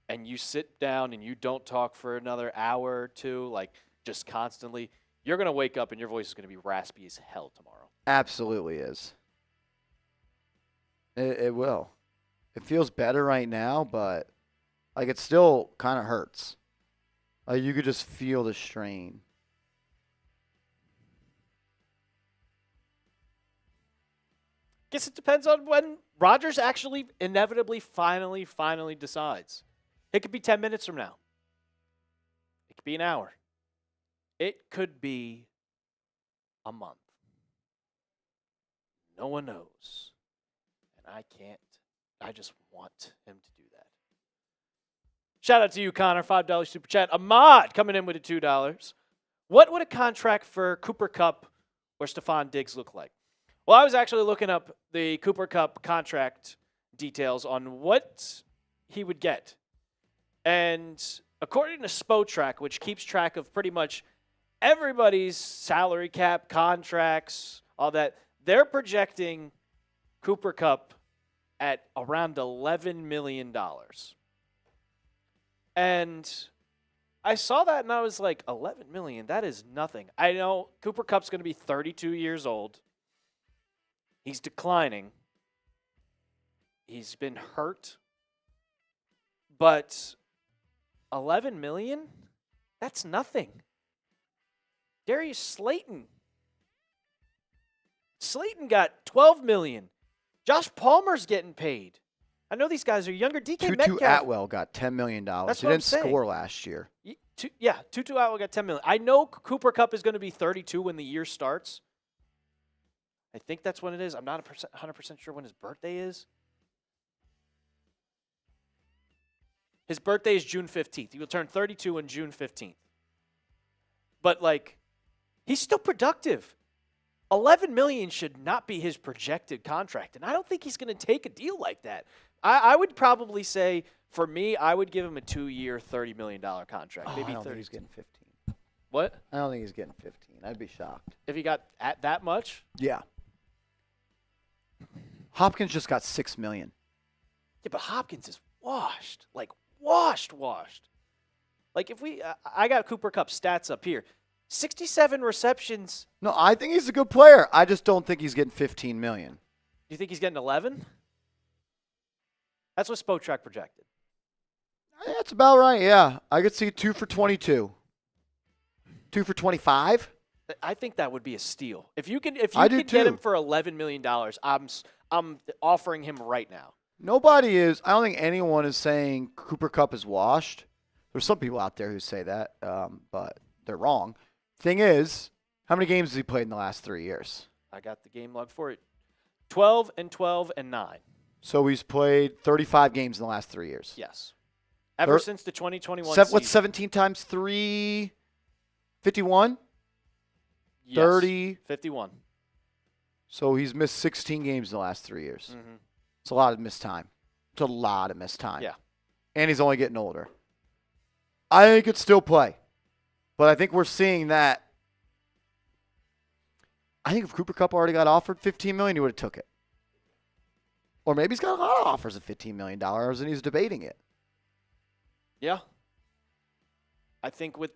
Speaker 2: and you sit down and you don't talk for another hour or two, like just constantly, you're going to wake up and your voice is going to be raspy as hell tomorrow.
Speaker 1: Absolutely is. It will. It feels better right now, but like it still kind of hurts. Like you could just feel the strain.
Speaker 2: guess it depends on when Rodgers actually inevitably finally decides. It could be 10 minutes from now. It could be an hour. It could be a month. No one knows. And I can't. I just want him to do that. Shout out to you, Connor. $5 super chat. Ahmad coming in with a $2. What would a contract for Cooper Kupp or Stephon Diggs look like? Well, I was actually looking up the Cooper Kupp contract details on what he would get. And according to Spotrac, which keeps track of pretty much everybody's salary cap, contracts, all that, they're projecting Cooper Kupp at around $11 million. And I saw that and I was like, $11 million, that is nothing. I know Cooper Kupp's going to be 32 years old. He's declining. He's been hurt. But $11 million? That's nothing. Darius Slayton got $12 million. Josh Palmer's getting paid. I know these guys are younger. DK
Speaker 1: Tutu
Speaker 2: Metcalf.
Speaker 1: Atwell got $10 million.
Speaker 2: That's
Speaker 1: He
Speaker 2: what I'm
Speaker 1: didn't
Speaker 2: saying.
Speaker 1: score last year.
Speaker 2: Tutu Atwell got $10 million. I know Cooper Kupp is going to be 32 when the year starts. I think that's when it is. I'm not 100% sure when his birthday is. His birthday is June 15th. He will turn 32 on June 15th. But, he's still productive. $11 million should not be his projected contract, and I don't think he's going to take a deal like that. I would probably say, for me, I would give him a 2-year, $30 million contract. Maybe
Speaker 1: I don't
Speaker 2: 30.
Speaker 1: think he's getting 15.
Speaker 2: What?
Speaker 1: I don't think he's getting 15. I'd be shocked.
Speaker 2: If he got at that much?
Speaker 1: Yeah. Hopkins just got $6 million.
Speaker 2: Yeah, but Hopkins is washed. Washed. If I got Cooper Kupp stats up here. 67 receptions.
Speaker 1: No, I think he's a good player. I just don't think he's getting $15 million.
Speaker 2: Do you think he's getting 11? That's what Spotrac projected.
Speaker 1: That's about right, yeah. I could see 2 for 22. 2 for 25?
Speaker 2: I think that would be a steal. If you could
Speaker 1: I do
Speaker 2: get him
Speaker 1: too.
Speaker 2: for $11 million, I'm offering him right now.
Speaker 1: Nobody is. I don't think anyone is saying Cooper Kupp is washed. There's some people out there who say that, but they're wrong. Thing is, how many games has he played in the last 3 years?
Speaker 2: I got the game log for it. 12 and 12 and 9.
Speaker 1: So he's played 35 games in the last 3 years.
Speaker 2: Yes. Ever since the 2021 season.
Speaker 1: What's 17 times 3? 51?
Speaker 2: Yes.
Speaker 1: 30.
Speaker 2: 51.
Speaker 1: So he's missed 16 games in the last 3 years.
Speaker 2: Mm-hmm.
Speaker 1: It's a lot of missed time.
Speaker 2: Yeah.
Speaker 1: And he's only getting older. I think he could still play. But I think we're seeing that. I think if Cooper Kupp already got offered $15 million, he would have took it. Or maybe he's got a lot of offers of $15 million and he's debating it.
Speaker 2: Yeah. I think with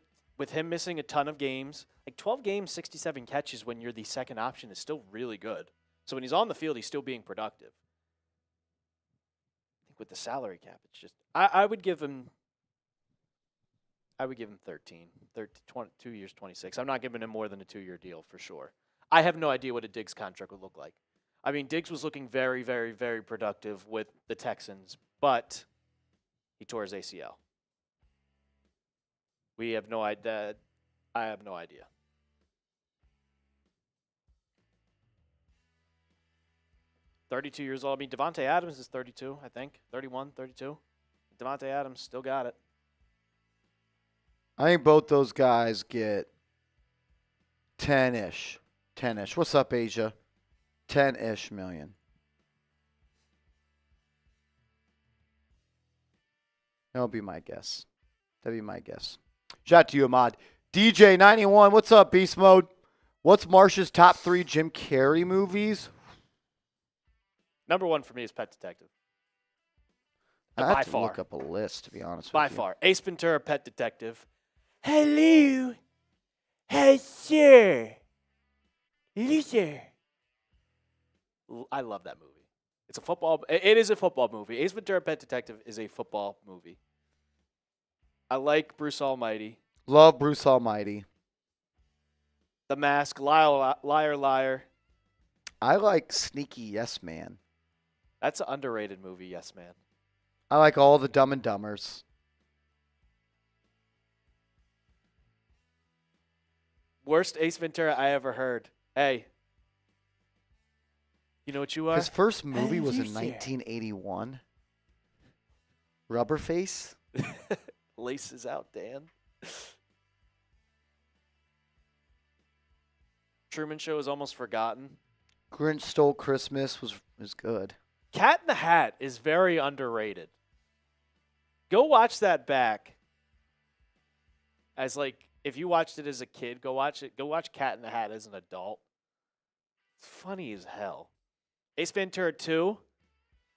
Speaker 2: him missing a ton of games, 12 games, 67 catches when you're the second option is still really good. So when he's on the field, he's still being productive. I think with the salary cap, it's just I would give him 13, 2 years, 26. I'm not giving him more than a 2-year deal for sure. I have no idea what a Diggs contract would look like. I mean, Diggs was looking very, very, very productive with the Texans, but he tore his ACL. We have no idea. I have no idea. $32 years old. I mean, Devontae Adams is 32, I think. 31, 32. Devontae Adams still got it.
Speaker 1: I think both those guys get 10-ish. 10-ish. What's up, Asia? 10-ish million. That'll be my guess. That'd be my guess. Shout out to you, Ahmad. DJ91, what's up, Beast Mode? What's Marsh's top 3 Jim Carrey movies?
Speaker 2: Number 1 for me is Pet Detective.
Speaker 1: I
Speaker 2: By
Speaker 1: have to
Speaker 2: far.
Speaker 1: look up a list, to be honest
Speaker 2: By
Speaker 1: with you.
Speaker 2: far. Ace Ventura, Pet Detective. Hello. Hey, sir. Loser. I love that movie. It's a football. It is a football movie. Ace Ventura, Pet Detective is a football movie. I like Bruce Almighty.
Speaker 1: Love Bruce Almighty.
Speaker 2: The Mask, Liar, Liar.
Speaker 1: I like Sneaky Yes Man.
Speaker 2: That's an underrated movie, Yes Man.
Speaker 1: I like all the Dumb and Dumbers.
Speaker 2: Worst Ace Ventura I ever heard. Hey. You know what you are?
Speaker 1: His first movie was in
Speaker 2: you
Speaker 1: 1981. Rubberface.
Speaker 2: Laces out, Dan. Truman Show is almost forgotten.
Speaker 1: Grinch Stole Christmas was good.
Speaker 2: Cat in the Hat is very underrated. Go watch that back. As if you watched it as a kid, go watch it. Go watch Cat in the Hat as an adult. It's funny as hell. Ace Ventura 2.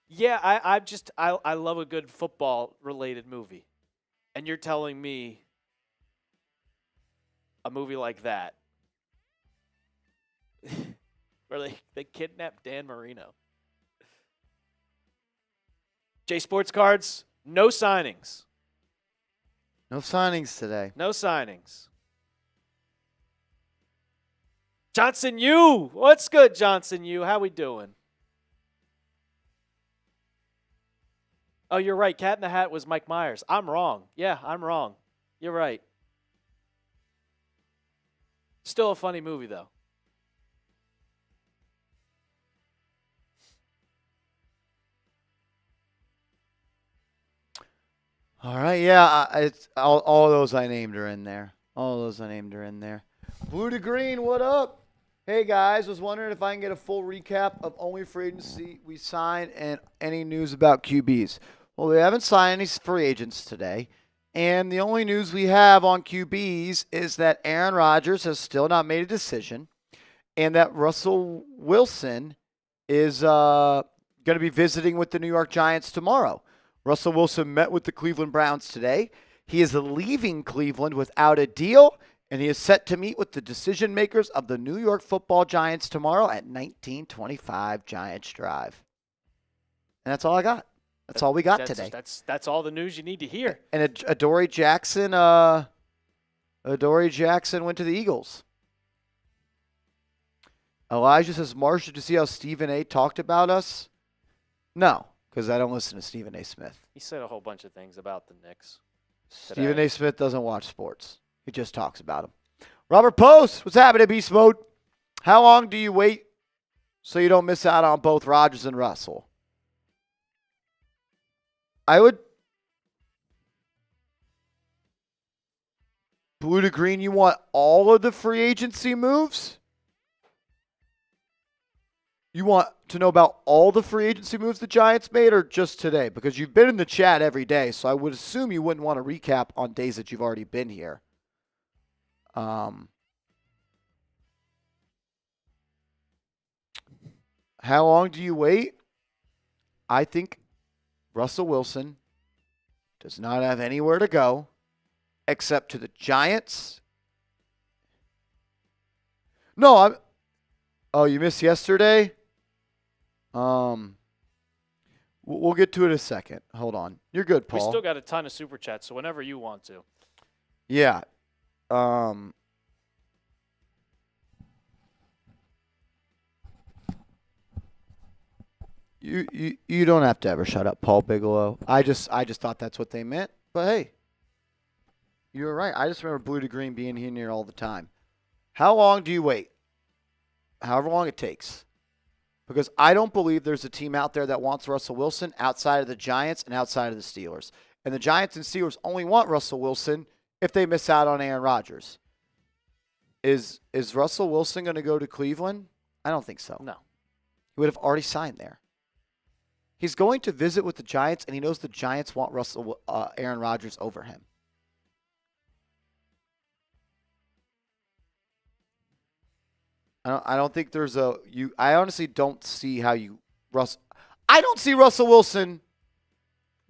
Speaker 2: Yeah, I love a good football related movie. And you're telling me a movie like that where they kidnapped Dan Marino. J Sports Cards, no signings.
Speaker 1: No signings today.
Speaker 2: No signings. Johnson Yu. What's good, Johnson Yu? How we doing? Oh, you're right. Cat in the Hat was Mike Myers. I'm wrong. Yeah, I'm wrong. You're right. Still a funny movie, though.
Speaker 1: All right, yeah, it's all those I named are in there. All those I named are in there. Blue to Green, what up? Hey guys, was wondering if I can get a full recap of only free agency we signed and any news about QBs. Well, we haven't signed any free agents today, and the only news we have on QBs is that Aaron Rodgers has still not made a decision, and that Russell Wilson is going to be visiting with the New York Giants tomorrow. Russell Wilson met with the Cleveland Browns today. He is leaving Cleveland without a deal, and he is set to meet with the decision makers of the New York Football Giants tomorrow at 1925 Giants Drive. And that's all I got. That's all we got today.
Speaker 2: That's all the news you need to hear.
Speaker 1: And Adoree Jackson went to the Eagles. Elijah says, Marsh, did you see how Stephen A. talked about us? No, because I don't listen to Stephen A. Smith.
Speaker 2: He said a whole bunch of things about the Knicks today.
Speaker 1: Stephen A. Smith doesn't watch sports. He just talks about them. Robert Post, what's happening, Beast Mode? How long do you wait so you don't miss out on both Rodgers and Russell? I would. Blue to Green, you want all of the free agency moves? You want to know about all the free agency moves the Giants made or just today? Because you've been in the chat every day, so I would assume you wouldn't want to recap on days that you've already been here. How long do you wait? I think Russell Wilson does not have anywhere to go except to the Giants. No, oh, you missed yesterday? We'll get to it in a second. Hold on. You're good, Paul.
Speaker 2: We still got a ton of super chats, so whenever you want to.
Speaker 1: Yeah. You don't have to ever shut up, Paul Bigelow. I just thought that's what they meant. But hey, you were right. I just remember Blue to Green being here all the time. How long do you wait? However long it takes. Because I don't believe there's a team out there that wants Russell Wilson outside of the Giants and outside of the Steelers. And the Giants and Steelers only want Russell Wilson if they miss out on Aaron Rodgers. Is Russell Wilson going to go to Cleveland? I don't think so.
Speaker 2: No.
Speaker 1: He would have already signed there. He's going to visit with the Giants, and he knows the Giants want Aaron Rodgers over him. I don't think there's I honestly don't see how I don't see Russell Wilson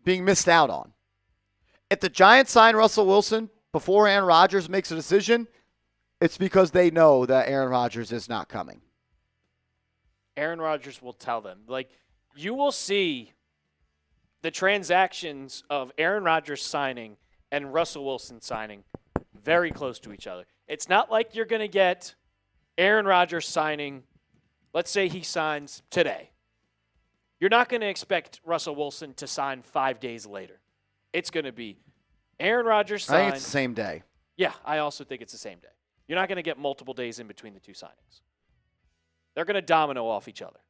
Speaker 1: being missed out on. If the Giants sign Russell Wilson before Aaron Rodgers makes a decision, it's because they know that Aaron Rodgers is not coming.
Speaker 2: Aaron Rodgers will tell them. You will see the transactions of Aaron Rodgers signing and Russell Wilson signing very close to each other. It's not like you're going to get Aaron Rodgers signing let's say he signs today. You're not going to expect Russell Wilson to sign 5 days later. It's going to be Aaron Rodgers signed.
Speaker 1: I think it's the same day.
Speaker 2: Yeah, I also think it's the same day. You're not going to get multiple days in between the two signings. They're going to domino off each other.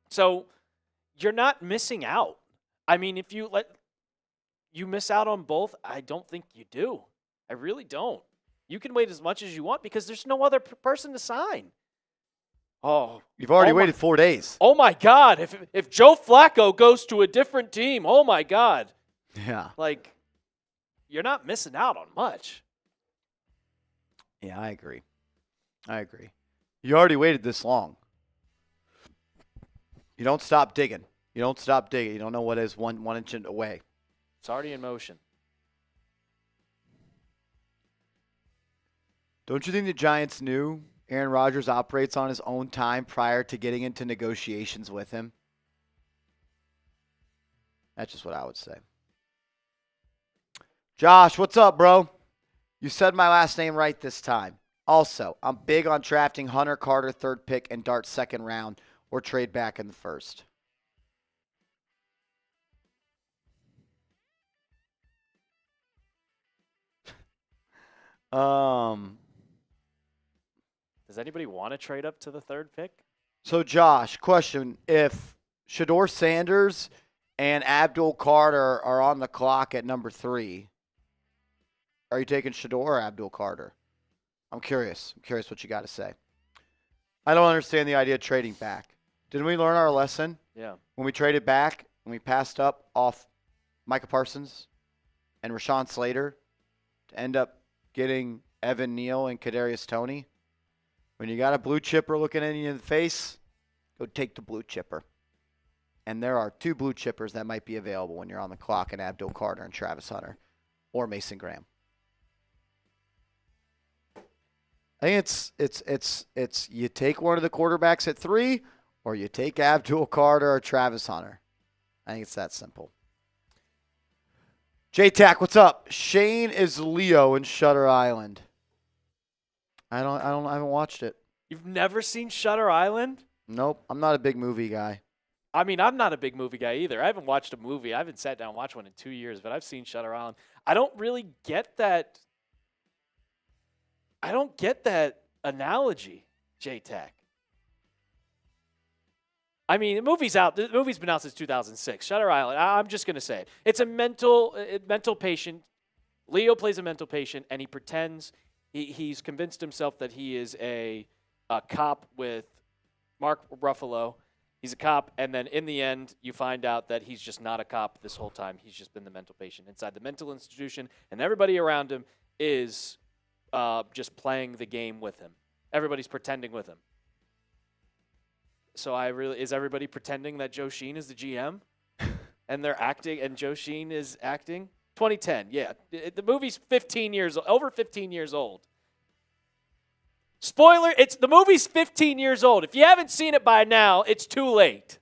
Speaker 2: So you're not missing out. I mean, if you miss out on both, I don't think you do. I really don't. You can wait as much as you want because there's no other person to sign. Oh,
Speaker 1: you've already waited 4 days.
Speaker 2: Oh my God! If Joe Flacco goes to a different team, oh my God!
Speaker 1: Yeah,
Speaker 2: like you're not missing out on much.
Speaker 1: Yeah, I agree. You already waited this long. You don't stop digging. You don't know what is one inch away.
Speaker 2: It's already in motion.
Speaker 1: Don't you think the Giants knew Aaron Rodgers operates on his own time prior to getting into negotiations with him? That's just what I would say. Josh, what's up, bro? You said my last name right this time. Also, I'm big on drafting Hunter Carter 3rd pick and Dart 2nd round or trade back in the 1st.
Speaker 2: Does anybody want to trade up to the 3rd pick?
Speaker 1: So, Josh, question. If Shador Sanders and Abdul Carter are on the clock at number 3, are you taking Shador or Abdul Carter? I'm curious. What you got to say. I don't understand the idea of trading back. Didn't we learn our lesson?
Speaker 2: Yeah.
Speaker 1: When we traded back and we passed up off Micah Parsons and Rashawn Slater to end up getting Evan Neal and Kadarius Toney? When you got a blue chipper looking at you in the face, go take the blue chipper. And there are 2 blue chippers that might be available when you're on the clock in Abdul Carter and Travis Hunter or Mason Graham. I think it's you take one of the quarterbacks at 3 or you take Abdul Carter or Travis Hunter. I think it's that simple. J-Tac, what's up? Shane is Leo in Shutter Island. I haven't watched it.
Speaker 2: You've never seen Shutter Island?
Speaker 1: Nope. I'm not a big movie guy.
Speaker 2: I mean, I'm not a big movie guy either. I haven't watched a movie. I haven't sat down and watched one in 2 years, but I've seen Shutter Island. I don't really get that. I don't get that analogy, J-Tac. I mean, the movie's out. The movie's been out since 2006. Shutter Island. I'm just gonna say it. It's a mental patient. Leo plays a mental patient, and he pretends he's convinced himself that he is a cop with Mark Ruffalo. He's a cop, and then in the end, you find out that he's just not a cop this whole time. He's just been the mental patient inside the mental institution, and everybody around him is just playing the game with him. Everybody's pretending with him. So is everybody pretending that Joe Schoen is the GM? And they're acting, and Joe Schoen is acting? 2010, yeah. The movie's over 15 years old. Spoiler, the movie's 15 years old. If you haven't seen it by now, it's too late.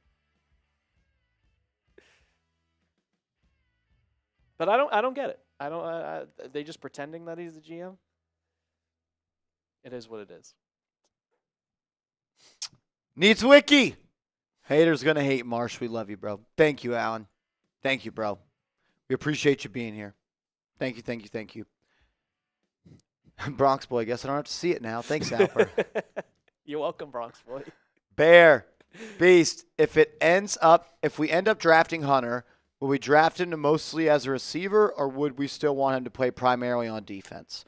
Speaker 2: But I don't get it. They just pretending that he's the GM? It is what it is.
Speaker 1: Needs wiki. Haters gonna hate, Marsh. We love you, bro. Thank you, Alan. Thank you, bro. We appreciate you being here. Thank you. Bronx boy, guess I don't have to see it now. Thanks, Alper.
Speaker 2: You're welcome, Bronx boy.
Speaker 1: Bear, Beast, if we end up drafting Hunter, will we draft him mostly as a receiver, or would we still want him to play primarily on defense?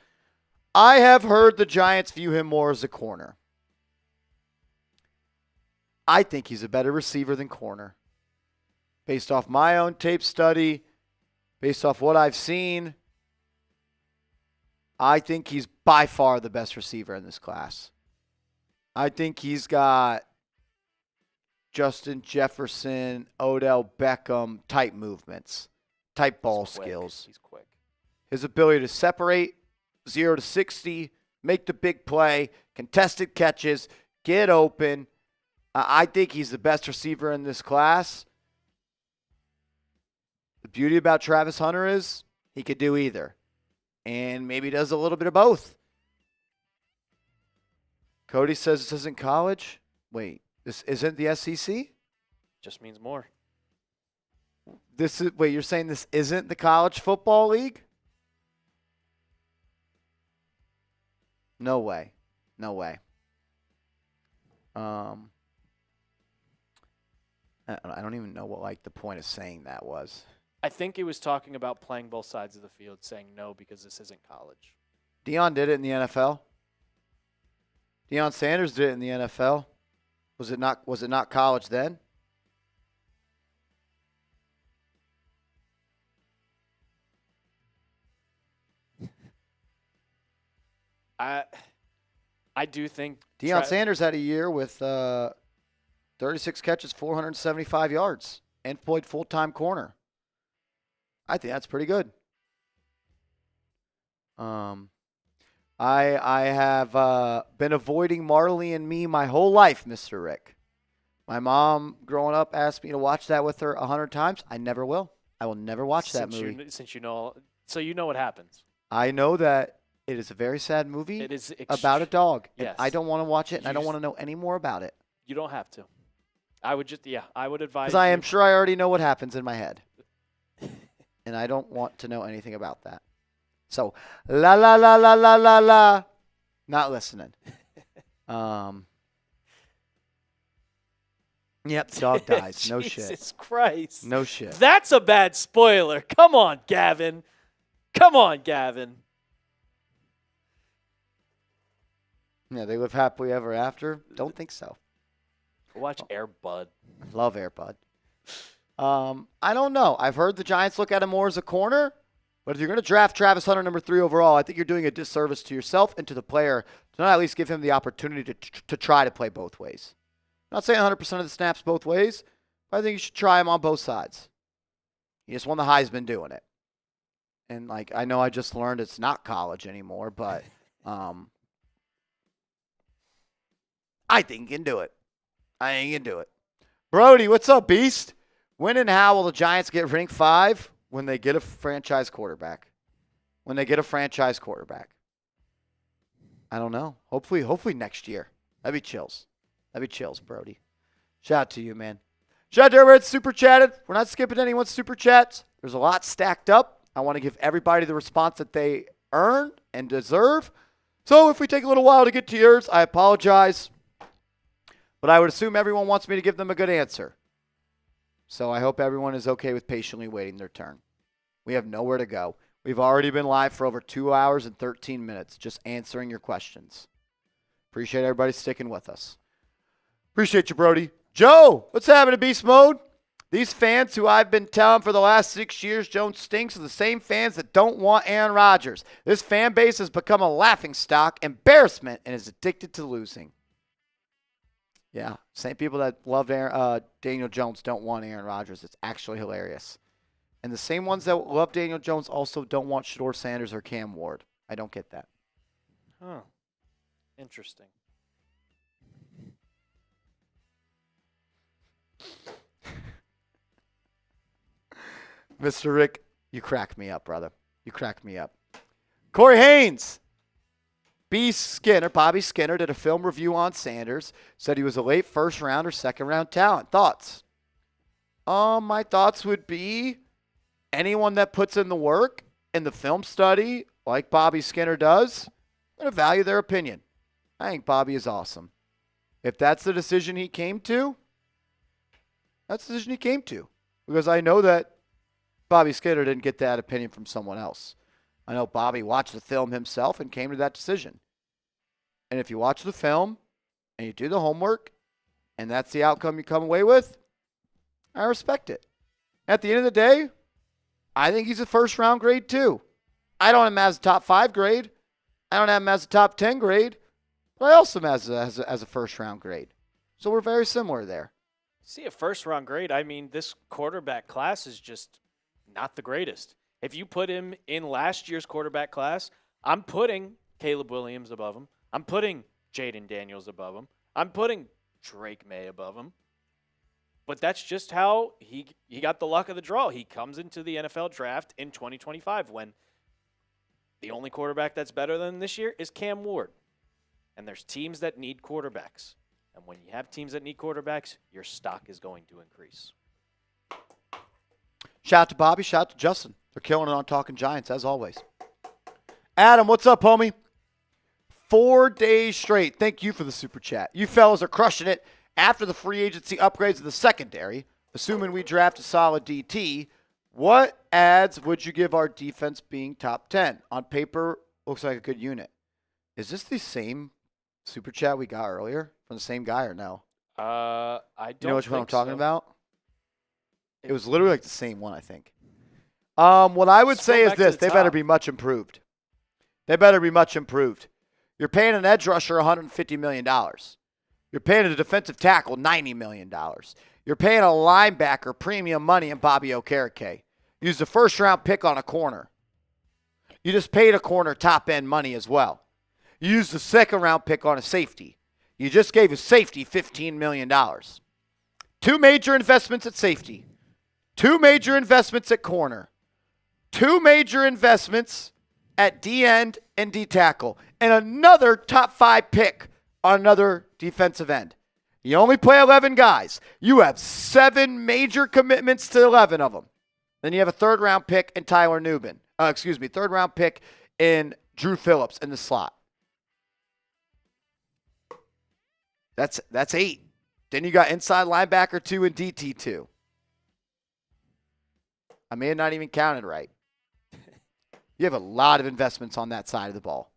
Speaker 1: I have heard the Giants view him more as a corner. I think he's a better receiver than corner. Based off my own tape study, based off what I've seen, I think he's by far the best receiver in this class. I think he's got Justin Jefferson, Odell Beckham type movements, type ball skills.
Speaker 2: He's quick.
Speaker 1: His ability to separate 0 to 60, make the big play, contested catches, get open. I think he's the best receiver in this class. The beauty about Travis Hunter is he could do either. And maybe does a little bit of both. Cody says this isn't college. Wait, This isn't the SEC?
Speaker 2: Just means more.
Speaker 1: Wait, you're saying this isn't the college football league? No way. No way. I don't even know what like the point of saying that was.
Speaker 2: I think he was talking about playing both sides of the field, saying no because this isn't college.
Speaker 1: Deion did it in the NFL. Deion Sanders did it in the NFL. Was it not college then?
Speaker 2: I do think
Speaker 1: Deion Sanders had a year with 36 catches, 475 yards, and played full-time corner. I think that's pretty good. I have been avoiding Marley and Me my whole life, Mr. Rick. My mom, growing up, asked me to watch that with her 100 times. I never will. I will never watch that movie.
Speaker 2: Since you know what happens.
Speaker 1: I know that it is a very sad movie
Speaker 2: It is
Speaker 1: about a dog.
Speaker 2: Yes.
Speaker 1: And I don't want to watch it, and I don't want to know any more about it.
Speaker 2: You don't have to. I would advise.
Speaker 1: Because I am sure I already know what happens in my head. And I don't want to know anything about that. So, la la la la la la la. Not listening. Yep, the dog dies. No shit.
Speaker 2: Jesus Christ.
Speaker 1: No shit.
Speaker 2: That's a bad spoiler. Come on, Gavin.
Speaker 1: Yeah, they live happily ever after. Don't think so.
Speaker 2: Watch Air Bud.
Speaker 1: Love Air Bud. I don't know. I've heard the Giants look at him more as a corner, but if you're going to draft Travis Hunter number 3 overall, I think you're doing a disservice to yourself and to the player to not at least give him the opportunity to try to play both ways. I'm not saying 100% of the snaps both ways, but I think you should try him on both sides. He just won the Heisman doing it. And, like, I know I just learned it's not college anymore, but I think he can do it. Brody, what's up, Beast? When and how will the Giants get rank 5? When they get a franchise quarterback. I don't know. Hopefully next year. That'd be chills, Brody. Shout out to you, man. Shout out to everybody that's super chatted. We're not skipping anyone's super chats. There's a lot stacked up. I want to give everybody the response that they earn and deserve. So if we take a little while to get to yours, I apologize. But I would assume everyone wants me to give them a good answer. So I hope everyone is okay with patiently waiting their turn. We have nowhere to go. We've already been live for over 2 hours and 13 minutes just answering your questions. Appreciate everybody sticking with us. Appreciate you, Brody. Joe, what's happening, Beast Mode? These fans who I've been telling for the last 6 years Jones stinks are the same fans that don't want Aaron Rodgers. This fan base has become a laughingstock, embarrassment, and is addicted to losing. Yeah, same people that love Daniel Jones don't want Aaron Rodgers. It's actually hilarious. And the same ones that love Daniel Jones also don't want Shedeur Sanders or Cam Ward. I don't get that.
Speaker 2: Huh. Interesting.
Speaker 1: Mr. Rick, you crack me up, brother. You crack me up. Corey Haynes. Bobby Skinner did a film review on Sanders. Said he was a late first round or second round talent. Thoughts? My thoughts would be anyone that puts in the work in the film study, like Bobby Skinner does, I'm going to value their opinion. I think Bobby is awesome. If that's the decision he came to, that's the decision he came to. Because I know that Bobby Skinner didn't get that opinion from someone else. I know Bobby watched the film himself and came to that decision. And if you watch the film and you do the homework and that's the outcome you come away with, I respect it. At the end of the day, I think he's a first-round grade too. I don't have him as a top 5 grade. I don't have him as a top 10 grade. But I also have him as a first-round grade. So we're very similar there.
Speaker 2: See, a first-round grade, I mean, this quarterback class is just not the greatest. If you put him in last year's quarterback class, I'm putting Caleb Williams above him. I'm putting Jaden Daniels above him. I'm putting Drake May above him. But that's just how he got the luck of the draw. He comes into the NFL draft in 2025 when the only quarterback that's better than this year is Cam Ward. And there's teams that need quarterbacks. And when you have teams that need quarterbacks, your stock is going to increase.
Speaker 1: Shout out to Bobby. Shout out to Justin. They're killing it on Talking Giants, as always. Adam, what's up, homie? 4 days straight. Thank you for the super chat. You fellas are crushing it after the free agency upgrades of the secondary. Assuming we draft a solid DT, what adds would you give our defense being top 10? On paper, looks like a good unit. Is this the same super chat we got earlier from the same guy or no?
Speaker 2: I don't
Speaker 1: You know which one I'm
Speaker 2: think
Speaker 1: talking
Speaker 2: so.
Speaker 1: about? It was literally like the same one, I think. What I would say
Speaker 2: Scroll
Speaker 1: is
Speaker 2: back to
Speaker 1: this.
Speaker 2: the
Speaker 1: They better
Speaker 2: top.
Speaker 1: be much improved. They better be much improved. You're paying an edge rusher $150 million. You're paying a defensive tackle $90 million. You're paying a linebacker premium money in Bobby Okereke. Used a first-round pick on a corner. You just paid a corner top-end money as well. You used a second-round pick on a safety. You just gave a safety $15 million. 2 major investments at safety. 2 major investments at corner. 2 major investments at D-end and D-tackle. And another top 5 pick on another defensive end. You only play 11 guys. You have 7 major commitments to 11 of them. Then you have a third-round pick in Tyler Nubin. Third-round pick in Drew Phillips in the slot. That's 8. Then you got inside linebacker 2 and DT 2. I may have not even counted right. You have a lot of investments on that side of the ball.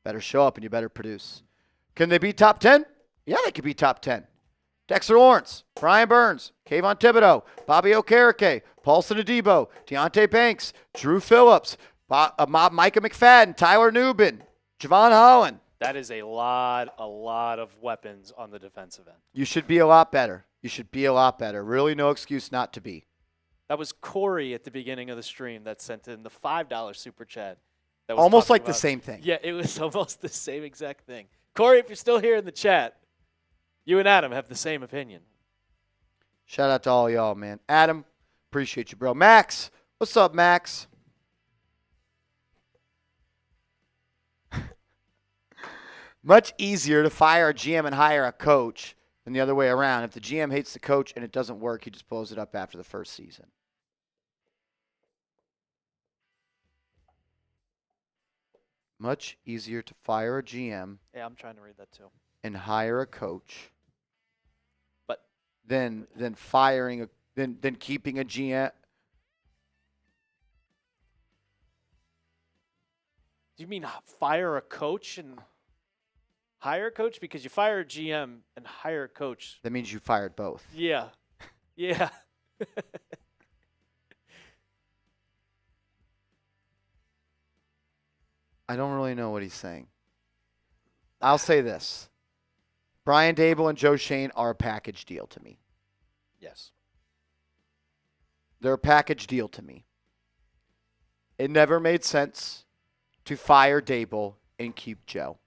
Speaker 1: Better show up and you better produce. Can they be top 10? Yeah, they could be top 10. Dexter Lawrence, Brian Burns, Kayvon Thibodeau, Bobby Okereke, Paulson Adebo, Deontay Banks, Drew Phillips, Micah McFadden, Tyler Nubin, Javon Holland.
Speaker 2: That is a lot of weapons on the defensive end.
Speaker 1: You should be a lot better. You should be a lot better. Really no excuse not to be.
Speaker 2: That was Corey at the beginning of the stream that sent in the $5 super chat. That was
Speaker 1: Almost
Speaker 2: talking
Speaker 1: like the
Speaker 2: about-
Speaker 1: same thing.
Speaker 2: Yeah, it was almost the same exact thing. Corey, if you're still here in the chat, you and Adam have the same opinion.
Speaker 1: Shout out to all y'all, man. Adam, appreciate you, bro. Max, what's up, Max? Much easier to fire a GM and hire a coach than the other way around. If the GM hates the coach and it doesn't work, he just blows it up after the first season. Much easier to fire a GM
Speaker 2: Yeah, I'm trying to read that too.
Speaker 1: and hire a coach
Speaker 2: But
Speaker 1: than keeping a GM.
Speaker 2: do you mean fire a coach and hire a coach? Because you fire a GM and hire a coach.
Speaker 1: That means you fired both.
Speaker 2: Yeah. Yeah.
Speaker 1: I don't really know what he's saying. I'll say this. Brian Dable and Joe Schoen are a package deal to me.
Speaker 2: Yes.
Speaker 1: They're a package deal to me. It never made sense to fire Dable and keep Joe.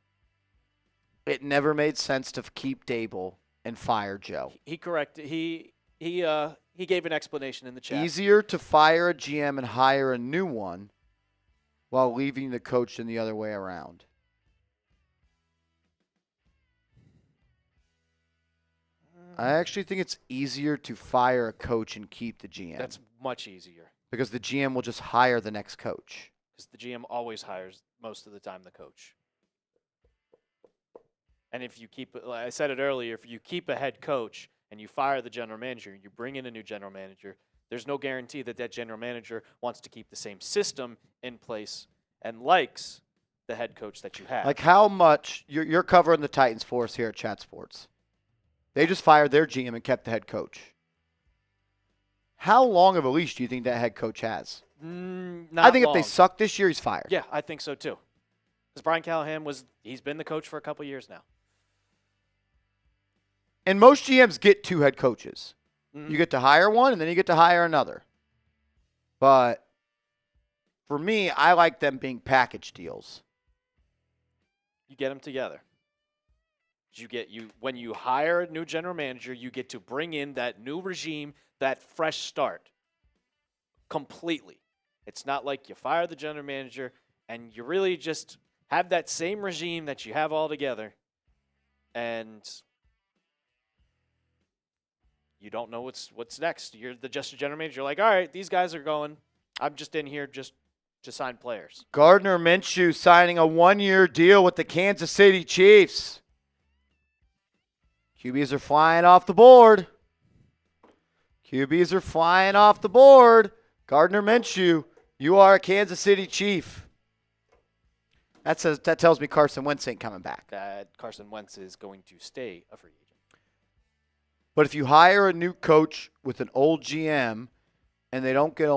Speaker 1: It never made sense to keep Dable and fire Joe.
Speaker 2: He corrected. He gave an explanation in the chat.
Speaker 1: Easier to fire a GM and hire a new one while leaving the coach than the other way around. I actually think it's easier to fire a coach and keep the GM.
Speaker 2: That's much easier
Speaker 1: because the GM will just hire the next coach.
Speaker 2: because the GM always hires most of the time the coach. And if you keep, like I said it earlier, if you keep a head coach and you fire the general manager, you bring in a new general manager, there's no guarantee that that general manager wants to keep the same system in place and likes the head coach that you have.
Speaker 1: Like how much you're covering the Titans for us here at Chat Sports. They just fired their GM and kept the head coach. How long of a leash do you think that head coach has?
Speaker 2: Not
Speaker 1: I think
Speaker 2: long.
Speaker 1: if they suck this year, he's fired.
Speaker 2: Yeah, I think so too. Because Brian Callahan he's been the coach for a couple years now.
Speaker 1: And most GMs get 2 head coaches.
Speaker 2: Mhm.
Speaker 1: You get to hire one, and then you get to hire another. But for me, I like them being package deals.
Speaker 2: You get them together. When you hire a new general manager, you get to bring in that new regime, that fresh start completely. It's not like you fire the general manager and you really just have that same regime that you have all together and you don't know what's next. You're the general manager. You're like, all right, these guys are going. I'm just in here just to sign players.
Speaker 1: Gardner Minshew signing a 1-year deal with the Kansas City Chiefs. QBs are flying off the board. QBs are flying off the board. Gardner Minshew, you are a Kansas City Chief. That tells me Carson Wentz ain't coming back.
Speaker 2: Carson Wentz is going to stay a free agent.
Speaker 1: But if you hire a new coach with an old GM and they don't get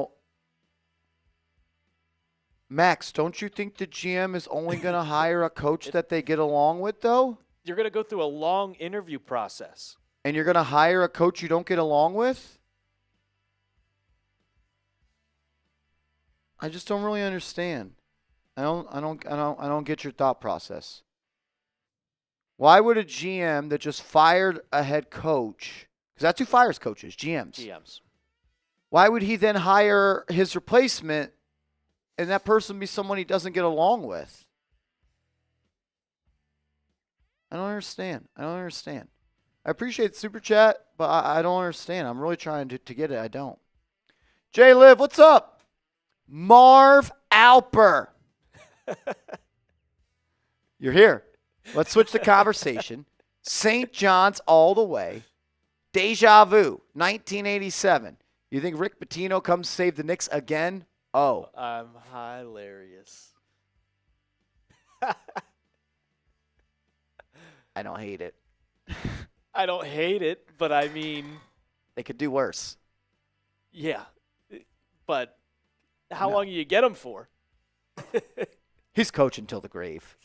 Speaker 1: Max, don't you think the GM is only going to hire a coach that they get along with, though?
Speaker 2: You're going to go through a long interview process.
Speaker 1: And you're going to hire a coach you don't get along with? I just don't really understand. I don't get your thought process. Why would a GM that just fired a head coach, because that's who fires coaches, GMs. Why would he then hire his replacement and that person be someone he doesn't get along with? I don't understand. I appreciate the super chat, but I don't understand. I'm really trying to get it. I don't. Jay Liv, what's up? Marv Alper. You're here. Let's switch the conversation. St. John's all the way. Deja vu, 1987. You think Rick Pitino comes save the Knicks again? Oh.
Speaker 2: I'm hilarious.
Speaker 1: I don't hate it.
Speaker 2: I don't hate it, but I mean.
Speaker 1: They could do worse.
Speaker 2: Yeah. But how long do you get him for?
Speaker 1: He's coaching till the grave.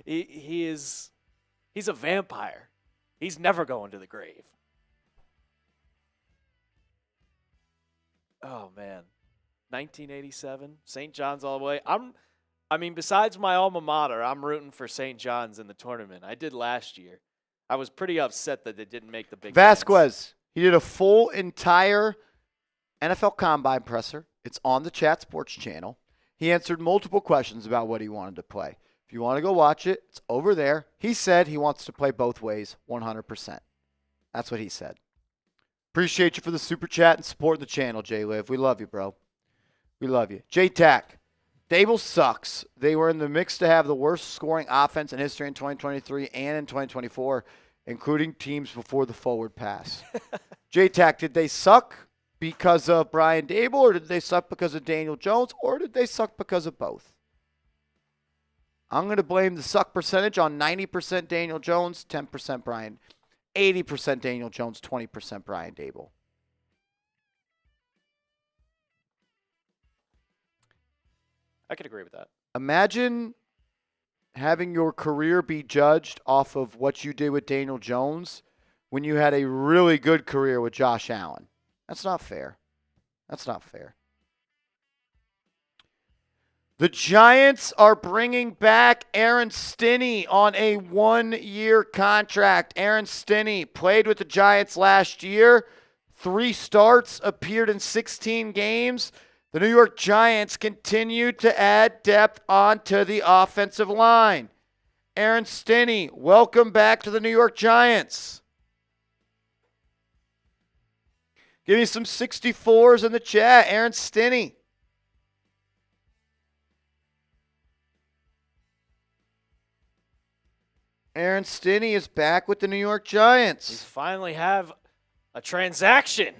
Speaker 2: He's a vampire. He's never going to the grave. Oh man. 1987, St. John's all the way. Besides my alma mater, I'm rooting for St. John's in the tournament. I did last year. I was pretty upset that they didn't make the big
Speaker 1: Vasquez,
Speaker 2: dance.
Speaker 1: he did a full entire NFL Combine presser. It's on the Chat Sports channel. He answered multiple questions about what he wanted to play. If you want to go watch it, it's over there. He said he wants to play both ways, 100%. That's what he said. Appreciate you for the super chat and supporting the channel, Jay Liv. We love you, bro. We love you. J-Tac, Dable sucks. They were in the mix to have the worst scoring offense in history in 2023 and in 2024, including teams before the forward pass. J-Tac, did they suck because of Brian Dable, or did they suck because of Daniel Jones, or did they suck because of both? I'm going to blame the suck percentage on 90% Daniel Jones, 10% Brian, 80% Daniel Jones, 20% Brian Dable.
Speaker 2: I could agree with that.
Speaker 1: Imagine having your career be judged off of what you did with Daniel Jones when you had a really good career with Josh Allen. That's not fair. That's not fair. The Giants are bringing back Aaron Stinney on a 1-year contract. Aaron Stinney played with the Giants last year. 3 starts, appeared in 16 games. The New York Giants continue to add depth onto the offensive line. Aaron Stinney, welcome back to the New York Giants. Give me some 64s in the chat. Aaron Stinney. Aaron Stinney is back with the New York Giants.
Speaker 2: We finally have a transaction.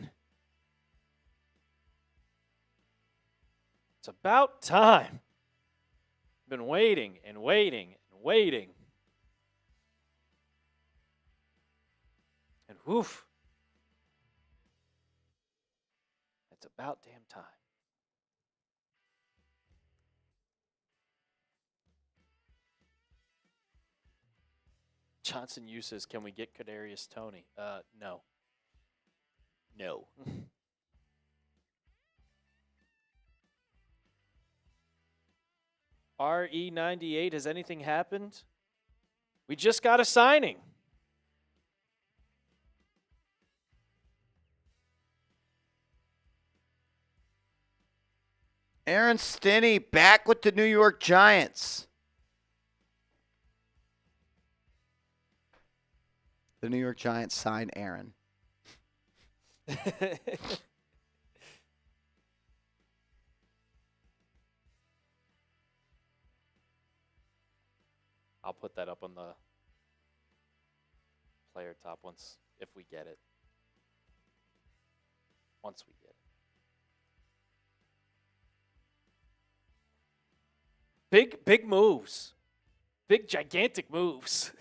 Speaker 2: It's about time. Been waiting and waiting and waiting. And woof. It's about damn time. Johnson Yu says, can we get Kadarius Toney? No. No. RE98, has anything happened? We just got a signing.
Speaker 1: Aaron Stinney back with the New York Giants. The New York Giants sign Aaron.
Speaker 2: I'll put that up on the player top if we get it. Once we get it. Big moves. Big, gigantic moves.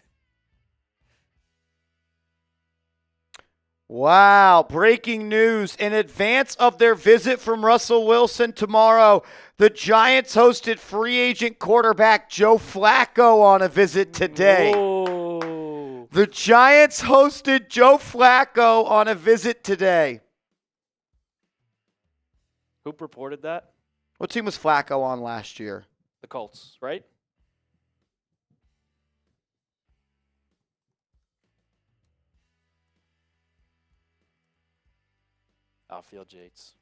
Speaker 1: Wow, breaking news. In advance of their visit from Russell Wilson tomorrow, the Giants hosted free agent quarterback Joe Flacco on a visit today.
Speaker 2: Whoa.
Speaker 1: The Giants hosted Joe Flacco on a visit today.
Speaker 2: Who reported that?
Speaker 1: What team was Flacco on last year?
Speaker 2: The Colts, right? Outfield Yates.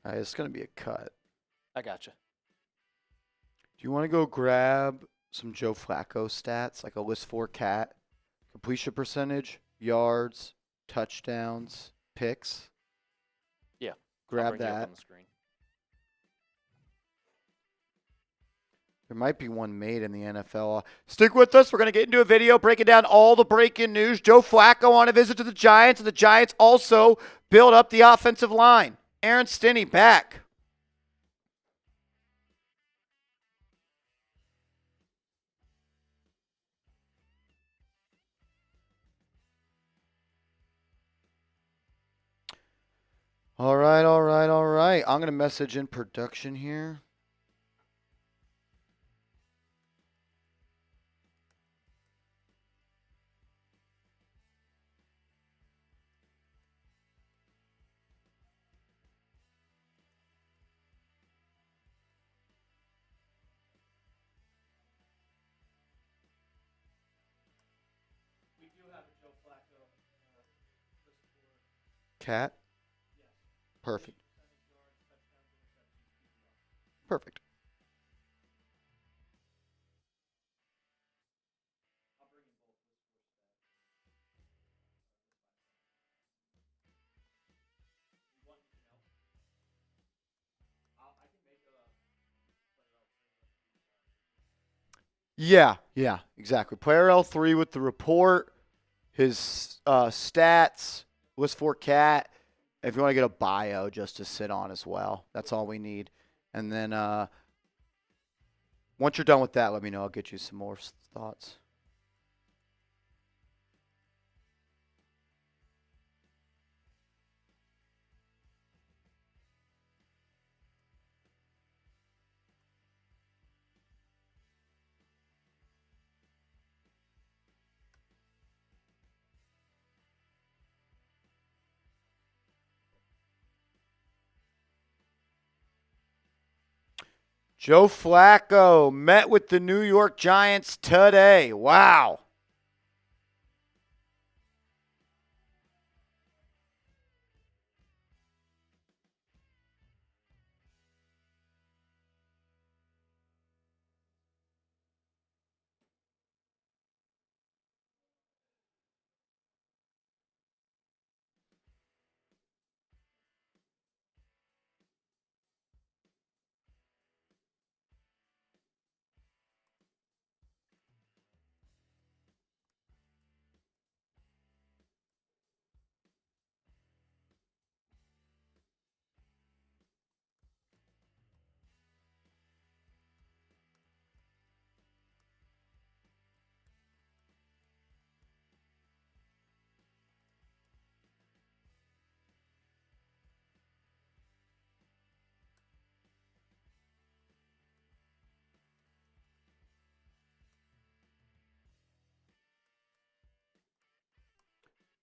Speaker 1: All right, it's going to be a cut.
Speaker 2: I gotcha.
Speaker 1: Do you want to go grab some Joe Flacco stats, like a list 4 cat, completion percentage, yards, touchdowns, picks?
Speaker 2: Yeah. I'll
Speaker 1: Grab
Speaker 2: bring it up
Speaker 1: that.
Speaker 2: on the screen.
Speaker 1: There might be one made in the NFL. Stick with us. We're going to get into a video breaking down all the breaking news. Joe Flacco on a visit to the Giants, and the Giants also build up the offensive line. Aaron Stinney back. All right. I'm going to message in production here.
Speaker 2: We do have a Joe Flacco
Speaker 1: Cat? Perfect. Perfect. Yeah, exactly. Player L3 with the report, his stats, list 4 cat. If you want to get a bio just to sit on as well, that's all we need. And then once you're done with that, let me know. I'll get you some more thoughts. Joe Flacco met with the New York Giants today. Wow.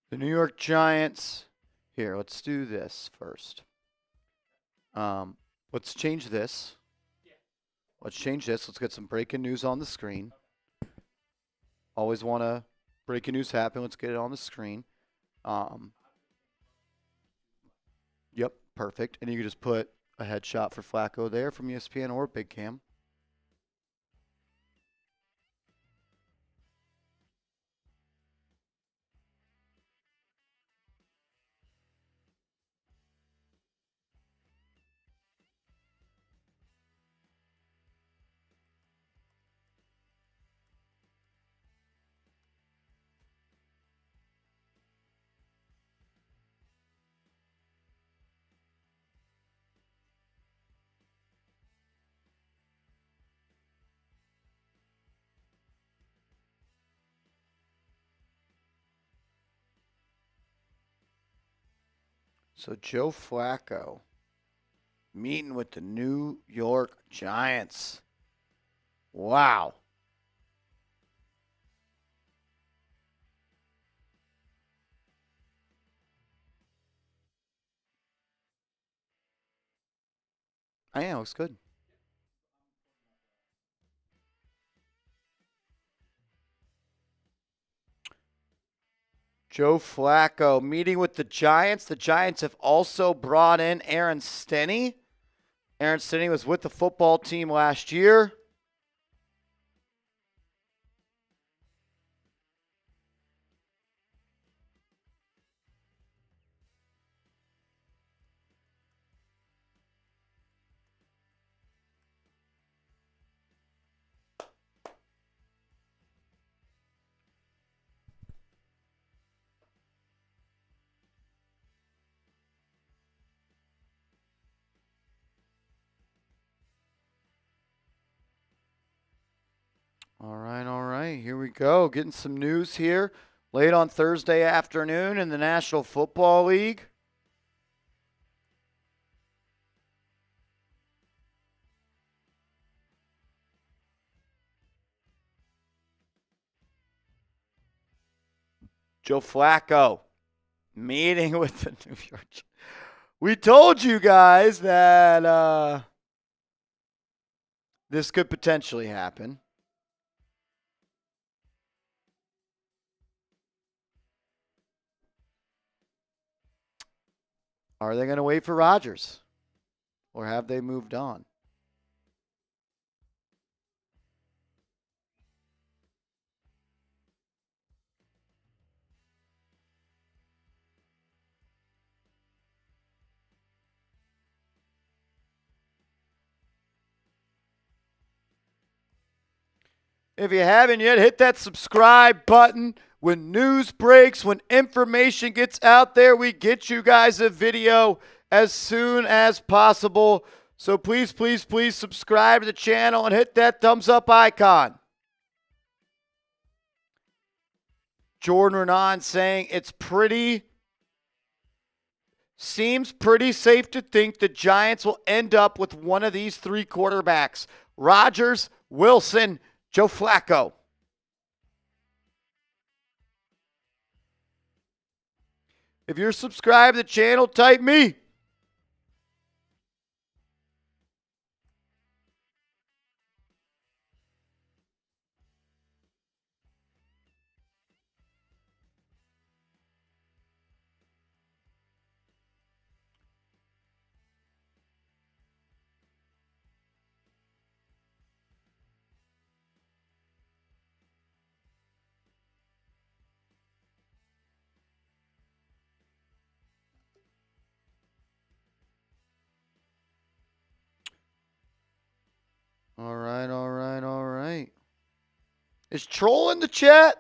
Speaker 1: The New York Giants. Here, let's do this first. Let's change this. Let's change this. Let's get some breaking news on the screen. Always want to breaking news happen. Let's get it on the screen. Yep, perfect. And you can just put a headshot for Flacco there from ESPN or Big Cam. So Joe Flacco meeting with the New York Giants. Wow. I am. Looks good. Joe Flacco meeting with the Giants. The Giants have also brought in Aaron Stenny. Aaron Stenny was with the football team last year. All right, all right. Here we go. Getting some news here late on Thursday afternoon in the National Football League. Joe Flacco meeting with the New York Giants. We told you guys that this could potentially happen. Are they going to wait for Rodgers? Or have they moved on? If you haven't yet, hit that subscribe button. When news breaks, when information gets out there, we get you guys a video as soon as possible. So please, please, please subscribe to the channel and hit that thumbs up icon. Jordan Renan saying seems pretty safe to think the Giants will end up with one of these three quarterbacks: Rodgers, Wilson, Joe Flacco. If you're subscribed to the channel, type me. All right, all right, all right. Is Troll in the chat?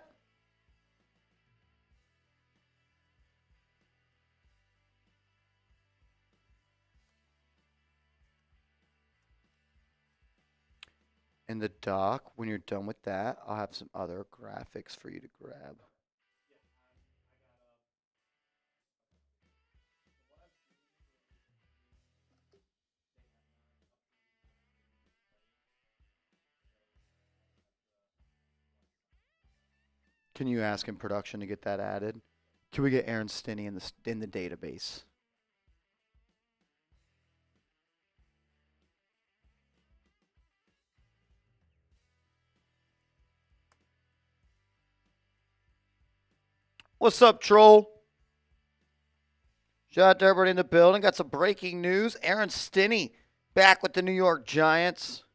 Speaker 1: In the doc, when you're done with that, I'll have some other graphics for you to grab. Can you ask in production to get that added? Can we get Aaron Stinney in the database? What's up, Troll? Shout out to everybody in the building. Got some breaking news. Aaron Stinney back with the New York Giants.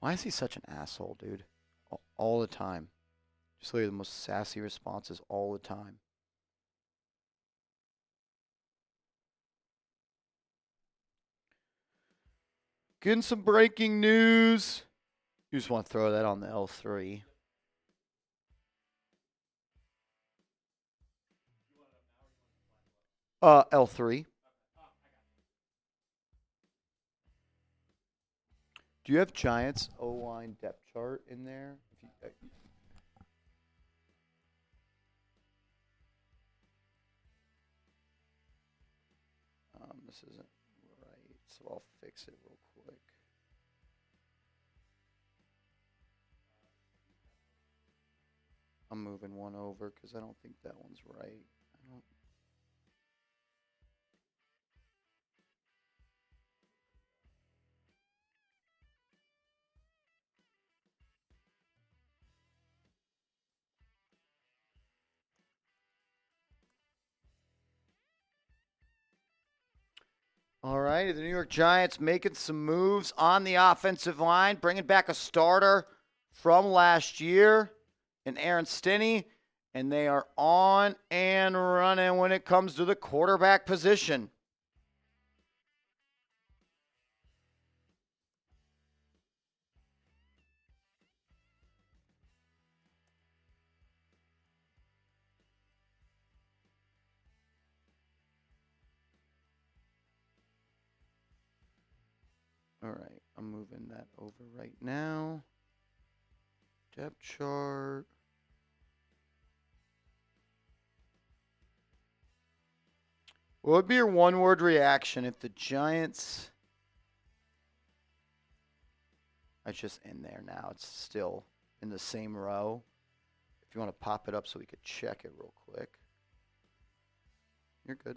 Speaker 1: Why is he such an asshole, dude? All the time. Just literally the most sassy responses all the time. Getting some breaking news. You just want to throw that on the L3. L3. Do you have Giants O-line depth chart in there? This isn't right, so I'll fix it real quick. I'm moving one over because I don't think that one's right. All right, the New York Giants making some moves on the offensive line, bringing back a starter from last year in Aaron Stinney, and they are on and running when it comes to the quarterback position. All right, I'm moving that over right now. Depth chart. What would be your one-word reaction if the Giants... It's just in there now. It's still in the same row. If you want to pop it up so we could check it real quick. You're good.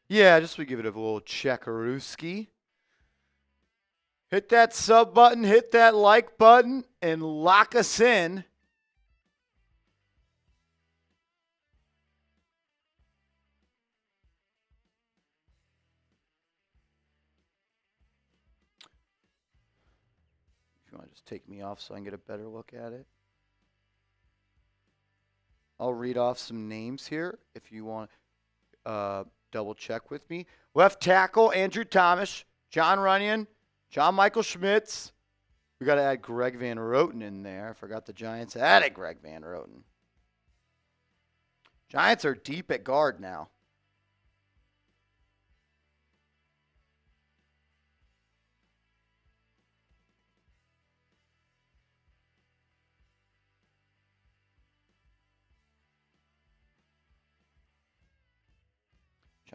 Speaker 1: Yeah, just we give it a little checkarooski. Hit that sub button, hit that like button, and lock us in. If you want to just take me off so I can get a better look at it. I'll read off some names here if you want double check with me. Left tackle, Andrew Thomas, John Runyon, John Michael Schmitz. We got to add Greg Van Roten in there. I forgot the Giants added Greg Van Roten. Giants are deep at guard now.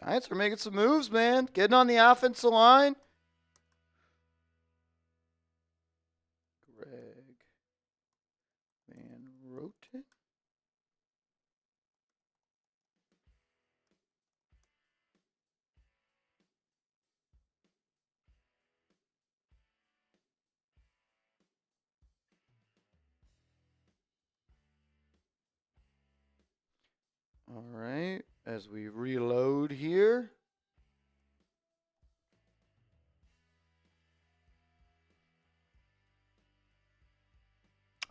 Speaker 1: Giants are making some moves, man. Getting on the offensive line. Greg Van Roten. All right, as we reload here.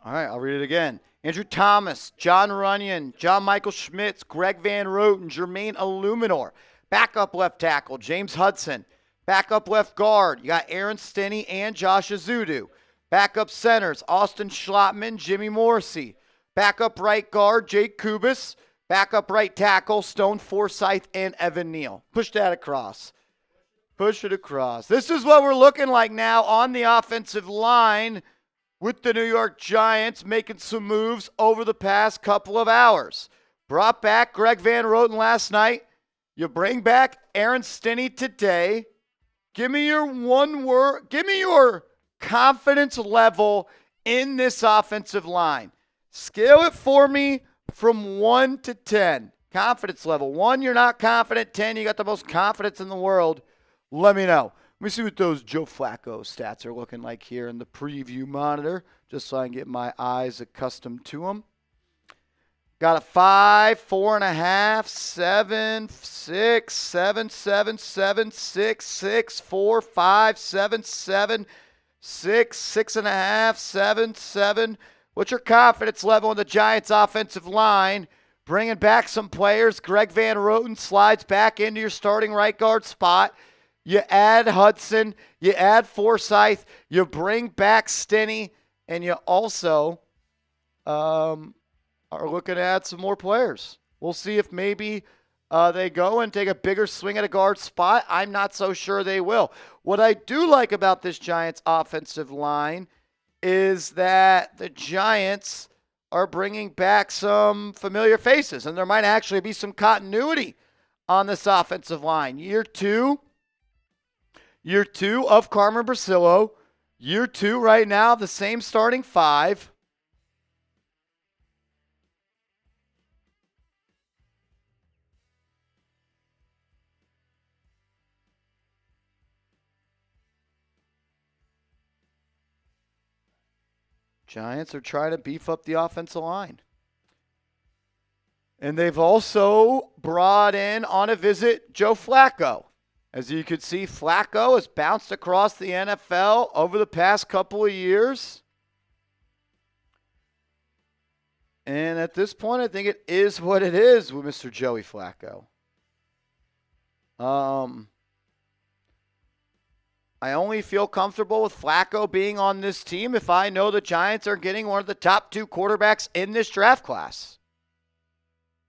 Speaker 1: All right, I'll read it again. Andrew Thomas, John Runyon, John Michael Schmitz, Greg Van Roten, Jermaine Illuminor. Backup left tackle, James Hudson. Backup left guard, you got Aaron Stinney and Josh Azudu. Backup centers, Austin Schlottman, Jimmy Morrissey. Backup right guard, Jake Kubis. Backup right tackle, Stone Forsythe and Evan Neal. Push that across. Push it across. This is what we're looking like now on the offensive line with the New York Giants making some moves over the past couple of hours. Brought back Greg Van Roten last night. You bring back Aaron Stinney today. Give me your one word. Give me your confidence level in this offensive line. Scale it for me from 1 to 10. Confidence level. 1, you're not confident. 10, you got the most confidence in the world. Let me know. Let me see what those Joe Flacco stats are looking like here in the preview monitor, just so I can get my eyes accustomed to them. Got a 5, 4.5, 7, 6, 7, 7, 7, 6, 6, 4, 5, 7, 7, 6, 6.5, 7, 7. What's your confidence level in the Giants' offensive line? Bringing back some players. Greg Van Roten slides back into your starting right guard spot. You add Hudson. You add Forsythe. You bring back Stinney. And you also are looking to add some more players. We'll see if maybe they go and take a bigger swing at a guard spot. I'm not so sure they will. What I do like about this Giants offensive line is that the Giants are bringing back some familiar faces, and there might actually be some continuity on this offensive line. Year two of Carmen Brasillo. Year 2 right now, the same starting 5. Giants are trying to beef up the offensive line. And they've also brought in on a visit Joe Flacco. As you can see, Flacco has bounced across the NFL over the past couple of years. And at this point, I think it is what it is with Mr. Joey Flacco. I only feel comfortable with Flacco being on this team if I know the Giants are getting one of the top 2 quarterbacks in this draft class.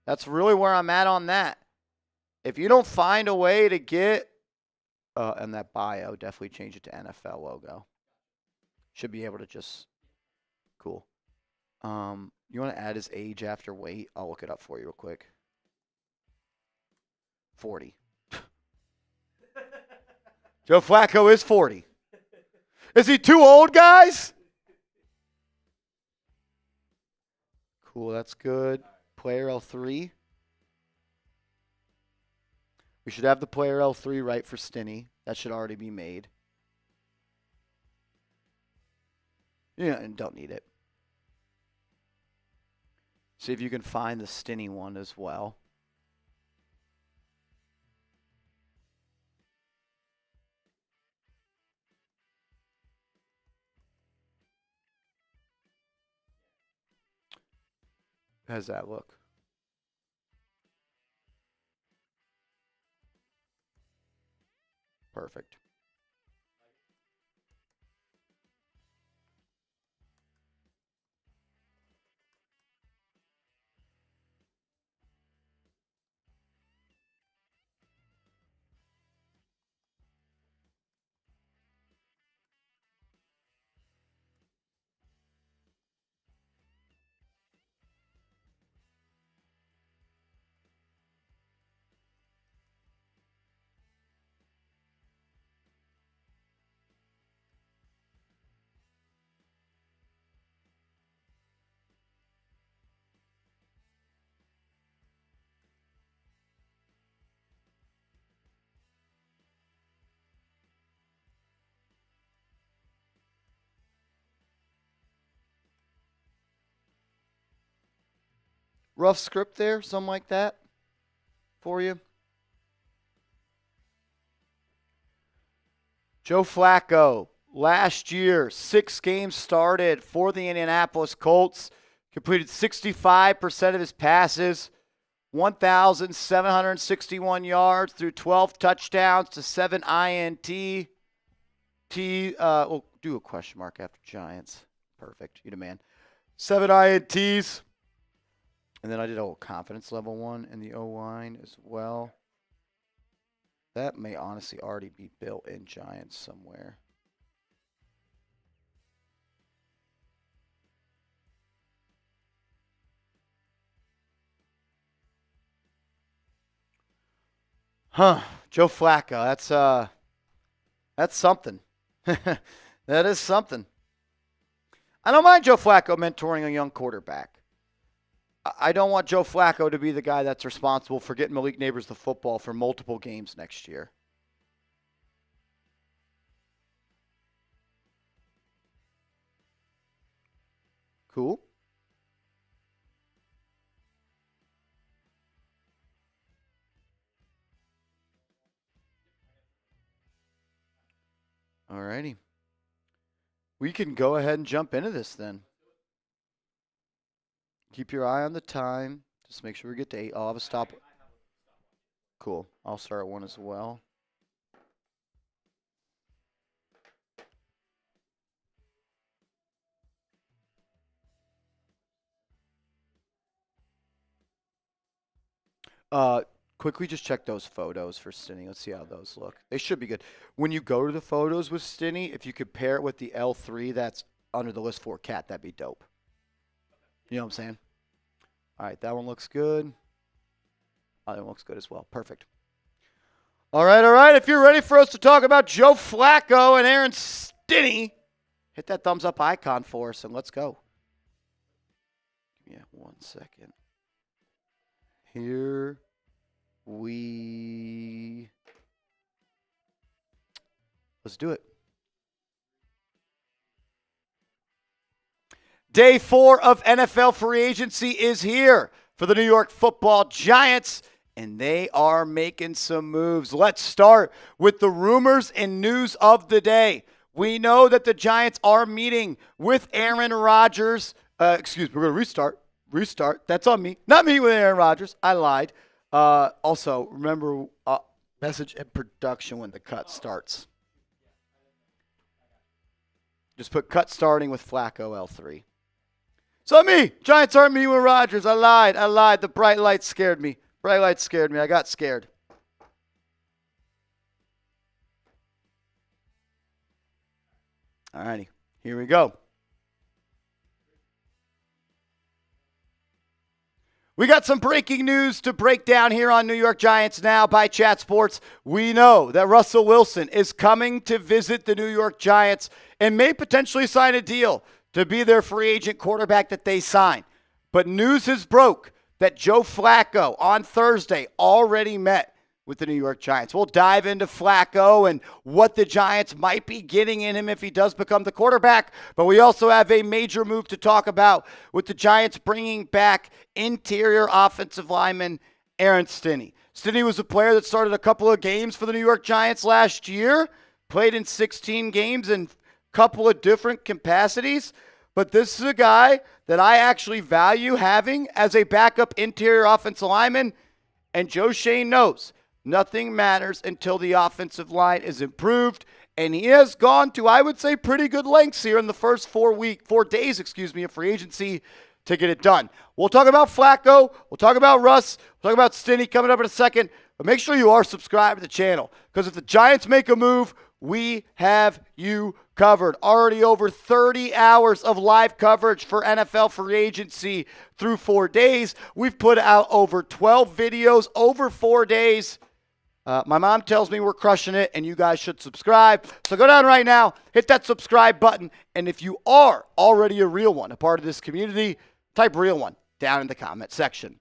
Speaker 1: That's really where I'm at on that. If you don't find a way to get, and that bio, definitely change it to NFL logo. Should be able to just, cool. You want to add his age after weight? I'll look it up for you real quick. 40. Joe Flacco is 40. Is he too old, guys? Cool, that's good. Player L3. We should have the player L3 right for Stinney. That should already be made. Yeah, and don't need it. See if you can find the Stinney one as well. How does that look? Perfect. Rough script there, something like that for you. Joe Flacco, last year, 6 games started for the Indianapolis Colts, completed 65% of his passes, 1,761 yards through 12 touchdowns to 7 INT. We'll do a question mark after Giants. Perfect. You demand. 7 INTs. And then I did a confidence level one in the O-line as well. That may honestly already be built in Giants somewhere. Joe Flacco. That's something. That is something. I don't mind Joe Flacco mentoring a young quarterback. I don't want Joe Flacco to be the guy that's responsible for getting Malik Neighbors the football for multiple games next year. Cool. All righty. We can go ahead and jump into this then. Keep your eye on the time. Just make sure we get to 8. I'll have a stop. Cool. I'll start at 1 as well. Quickly just check those photos for Stinney. Let's see how those look. They should be good. When you go to the photos with Stinney, if you could pair it with the L3 that's under the list for Cat, that'd be dope. You know what I'm saying? All right, that one looks good. That one looks good as well. Perfect. All right. If you're ready for us to talk about Joe Flacco and Aaron Stinney, hit that thumbs up icon for us and let's go. Give me 1 second. Here let's do it. Day 4 of NFL free agency is here for the New York Football Giants, and they are making some moves. Let's start with the rumors and news of the day. We know that the Giants are meeting with Aaron Rodgers. We're going to restart. That's on me. Not me with Aaron Rodgers. I lied. Also, remember message and production when the cut starts. Just put cut starting with Flacco L3. So me. Giants aren't meeting with Rodgers. I lied. The bright lights scared me. I got scared. All righty. Here we go. We got some breaking news to break down here on New York Giants Now by Chat Sports. We know that Russell Wilson is coming to visit the New York Giants and may potentially sign a deal to be their free agent quarterback that they sign. But news has broke that Joe Flacco on Thursday already met with the New York Giants. We'll dive into Flacco and what the Giants might be getting in him if he does become the quarterback. But we also have a major move to talk about with the Giants bringing back interior offensive lineman Aaron Stinney. Stinney was a player that started a couple of games for the New York Giants last year, played in 16 games in a couple of different capacities. But this is a guy that I actually value having as a backup interior offensive lineman. And Joe Schoen knows nothing matters until the offensive line is improved. And he has gone to, I would say, pretty good lengths here in the first 4 days of free agency to get it done. We'll talk about Flacco. We'll talk about Russ. We'll talk about Stinney coming up in a second. But make sure you are subscribed to the channel, because if the Giants make a move, we have you covered. Already over 30 hours of live coverage for NFL free agency through 4 days. We've put out over 12 videos over 4 days. My mom tells me we're crushing it, and you guys should subscribe. So go down right now, hit that subscribe button, and if you are already a real one, a part of this community, type real one down in the comment section.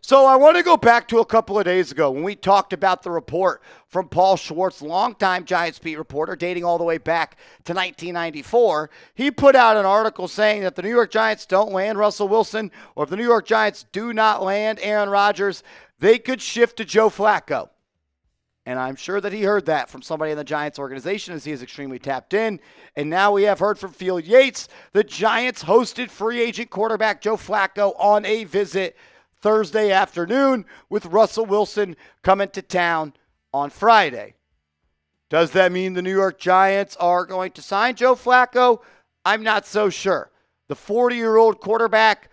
Speaker 1: So I want to go back to a couple of days ago when we talked about the report from Paul Schwartz, longtime Giants beat reporter, dating all the way back to 1994. He put out an article saying that the New York Giants don't land Russell Wilson, or if the New York Giants do not land Aaron Rodgers, they could shift to Joe Flacco. And I'm sure that he heard that from somebody in the Giants organization, as he is extremely tapped in. And now we have heard from Phil Yates. The Giants hosted free agent quarterback Joe Flacco on a visit Thursday afternoon, with Russell Wilson coming to town on Friday. Does that mean the New York Giants are going to sign Joe Flacco? I'm not so sure. The 40-year-old quarterback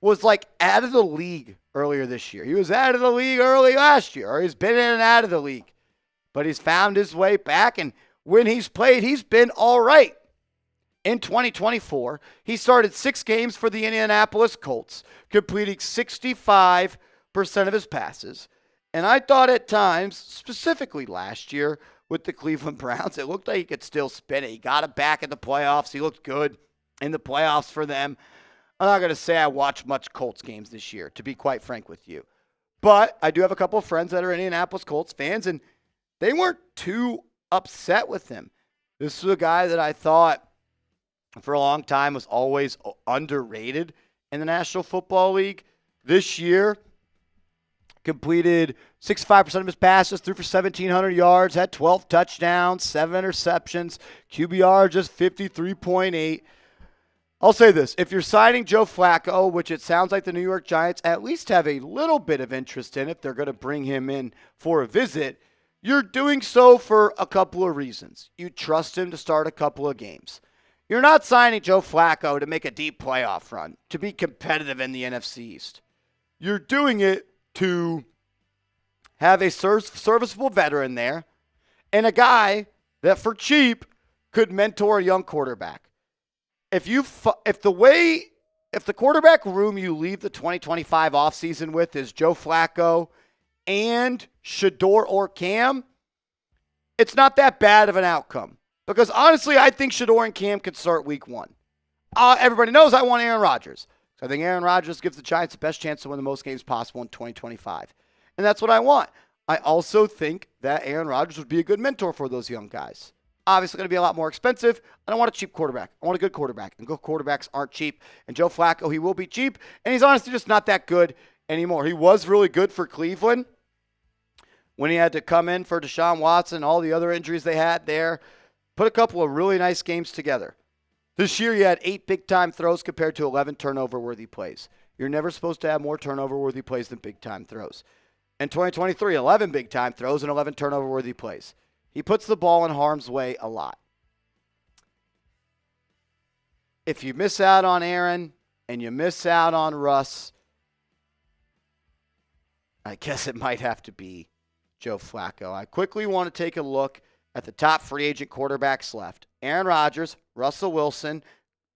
Speaker 1: was out of the league earlier this year. He was out of the league early last year, or he's been in and out of the league. But he's found his way back, and when he's played, he's been all right. In 2024, he started 6 games for the Indianapolis Colts, completing 65% of his passes, And I thought at times, specifically last year with the Cleveland Browns, it looked like he could still spin it. He got it back in the playoffs. He looked good in the playoffs for them. I'm not going to say I watched much Colts games this year, to be quite frank with you. But I do have a couple of friends that are Indianapolis Colts fans, and they weren't too upset with him. This was a guy that I thought for a long time was always underrated in the National Football League. This year, completed 65% of his passes, threw for 1,700 yards, had 12 touchdowns, 7 interceptions, QBR just 53.8. I'll say this. If you're signing Joe Flacco, which it sounds like the New York Giants at least have a little bit of interest in if they're going to bring him in for a visit, you're doing so for a couple of reasons. You trust him to start a couple of games. You're not signing Joe Flacco to make a deep playoff run, to be competitive in the NFC East. You're doing it to have a serviceable veteran there and a guy that for cheap could mentor a young quarterback. If the quarterback room you leave the 2025 offseason with is Joe Flacco and Shador or Cam, it's not that bad of an outcome. Because honestly, I think Shador and Cam could start week 1. Everybody knows I want Aaron Rodgers. So I think Aaron Rodgers gives the Giants the best chance to win the most games possible in 2025. And that's what I want. I also think that Aaron Rodgers would be a good mentor for those young guys. Obviously going to be a lot more expensive. I don't want a cheap quarterback. I want a good quarterback. And good quarterbacks aren't cheap. And Joe Flacco, he will be cheap. And he's honestly just not that good anymore. He was really good for Cleveland when he had to come in for Deshaun Watson, all the other injuries they had there. Put a couple of really nice games together. This year, you had 8 big-time throws compared to 11 turnover-worthy plays. You're never supposed to have more turnover-worthy plays than big-time throws. In 2023, 11 big-time throws and 11 turnover-worthy plays. He puts the ball in harm's way a lot. If you miss out on Aaron and you miss out on Russ, I guess it might have to be Joe Flacco. I quickly want to take a look at the top free agent quarterbacks left. Aaron Rodgers, Russell Wilson,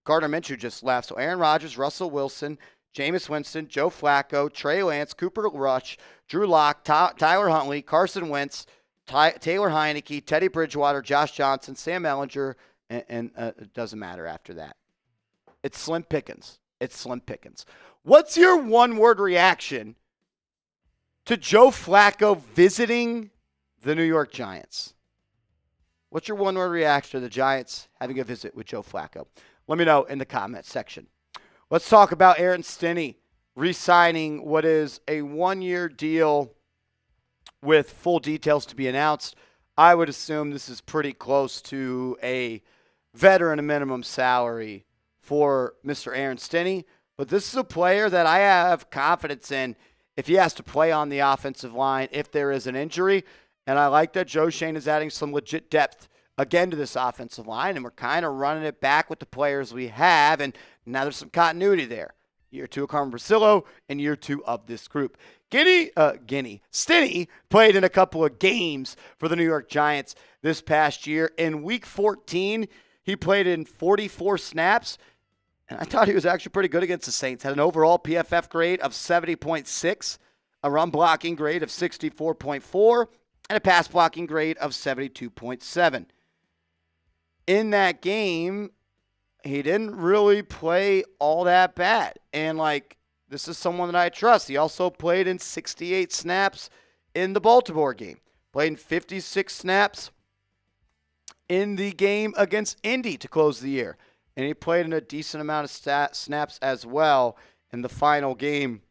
Speaker 1: Gardner Minshew just left. So Aaron Rodgers, Russell Wilson, Jameis Winston, Joe Flacco, Trey Lance, Cooper Rush, Drew Lock, Tyler Huntley, Carson Wentz, Taylor Heineke, Teddy Bridgewater, Josh Johnson, Sam Ellinger, and it doesn't matter after that. It's slim pickings. It's slim pickings. What's your one-word reaction to Joe Flacco visiting the New York Giants? What's your one-word reaction to the Giants having a visit with Joe Flacco? Let me know in the comments section. Let's talk about Aaron Stinney re-signing what is a 1-year deal with full details to be announced. I would assume this is pretty close to a veteran minimum salary for Mr. Aaron Stinney. But this is a player that I have confidence in if he has to play on the offensive line, if there is an injury. And I like that Joe Schoen is adding some legit depth again to this offensive line, and we're kind of running it back with the players we have, and now there's some continuity there. Year 2 of Carmen Brasillo and year 2 of this group. Stinney played in a couple of games for the New York Giants this past year. In Week 14, he played in 44 snaps, and I thought he was actually pretty good against the Saints. Had an overall PFF grade of 70.6, a run blocking grade of 64.4, and a pass blocking grade of 72.7. In that game, he didn't really play all that bad. And, this is someone that I trust. He also played in 68 snaps in the Baltimore game. Played in 56 snaps in the game against Indy to close the year. And he played in a decent amount of snaps as well in the final game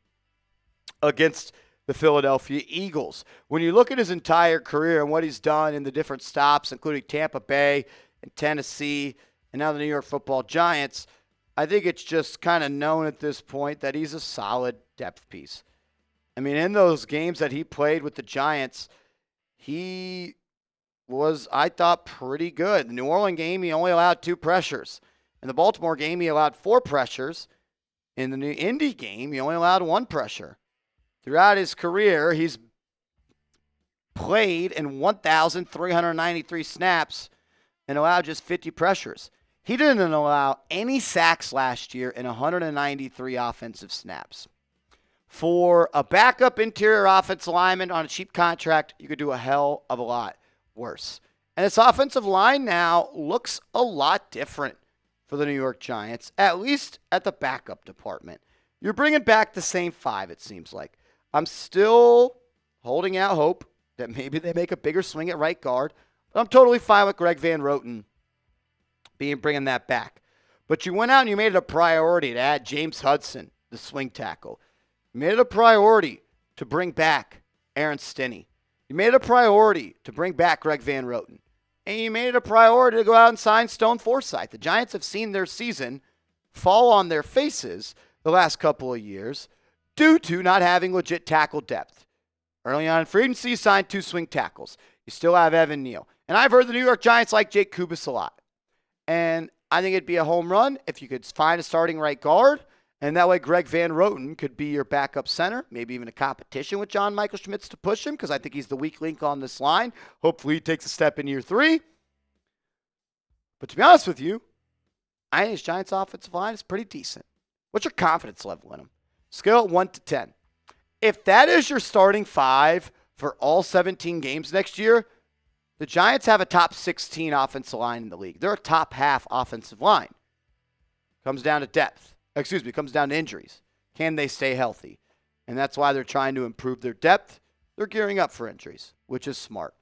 Speaker 1: against the Philadelphia Eagles. When you look at his entire career and what he's done in the different stops, including Tampa Bay and Tennessee and now the New York Football Giants, I think it's just kind of known at this point that he's a solid depth piece. I mean, in those games that he played with the Giants, he was, I thought, pretty good. The New Orleans game, he only allowed 2 pressures. In the Baltimore game, he allowed 4 pressures. In the New Indy game, he only allowed 1 pressure. Throughout his career, he's played in 1,393 snaps and allowed just 50 pressures. He didn't allow any sacks last year in 193 offensive snaps. For a backup interior offensive lineman on a cheap contract, you could do a hell of a lot worse. And this offensive line now looks a lot different for the New York Giants, at least at the backup department. You're bringing back the same 5, it seems like. I'm still holding out hope that maybe they make a bigger swing at right guard, but I'm totally fine with Greg Van Roten bringing that back. But you went out and you made it a priority to add James Hudson, the swing tackle. You made it a priority to bring back Aaron Stinney. You made it a priority to bring back Greg Van Roten. And you made it a priority to go out and sign Stone Forsythe. The Giants have seen their season fall on their faces the last couple of years due to not having legit tackle depth. Early on in free agency, you signed 2 swing tackles. You still have Evan Neal. And I've heard the New York Giants like Jake Kubas a lot. And I think it'd be a home run if you could find a starting right guard. And that way Greg Van Roten could be your backup center, maybe even a competition with John Michael Schmitz to push him, because I think he's the weak link on this line. Hopefully he takes a step in year 3. But to be honest with you, I think this Giants offensive line is pretty decent. What's your confidence level in them? Scale of 1 to 10. If that is your starting 5 for all 17 games next year, the Giants have a top 16 offensive line in the league. They're a top half offensive line. Comes down to depth. Comes down to injuries. Can they stay healthy? And that's why they're trying to improve their depth. They're gearing up for injuries, which is smart.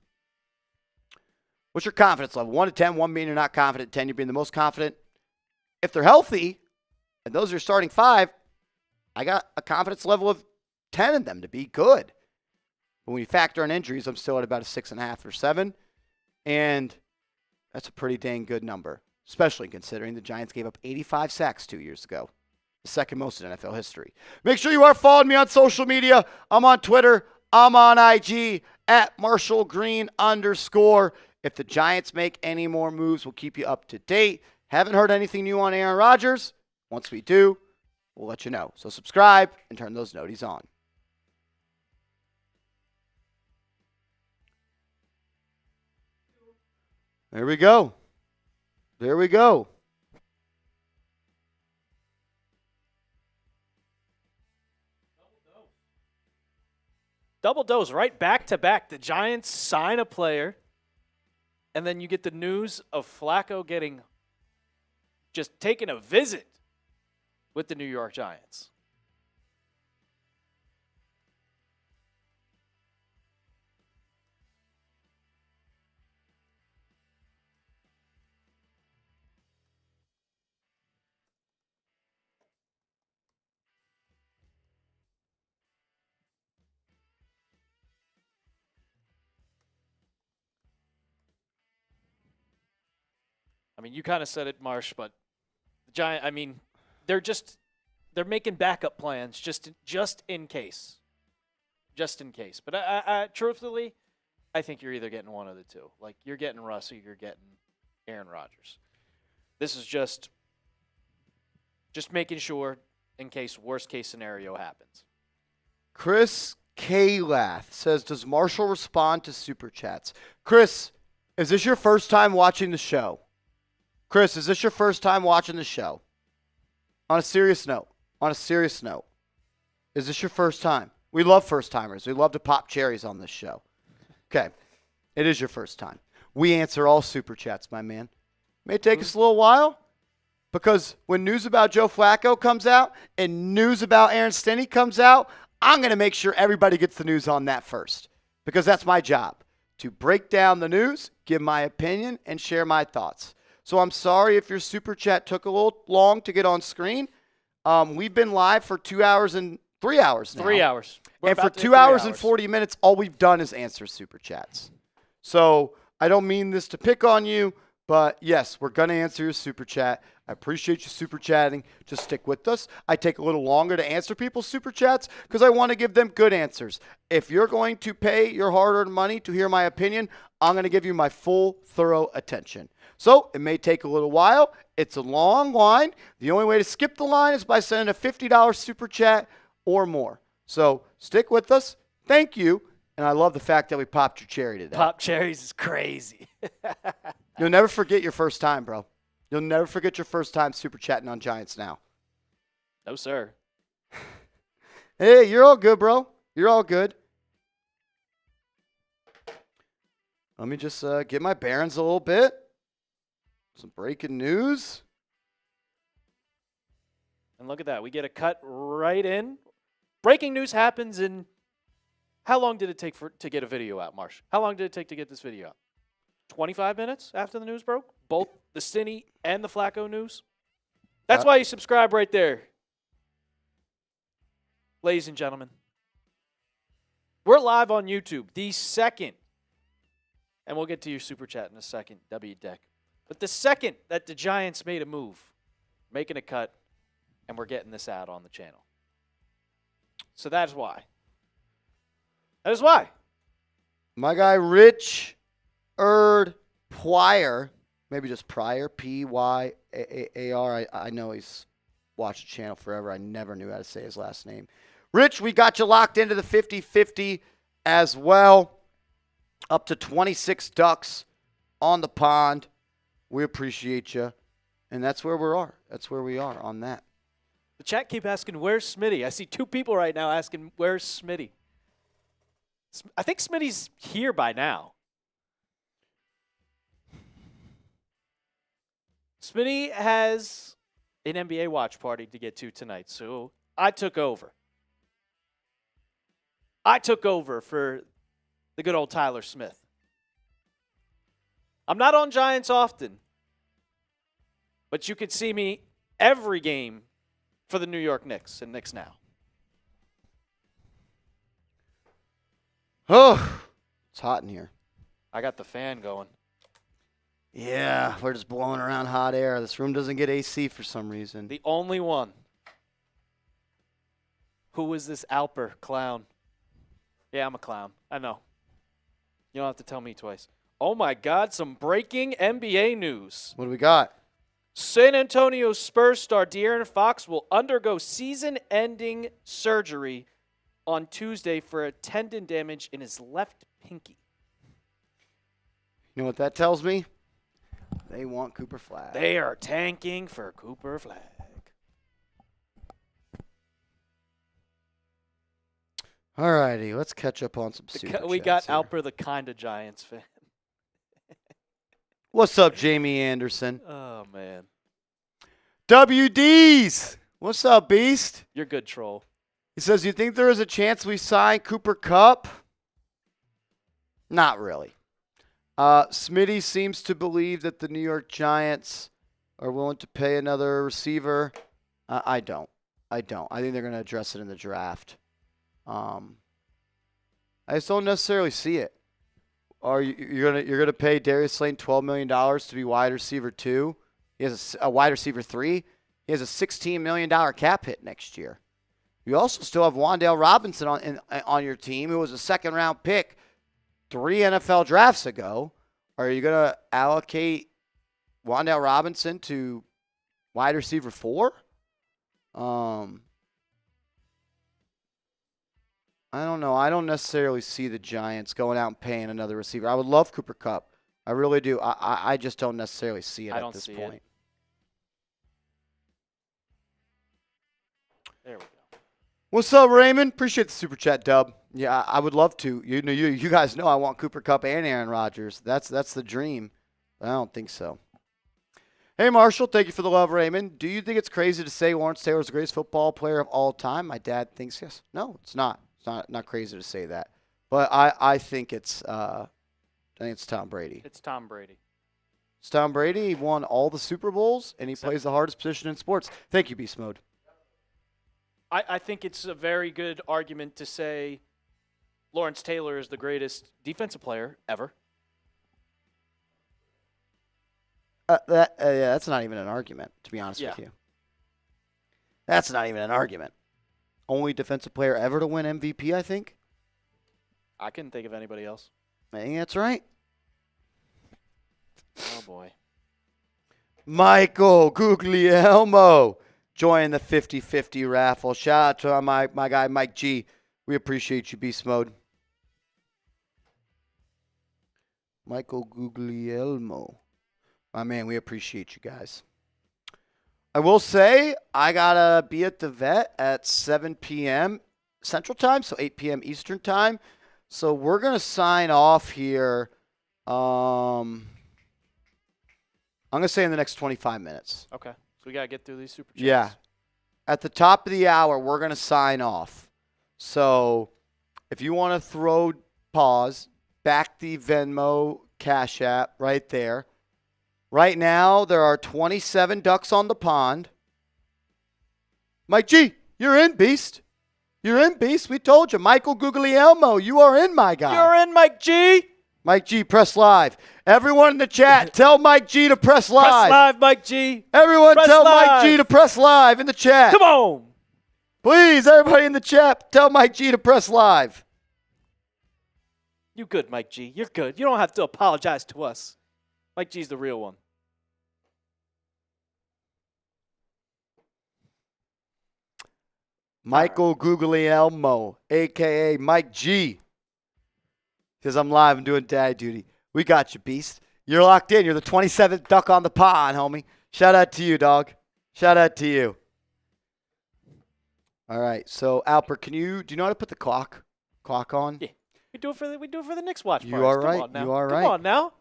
Speaker 1: What's your confidence level? 1 to 10, 1 being you're not confident, 10 you're being the most confident. If they're healthy, and those are your starting 5, I got a confidence level of 10 in them to be good. But when you factor in injuries, I'm still at about a 6.5 or 7. And that's a pretty dang good number, especially considering the Giants gave up 85 sacks 2 years ago. The second most in NFL history. Make sure you are following me on social media. I'm on Twitter. I'm on IG at @MarshallGreen_. If the Giants make any more moves, we'll keep you up to date. Haven't heard anything new on Aaron Rodgers. Once we do, we'll let you know. So subscribe and turn those noties on. There we go. There we go.
Speaker 2: Double dose, right back to back. The Giants sign a player, and then you get the news of Flacco taking a visit with the New York Giants. I mean, you kind of said it, Marsh, but the Giant. I mean, they're making backup plans just in case, But I truthfully, I think you're either getting one of the two. Like you're getting Russ or you're getting Aaron Rodgers. This is just making sure in case worst case scenario happens.
Speaker 1: Chris Kalath says, does Marshall respond to Super Chats? Chris, is this your first time watching the show? Chris, is this your first time watching the show? On a serious note, is this your first time? We love first timers. We love to pop cherries on this show. Okay, it is your first time. We answer all Super Chats, my man. May take us a little while because when news about Joe Flacco comes out and news about Aaron Stinney comes out, I'm going to make sure everybody gets the news on that first because that's my job, to break down the news, give my opinion, and share my thoughts. So I'm sorry if your Super Chat took a little long to get on screen. We've been live for 2 hours and 3 hours now.
Speaker 2: 3 hours.
Speaker 1: And for 2 hours and 40 minutes, all we've done is answer Super Chats. So I don't mean this to pick on you, but yes, we're going to answer your Super Chat. I appreciate you Super Chatting. Just stick with us. I take a little longer to answer people's Super Chats because I want to give them good answers. If you're going to pay your hard-earned money to hear my opinion, I'm going to give you my full, thorough attention. So it may take a little while. It's a long line. The only way to skip the line is by sending a $50 Super Chat or more. So stick with us. Thank you. And I love the fact that we popped your cherry today.
Speaker 2: Pop cherries is crazy.
Speaker 1: You'll never forget your first time, bro. You'll never forget your first time Super Chatting on Giants Now.
Speaker 2: No, sir.
Speaker 1: Hey, you're all good, bro. You're all good. Let me just get my bearings a little bit. Some breaking news.
Speaker 2: And look at that. We get a cut right in. Breaking news happens in. How long did it take to get a video out, Marsh? How long did it take to get this video out? 25 minutes after the news broke? Both the Stinney and the Flacco news? That's why you subscribe right there. Ladies and gentlemen. We're live on YouTube. The second, and we'll get to your super chat in a second, W-Deck. But the second that the Giants made a move, making a cut, and we're getting this out on the channel. So that's why. That is why.
Speaker 1: My guy Rich Pryor, maybe just Pryor, P-Y-A-R. I know he's watched the channel forever. I never knew how to say his last name. Rich, we got you locked into the 50-50 as well. Up to 26 ducks on the pond. We appreciate you. And that's where we are. That's where we are on that.
Speaker 2: The chat keep asking, where's Smitty? I see two people right now asking, where's Smitty? I think Smitty's here by now. Smitty has an NBA watch party to get to tonight, so I took over. I took over for the good old Tyler Smith. I'm not on Giants often, but you could see me every game for the New York Knicks and Knicks Now.
Speaker 1: Oh, it's hot in here.
Speaker 2: I got the fan going.
Speaker 1: Yeah, we're just blowing around hot air. This room doesn't get AC for some reason.
Speaker 2: The only one. Who is this Alper clown? Yeah, I'm a clown. I know. You don't have to tell me twice. Oh, my God, some breaking NBA news.
Speaker 1: What do we got?
Speaker 2: San Antonio Spurs star De'Aaron Fox will undergo season-ending surgery on Tuesday for a tendon damage in his left pinky.
Speaker 1: You know what that tells me? They want Cooper Flag.
Speaker 2: They are tanking for Cooper Flag.
Speaker 1: All righty, let's catch up on some super
Speaker 2: We got
Speaker 1: chats here.
Speaker 2: Alper, the kind of Giants fan.
Speaker 1: What's up, Jamie Anderson?
Speaker 2: Oh, man.
Speaker 1: WDs! What's up, Beast?
Speaker 2: You're good, troll.
Speaker 1: He says, you think there is a chance we sign Cooper Kupp? Not really. Smitty seems to believe that the New York Giants are willing to pay another receiver. I don't. I think they're going to address it in the draft. I just don't necessarily see it. You're gonna pay Darius Slayton $12 million to be wide receiver 2? He has a wide receiver 3. He has a $16 million cap hit next year. You also still have Wan'Dale Robinson on your team, who was a second-round pick 3 NFL drafts ago. Are you going to allocate Wan'Dale Robinson to wide receiver 4? I don't know. I don't necessarily see the Giants going out and paying another receiver. I would love Cooper Kupp. I really do. I just don't necessarily see it at this point.
Speaker 2: There we go.
Speaker 1: What's up, Raymond? Appreciate the super chat, Dub. Yeah, I would love to. You guys know I want Cooper Kupp and Aaron Rodgers. That's the dream. I don't think so. Hey, Marshall. Thank you for the love, Raymond. Do you think it's crazy to say Lawrence Taylor is the greatest football player of all time? My dad thinks yes. No, it's not. It's not crazy to say that. But I think it's Tom Brady.
Speaker 2: It's Tom Brady.
Speaker 1: It's Tom Brady. He won all the Super Bowls, and he plays the hardest position in sports. Thank you, Beast Mode.
Speaker 2: I think it's a very good argument to say Lawrence Taylor is the greatest defensive player ever.
Speaker 1: That's not even an argument, to be honest with you. That's not even an argument. Only defensive player ever to win MVP, I think.
Speaker 2: I couldn't think of anybody else.
Speaker 1: I think that's right.
Speaker 2: Oh, boy.
Speaker 1: Michael Guglielmo join the 50-50 raffle. Shout out to my guy, Mike G. We appreciate you, Beast Mode. Michael Guglielmo. My man, we appreciate you guys. I will say, I got to be at the vet at 7 p.m. Central Time, so 8 p.m. Eastern Time. So we're going to sign off here. I'm going to say in the next 25 minutes.
Speaker 2: Okay. So we got to get through these super chats.
Speaker 1: Yeah. At the top of the hour, we're going to sign off. So if you want to throw pause, back the Venmo Cash App right there. Right now, there are 27 ducks on the pond. Mike G, you're in, Beast. You're in, Beast. We told you. Michael Guglielmo, you are in, my guy.
Speaker 2: You're in, Mike G.
Speaker 1: Mike G, press live. Everyone in the chat, tell Mike G to press live.
Speaker 2: Press live, Mike G.
Speaker 1: Everyone
Speaker 2: Press
Speaker 1: tell
Speaker 2: live.
Speaker 1: Mike G to press live in the chat.
Speaker 2: Come on.
Speaker 1: Please, everybody in the chat, tell Mike G to press live.
Speaker 2: You good, Mike G. You're good. You don't have to apologize to us. Mike G's the real one.
Speaker 1: Michael Guglielmo, a.k.a. Mike G. Says, I'm live and doing dad duty. We got you, Beast. You're locked in. You're the 27th duck on the pond, homie. Shout out to you, dog. Shout out to you. All right. So, Alper, do you know how to put the clock on?
Speaker 2: Yeah. We do it for the Knicks watch parties.
Speaker 1: You are right.
Speaker 2: Come on now.
Speaker 1: You are right.
Speaker 2: Come on now.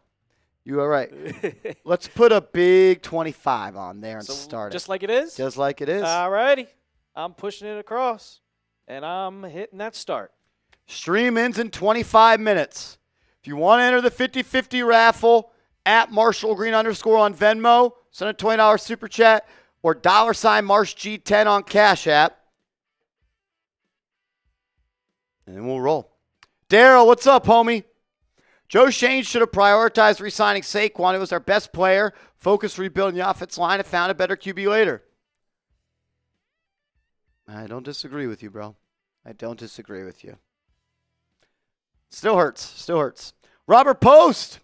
Speaker 1: You are right. Let's put a big 25 on there and start
Speaker 2: just
Speaker 1: it.
Speaker 2: like it is?
Speaker 1: Just like it is.
Speaker 2: All righty. I'm pushing it across, and I'm hitting that start.
Speaker 1: Stream ends in 25 minutes. If you want to enter the 50-50 raffle, at Marshall Green _ on Venmo, send a $20 super chat, or $MarshG10 on Cash App. And then we'll roll. Daryl, what's up, homie? Joe Schoen should have prioritized re-signing Saquon. It was our best player. Focused rebuilding the offensive line and found a better QB later. I don't disagree with you, bro. I don't disagree with you. Still hurts. Still hurts. Robert Post.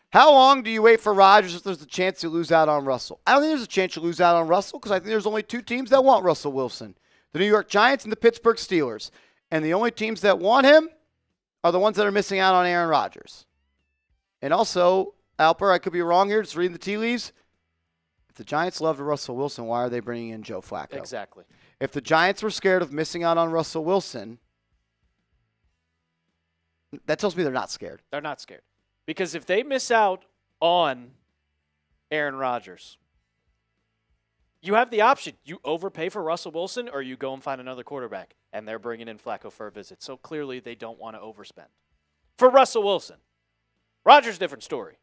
Speaker 1: How long do you wait for Rodgers if there's a chance to lose out on Russell? I don't think there's a chance to lose out on Russell because I think there's only two teams that want Russell Wilson. The New York Giants and the Pittsburgh Steelers. And the only teams that want him are the ones that are missing out on Aaron Rodgers. And also, Alper, I could be wrong here, just reading the tea leaves. If the Giants loved Russell Wilson, why are they bringing in Joe Flacco?
Speaker 2: Exactly.
Speaker 1: If the Giants were scared of missing out on Russell Wilson, that tells me they're not scared.
Speaker 2: They're not scared. Because if they miss out on Aaron Rodgers, you have the option. You overpay for Russell Wilson or you go and find another quarterback. And they're bringing in Flacco for a visit. So clearly they don't want to overspend. For Russell Wilson. Rodgers, different story.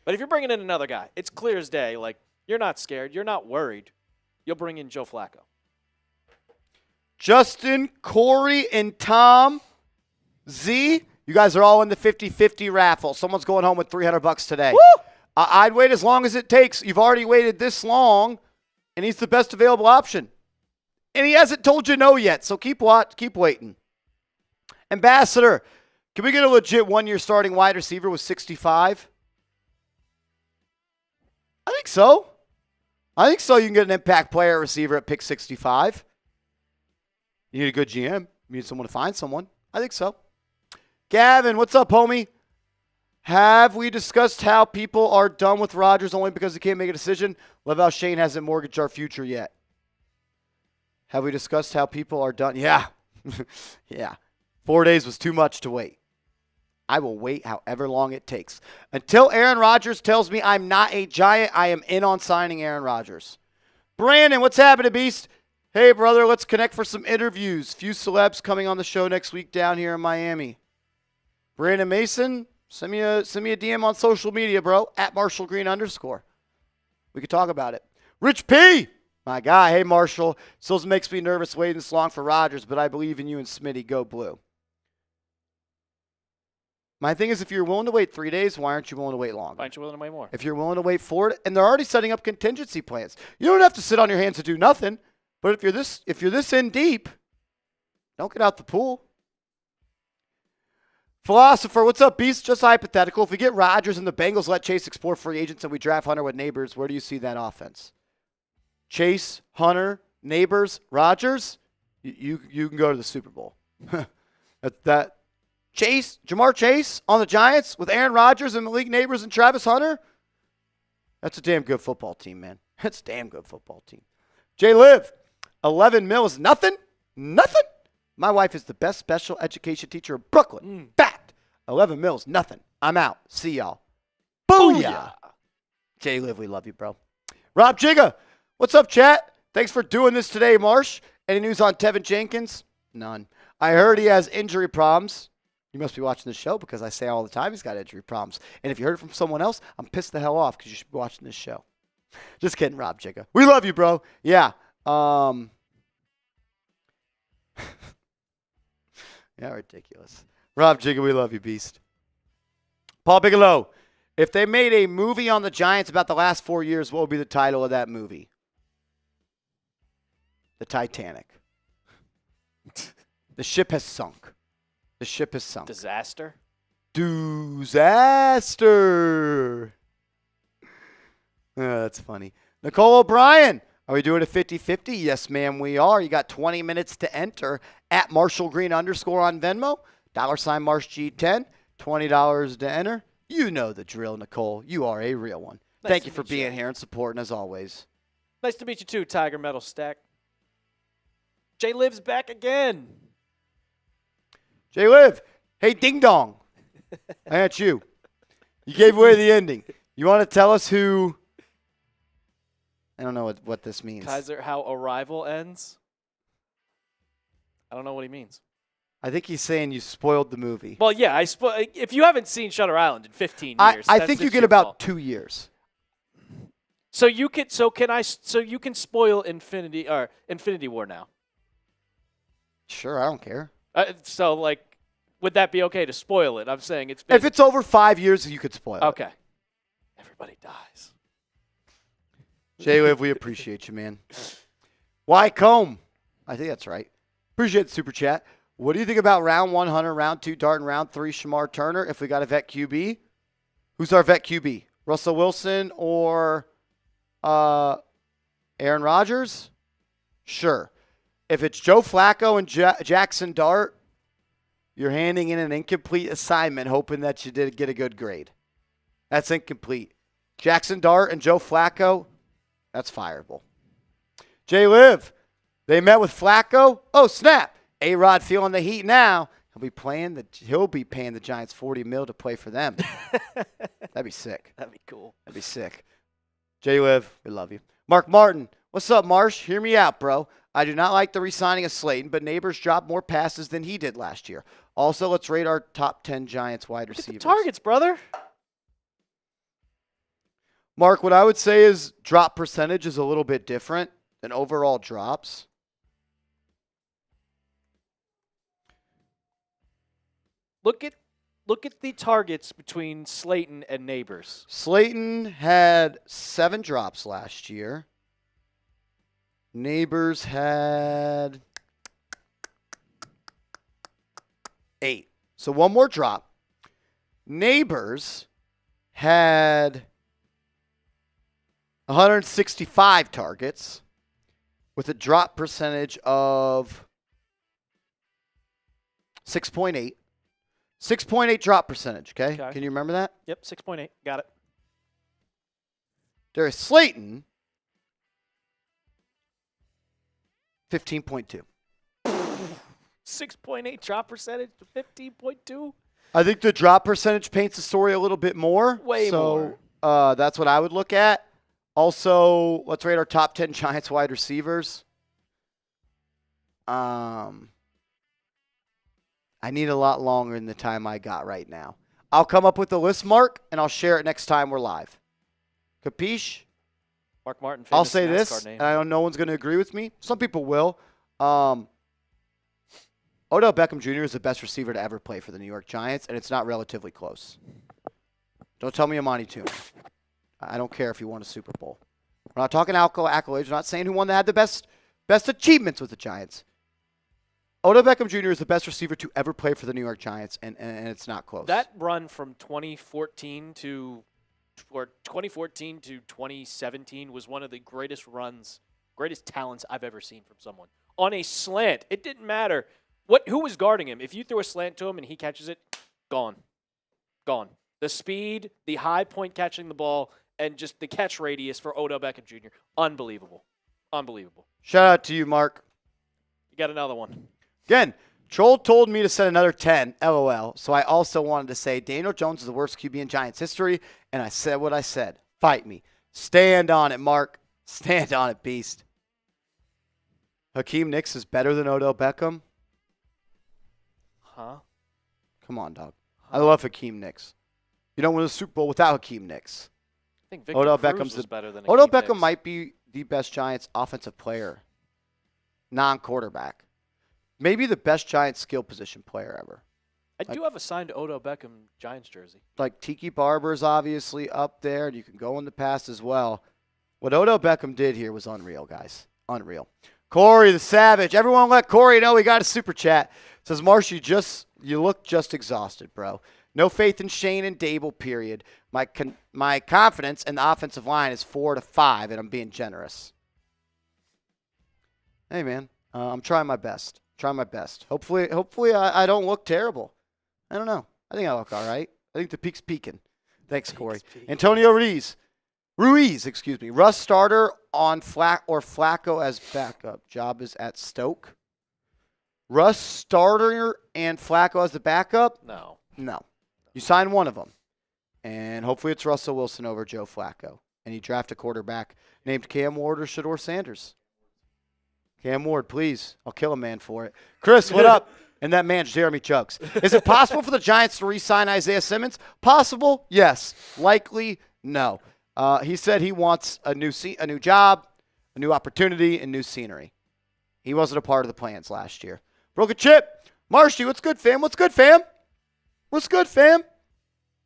Speaker 2: But if you're bringing in another guy, it's clear as day. Like, you're not scared. You're not worried. You'll bring in Joe Flacco.
Speaker 1: Justin, Corey, and Tom Z, you guys are all in the 50-50 raffle. Someone's going home with $300 today.
Speaker 2: Woo!
Speaker 1: I'd wait as long as it takes. You've already waited this long, and he's the best available option. And he hasn't told you no yet, so keep waiting. Ambassador, can we get a legit one-year starting wide receiver with 65? I think so. You can get an impact player receiver at pick 65. You need a good GM. You need someone to find someone. I think so. Gavin, what's up, homie? Have we discussed how people are done with Rodgers only because he can't make a decision? Love how Shane hasn't mortgaged our future yet. Have we discussed how people are done? Yeah. Yeah. 4 days was too much to wait. I will wait however long it takes. Until Aaron Rodgers tells me I'm not a Giant, I am in on signing Aaron Rodgers. Brandon, what's happening, Beast? Hey, brother, let's connect for some interviews. Few celebs coming on the show next week down here in Miami. Brandon Mason, send me a DM on social media, bro, at Marshall Green _ We could talk about it. Rich P, my guy. Hey, Marshall. Still makes me nervous waiting this long for Rodgers, but I believe in you and Smitty. Go blue. My thing is, if you're willing to wait 3 days, why aren't you willing to wait longer?
Speaker 2: Why aren't you willing to wait more?
Speaker 1: If you're willing to wait for it, and they're already setting up contingency plans. You don't have to sit on your hands to do nothing. But if you're this in deep, don't get out the pool. Philosopher, what's up, Beast? Just hypothetical. If we get Rodgers and the Bengals let Chase explore free agents and we draft Hunter with Neighbors, where do you see that offense? Chase, Hunter, Neighbors, Rodgers? You can go to the Super Bowl. that Chase, Jamar Chase on the Giants with Aaron Rodgers and Malik Neighbors and Travis Hunter? That's a damn good football team, man. That's a damn good football team. Jay Liv, 11 mil is nothing? Nothing? My wife is the best special education teacher in Brooklyn. Fact. 11 mils, nothing. I'm out. See y'all. Booyah. Jay Liv, we love you, bro. Rob Jigga, what's up, chat? Thanks for doing this today, Marsh. Any news on Tevin Jenkins? None. I heard he has injury problems. You must be watching the show because I say all the time he's got injury problems. And if you heard it from someone else, I'm pissed the hell off because you should be watching this show. Just kidding, Rob Jigga. We love you, bro. Yeah. Yeah, ridiculous. Rob Jigga, we love you, beast. Paul Bigelow, if they made a movie on the Giants about the last 4 years, what would be the title of that movie? The Titanic. The ship has sunk. The ship has sunk.
Speaker 2: Disaster?
Speaker 1: Disaster. Oh, that's funny. Nicole O'Brien, are we doing a 50-50? Yes, ma'am, we are. You got 20 minutes to enter at Marshall Green _ on Venmo. $MarshG10. $20 to enter. You know the drill, Nicole. You are a real one. Thank you for being here and supporting as always.
Speaker 2: Nice to meet you too, Tiger Metal Stack. Jay Liv's back again.
Speaker 1: Jay Liv, hey, ding dong. That's you. You gave away the ending. You want to tell us who? I don't know what this means.
Speaker 2: Kaiser, how Arrival ends? I don't know what he means.
Speaker 1: I think he's saying you spoiled the movie.
Speaker 2: Well, yeah, if you haven't seen Shutter Island in 15 years,
Speaker 1: I think you get about 2 years.
Speaker 2: So you can spoil Infinity War now.
Speaker 1: Sure, I don't care.
Speaker 2: Would that be okay to spoil it? I'm saying it's
Speaker 1: if it's over 5 years, you could spoil it.
Speaker 2: Okay. Everybody dies.
Speaker 1: Jay Liv, we appreciate you, man. Why Comb? I think that's right. Appreciate the super chat. What do you think about round 1 Hunter, round 2 Dart, and round 3 Shamar Turner if we got a vet QB? Who's our vet QB? Russell Wilson or Aaron Rodgers? Sure. If it's Joe Flacco and Jackson Dart, you're handing in an incomplete assignment hoping that you did get a good grade. That's incomplete. Jackson Dart and Joe Flacco, that's fireable. Jay Liv, they met with Flacco. Oh, snap. A-Rod feeling the heat now. He'll be paying the Giants $40 million to play for them. That'd be sick.
Speaker 2: That'd be cool.
Speaker 1: That'd be sick. Jay Liv, we love you. Mark Martin, what's up, Marsh? Hear me out, bro. I do not like the re-signing of Slayton, but Neighbors dropped more passes than he did last year. Also, let's rate our top 10 Giants wide receivers.
Speaker 2: Get the targets, brother.
Speaker 1: Mark, what I would say is drop percentage is a little bit different than overall drops.
Speaker 2: Look at the targets between Slayton and Neighbors.
Speaker 1: Slayton had 7 drops last year. Neighbors had 8. So one more drop. Neighbors had 165 targets with a drop percentage of 6.8. 6.8 drop percentage, okay? Can you remember that?
Speaker 2: Yep, 6.8. Got it.
Speaker 1: Darius Slayton, 15.2.
Speaker 2: 6.8 drop percentage to 15.2?
Speaker 1: I think the drop percentage paints the story a little bit more.
Speaker 2: Way more.
Speaker 1: So that's what I would look at. Also, let's rate our top 10 Giants wide receivers. I need a lot longer than the time I got right now. I'll come up with the list, Mark, and I'll share it next time we're live. Capiche?
Speaker 2: Mark Martin.
Speaker 1: I'll say this, and I know no one's going to agree with me. Some people will. Odell Beckham Jr. is the best receiver to ever play for the New York Giants, and it's not relatively close. Don't tell me Amani Toon. I don't care if he won a Super Bowl. We're not talking accolades. We're not saying who won that had the best achievements with the Giants. Odell Beckham Jr. is the best receiver to ever play for the New York Giants, and it's not close.
Speaker 2: That run from 2014 to 2017 was one of the greatest runs, greatest talents I've ever seen from someone. On a slant, it didn't matter who was guarding him. If you threw a slant to him and he catches it, gone. The speed, the high point catching the ball, and just the catch radius for Odell Beckham Jr. Unbelievable.
Speaker 1: Shout out to you, Mark.
Speaker 2: You got another one.
Speaker 1: Again, Troll told me to send another 10, LOL. So I also wanted to say Daniel Jones is the worst QB in Giants history, and I said what I said. Fight me. Stand on it, Mark. Stand on it, beast. Hakeem Nicks is better than Odell Beckham?
Speaker 2: Huh?
Speaker 1: Come on, dog. I love Hakeem Nicks. You don't win a Super Bowl without Hakeem Nicks.
Speaker 2: I think Victor
Speaker 1: Odell
Speaker 2: Cruz
Speaker 1: Beckham's
Speaker 2: was better than
Speaker 1: Odell
Speaker 2: Hakeem
Speaker 1: Beckham
Speaker 2: Nicks.
Speaker 1: might be the best Giants offensive player, non-quarterback. Maybe the best Giants skill position player ever.
Speaker 2: I do have a signed Odell Beckham Giants jersey.
Speaker 1: Like Tiki Barber's obviously up there, and you can go in the past as well. What Odell Beckham did here was unreal, guys. Unreal. Corey the Savage. Everyone let Corey know we got a super chat. Says, Marsh, you look just exhausted, bro. No faith in Shane and Dable, period. My confidence in the offensive line is 4 to 5, and I'm being generous. Hey, man. I'm trying my best. Hopefully I don't look terrible. I don't know. I think I look all right. I think the peak's peaking. Thanks, Corey. Antonio Ruiz, Russ starter on Flacco as backup. Job is at Stoke. Russ starter and Flacco as the backup?
Speaker 2: No.
Speaker 1: No. You sign one of them. And hopefully it's Russell Wilson over Joe Flacco. And you draft a quarterback named Cam Ward or Shador Sanders. Cam Ward, please. I'll kill a man for it. Chris, what up? And that man's Jeremy Chugs. Is it possible for the Giants to re-sign Isaiah Simmons? Possible? Yes. Likely? No. He said he wants a new job, a new opportunity, and new scenery. He wasn't a part of the plans last year. Broke a chip. Marshy, what's good, fam? What's good, fam?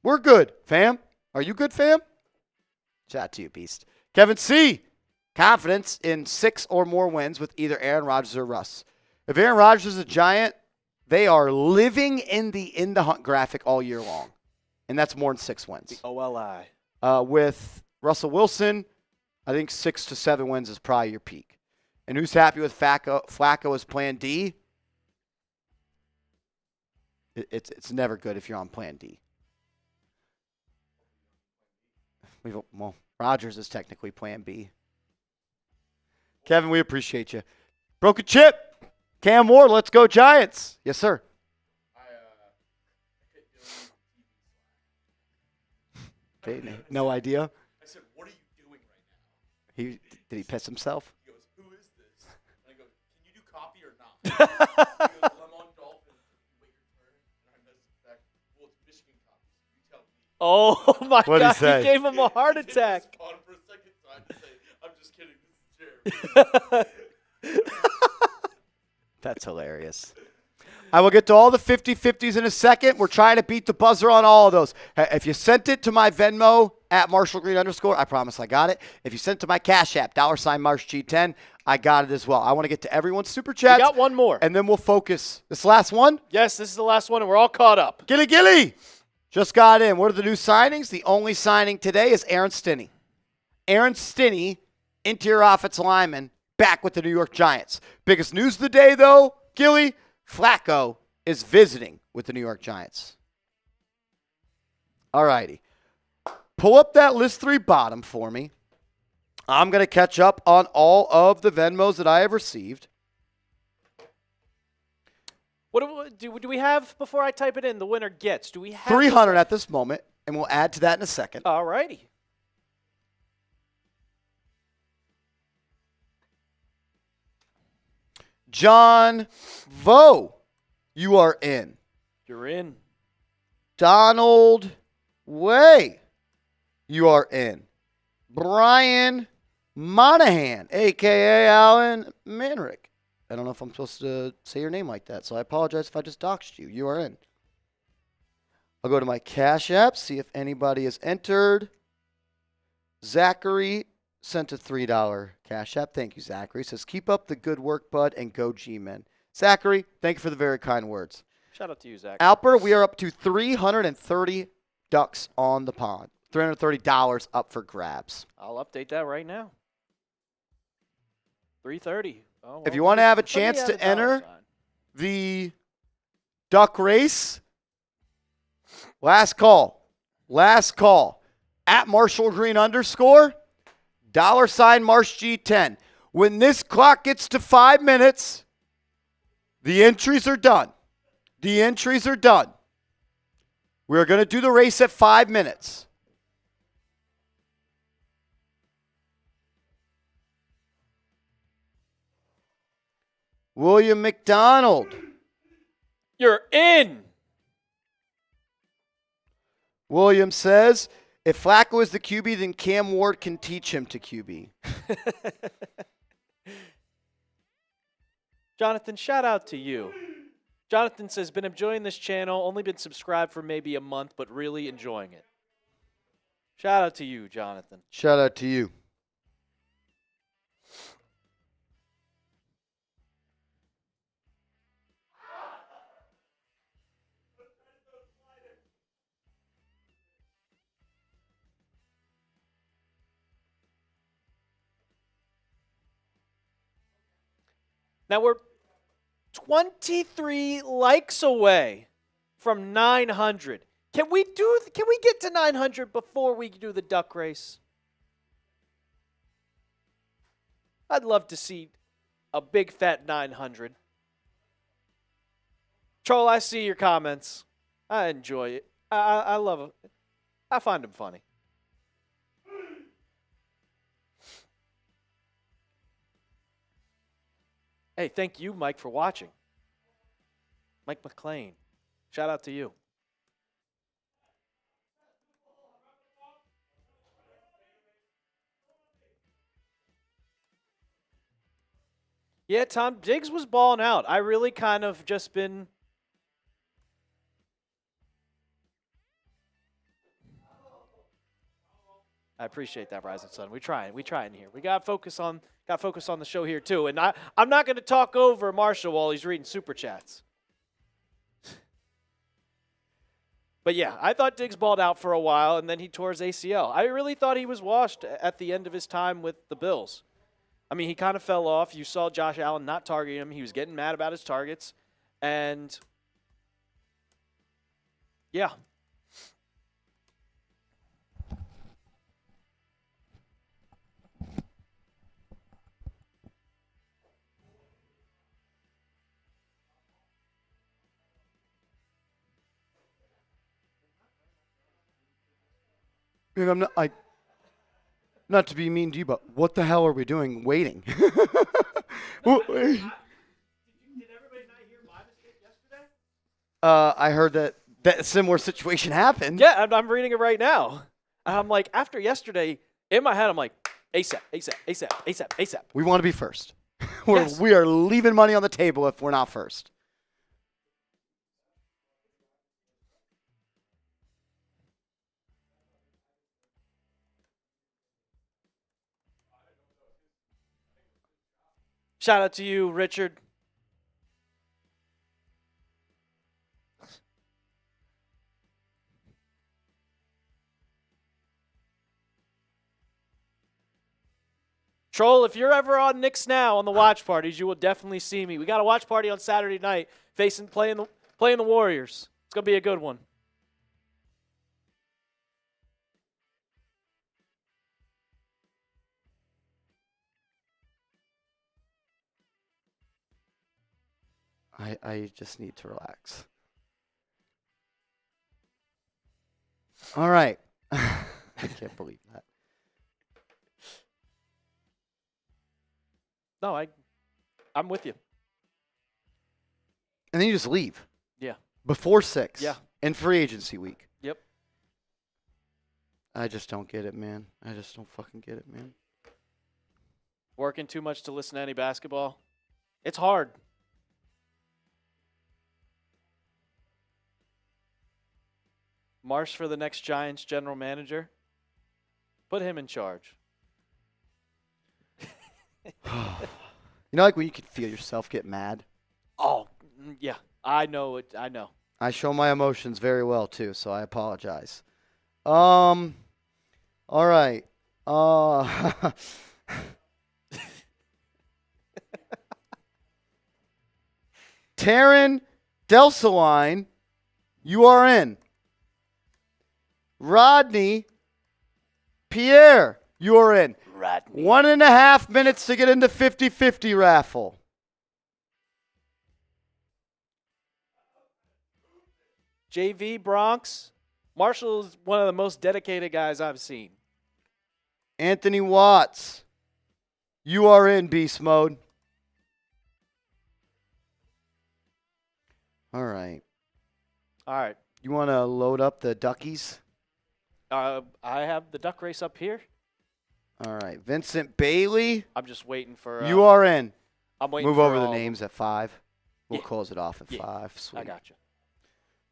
Speaker 1: We're good, fam. Are you good, fam? Shout out to you, beast. Kevin C. Confidence in 6 or more wins with either Aaron Rodgers or Russ. If Aaron Rodgers is a Giant, they are living in the hunt graphic all year long. And that's more than 6 wins.
Speaker 2: The OLI.
Speaker 1: With Russell Wilson, I think 6 to 7 wins is probably your peak. And who's happy with Flacco as plan D? It's never good if you're on plan D. Well, Rodgers is technically plan B. Kevin, we appreciate you. Broke a chip. Cam Ward, let's go Giants. Yes, sir. Okay, no idea.
Speaker 3: I said, what are you doing right now?
Speaker 1: Did he piss himself?
Speaker 3: He goes, who is this? And I go, can you do copy or not? He goes, well, I'm on Dolphins. Wait your turn. And I messaged back, well, it's Michigan copy. You tell me.
Speaker 2: Oh, my
Speaker 1: What'd he
Speaker 2: God.
Speaker 1: say?
Speaker 2: He gave him a heart
Speaker 3: He did
Speaker 2: attack.
Speaker 3: respond for a second time to say, I'm just kidding. This is Jeremy.
Speaker 1: That's hilarious. I will get to all the 50-50s in a second. We're trying to beat the buzzer on all of those. If you sent it to my Venmo at @MarshallGreen_, I promise I got it. If you sent it to my Cash App, $MarshG10, I got it as well. I want to get to everyone's super chats.
Speaker 2: We got one more.
Speaker 1: And then we'll focus. This last one?
Speaker 2: Yes, this is the last one, and we're all caught up.
Speaker 1: Gilly. Just got in. What are the new signings? The only signing today is Aaron Stinney. Aaron Stinney, interior offensive lineman, back with the New York Giants. Biggest news of the day, though, Gilly, Flacco is visiting with the New York Giants. All righty. Pull up that list 3 bottom for me. I'm going to catch up on all of the Venmos that I have received.
Speaker 2: What do we have, before I type it in, the winner gets? Do we have
Speaker 1: 300 at this moment, and we'll add to that in a second.
Speaker 2: All righty.
Speaker 1: John Vo, you are in.
Speaker 2: You're in.
Speaker 1: Donald Way, you are in. Brian Monahan, a.k.a. Alan Manrick. I don't know if I'm supposed to say your name like that, so I apologize if I just doxed you. You are in. I'll go to my Cash App, see if anybody has entered. Zachary sent a $3 Cash App. Thank you, Zachary. Says, keep up the good work, bud, and go G-Men. Zachary, thank you for the very kind words.
Speaker 2: Shout out to you, Zach.
Speaker 1: Alper, we are up to 330 ducks on the pond. $330 up for grabs.
Speaker 2: I'll update that right now. 330. Oh, well,
Speaker 1: If you want to have a
Speaker 2: let me
Speaker 1: chance
Speaker 2: add
Speaker 1: to
Speaker 2: a dollar
Speaker 1: enter
Speaker 2: sign.
Speaker 1: the duck race, last call. At @MarshallGreen_, $MarshG10. When this clock gets to 5 minutes, The entries are done. The entries are done. We're going to do the race at 5 minutes. William McDonald.
Speaker 2: You're in.
Speaker 1: William says, if Flacco is the QB, then Cam Ward can teach him to QB.
Speaker 2: Jonathan, shout out to you. Jonathan says, been enjoying this channel, only been subscribed for maybe a month, but really enjoying it. Shout out to you, Jonathan.
Speaker 1: Shout out to you.
Speaker 2: Now we're 23 likes away from 900. Can we get to 900 before we do the duck race? I'd love to see a big fat 900. Troll, I see your comments. I enjoy it. I love it. I find them funny. Hey, thank you, Mike, for watching. Mike McLean. Shout out to you. Yeah, Tom Diggs was balling out. I really kind of just been... I appreciate that, Rising Sun. We trying here. We got to focus on the show here too. And I'm not going to talk over Marshall while he's reading super chats. But yeah, I thought Diggs balled out for a while, and then he tore his ACL. I really thought he was washed at the end of his time with the Bills. I mean, he kind of fell off. You saw Josh Allen not targeting him. He was getting mad about his targets. And yeah.
Speaker 1: I'm not to be mean to you, but what the hell are we doing waiting?
Speaker 2: Did everybody not hear my mistake yesterday?
Speaker 1: I heard that a similar situation happened.
Speaker 2: Yeah, I'm reading it right now. And I'm like, after yesterday, in my head, I'm like, ASAP, ASAP, ASAP, ASAP, ASAP.
Speaker 1: We want to be first.
Speaker 2: Yes.
Speaker 1: We are leaving money on the table if we're not first.
Speaker 2: Shout out to you, Richard. Troll, if you're ever on Knicks Now on the watch parties, you will definitely see me. We got a watch party on Saturday night playing the Warriors. It's going to be a good one.
Speaker 1: I just need to relax. All right. I can't believe that.
Speaker 2: No, I'm with you.
Speaker 1: And then you just leave.
Speaker 2: Yeah.
Speaker 1: Before 6.
Speaker 2: Yeah.
Speaker 1: In free agency week.
Speaker 2: Yep.
Speaker 1: I just don't get it, man. I just don't fucking get it, man.
Speaker 2: Working too much to listen to any basketball. It's hard. Marsh for the next Giants general manager. Put him in charge.
Speaker 1: You know, like when you can feel yourself get mad?
Speaker 2: Oh, yeah. I know it. I know.
Speaker 1: I show my emotions very well, too, so I apologize. All right. Taryn Delsaline, you are in. Rodney Pierre, you are in.
Speaker 2: Rodney.
Speaker 1: 1.5 minutes to get into 50-50 raffle.
Speaker 2: JV Bronx. Marshall's one of the most dedicated guys I've seen.
Speaker 1: Anthony Watts, you are in beast mode. All right.
Speaker 2: All right.
Speaker 1: You want to load up the duckies?
Speaker 2: I have the duck race up here.
Speaker 1: All right. Vincent Bailey,
Speaker 2: I'm just waiting for.
Speaker 1: you are in.
Speaker 2: I'm waiting.
Speaker 1: Move
Speaker 2: for
Speaker 1: over the
Speaker 2: all of them.
Speaker 1: names at 5. We'll
Speaker 2: Yeah.
Speaker 1: close it off at
Speaker 2: Yeah.
Speaker 1: 5. Sweet.
Speaker 2: I got you.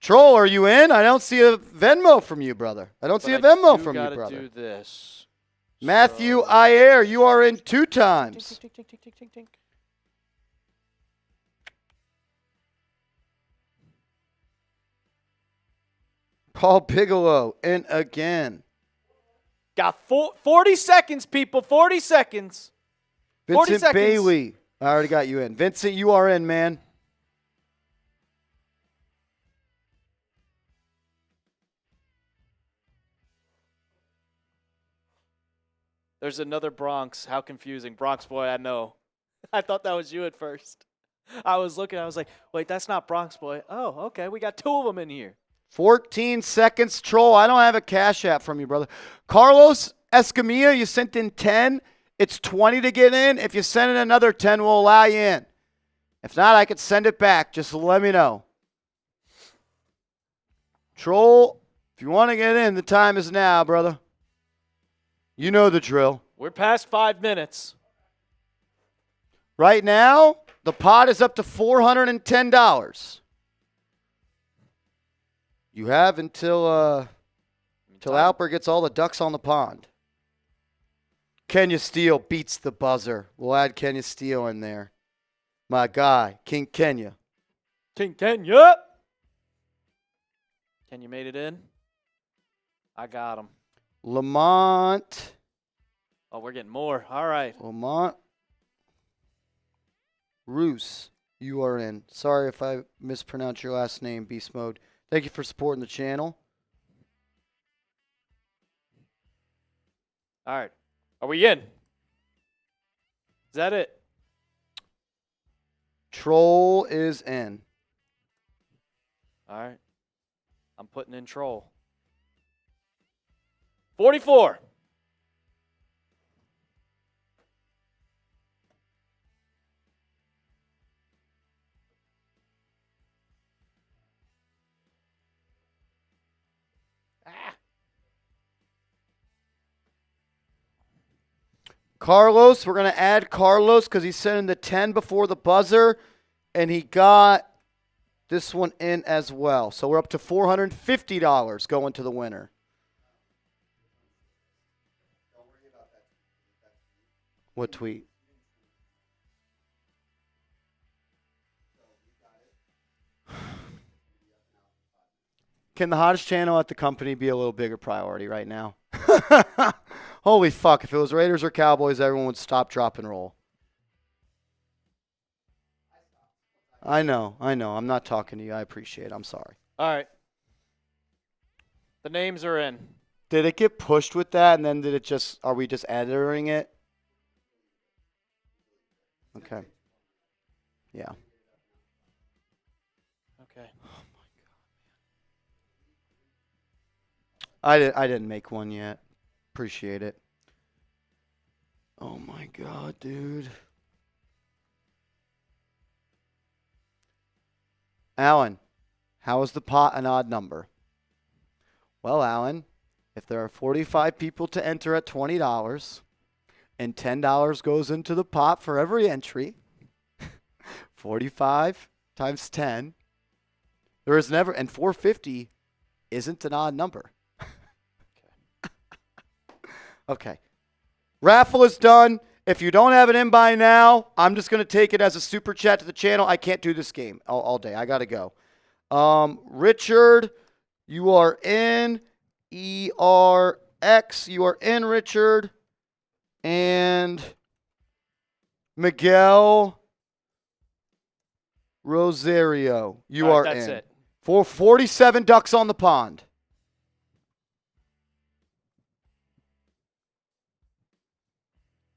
Speaker 1: Troll, are you in? I don't see a Venmo from you, brother. I don't see a Venmo from you, brother.
Speaker 2: Do this.
Speaker 1: Matthew
Speaker 2: So-
Speaker 1: Iyer, you are in 2 times.
Speaker 2: Tink, tink, tink, tink, tink, tink.
Speaker 1: Paul Bigelow in again.
Speaker 2: Got 40 seconds, people. 40 seconds. 40
Speaker 1: Vincent
Speaker 2: seconds.
Speaker 1: Bailey, I already got you in. Vincent, you are in, man.
Speaker 2: There's another Bronx. How confusing. Bronx boy, I know. I thought that was you at first. I was looking. I was like, wait, that's not Bronx boy. Oh, okay. We got 2 of them in here.
Speaker 1: 14 seconds, Troll. I don't have a cash app from you, brother. Carlos Escamilla, you sent in 10. It's 20 to get in. If you send in another 10, we'll allow you in. If not, I could send it back. Just let me know. Troll, if you want to get in, the time is now, brother. You know the drill.
Speaker 2: We're past 5 minutes.
Speaker 1: Right now, the pot is up to $410. You have until Alper gets all the ducks on the pond. Kenya Steele beats the buzzer. We'll add Kenya Steele in there. My guy, King Kenya.
Speaker 2: King Kenya. Kenya made it in. I got him.
Speaker 1: Lamont.
Speaker 2: Oh, we're getting more. All right.
Speaker 1: Lamont. Roos, you are in. Sorry if I mispronounced your last name, Beast Mode. Thank you for supporting the channel.
Speaker 2: All right. Are we in? Is that it?
Speaker 1: Troll is in.
Speaker 2: All right. I'm putting in troll. 44.
Speaker 1: Carlos, we're going to add Carlos because he sent in the 10 before the buzzer, and he got this one in as well. So we're up to $450 going to the winner. What tweet? Can the hottest channel at the company be a little bigger priority right now? Holy fuck, if it was Raiders or Cowboys, everyone would stop, drop, and roll. I know. I'm not talking to you. I appreciate it. I'm sorry.
Speaker 2: All right. The names are in.
Speaker 1: Did it get pushed with that, and then are we just editing it? Okay. Yeah.
Speaker 2: Okay.
Speaker 1: I didn't make one yet. Appreciate it. Oh my God, dude. Alan, how is the pot an odd number? Well, Alan, if there are 45 people to enter at $20 and $10 goes into the pot for every entry, 45 times 10, there is never, and 450 isn't an odd number. Okay. Raffle is done. If you don't have it in by now, I'm just going to take it as a super chat to the channel. I can't do this game all day. I got to go. Richard, you are in. ERX, you are in, Richard. And Miguel Rosario, you
Speaker 2: All
Speaker 1: are
Speaker 2: right, that's
Speaker 1: in.
Speaker 2: it.
Speaker 1: For 47 ducks on the pond.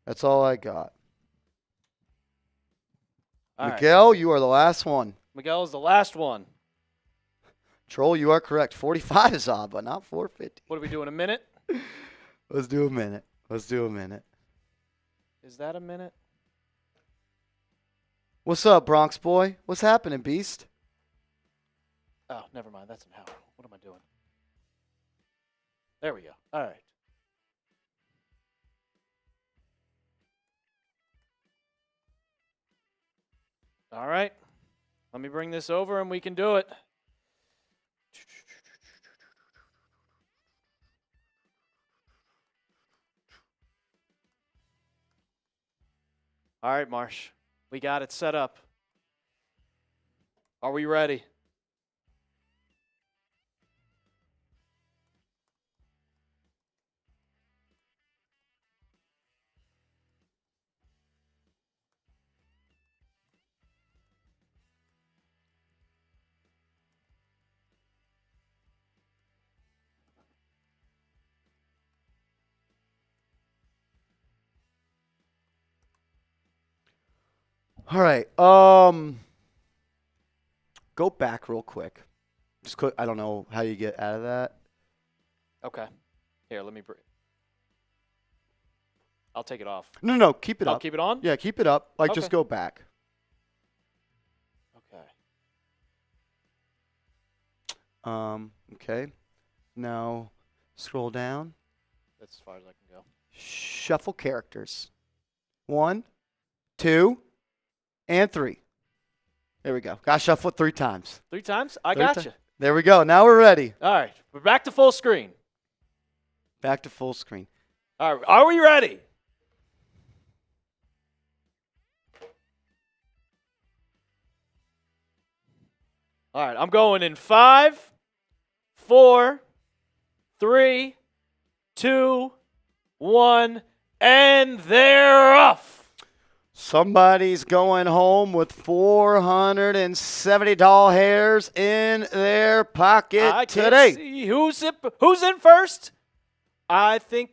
Speaker 1: That's all I got.
Speaker 2: All right.
Speaker 1: Miguel, you are the last one.
Speaker 2: Miguel is the last one.
Speaker 1: Troll, you are correct. 45 is odd, but not 450.
Speaker 2: What are we doing, a minute?
Speaker 1: Let's do a minute. Let's do a minute.
Speaker 2: Is that a minute?
Speaker 1: What's up, Bronx boy? What's happening, Beast?
Speaker 2: Oh, never mind. That's an hour. What am I doing? There we go. All right. All right. Let me bring this over and we can do it. All right, Marsh. We got it set up. Are we ready?
Speaker 1: All right. Go back real quick. Just quick. I don't know how you get out of that.
Speaker 2: Okay. Here, let me I'll take it off.
Speaker 1: No. Keep it
Speaker 2: I'll
Speaker 1: up.
Speaker 2: keep it on?
Speaker 1: Yeah, keep it up. Like, just
Speaker 2: Okay.
Speaker 1: go back.
Speaker 2: Okay.
Speaker 1: Okay. Now, scroll down.
Speaker 2: That's as far as I can go.
Speaker 1: Shuffle characters. 1, 2, and 3. There we go. Got to shuffle it 3 times.
Speaker 2: 3 times? I
Speaker 1: Three
Speaker 2: got
Speaker 1: ti-
Speaker 2: you.
Speaker 1: There we go. Now we're ready.
Speaker 2: All right. We're back to full screen.
Speaker 1: Back to full screen.
Speaker 2: All right. Are we ready? All right. I'm going in 5, 4, 3, 2, 1, and they're off.
Speaker 1: Somebody's going home with $470 hairs in their pocket
Speaker 2: I
Speaker 1: today.
Speaker 2: can't see who's in first. I think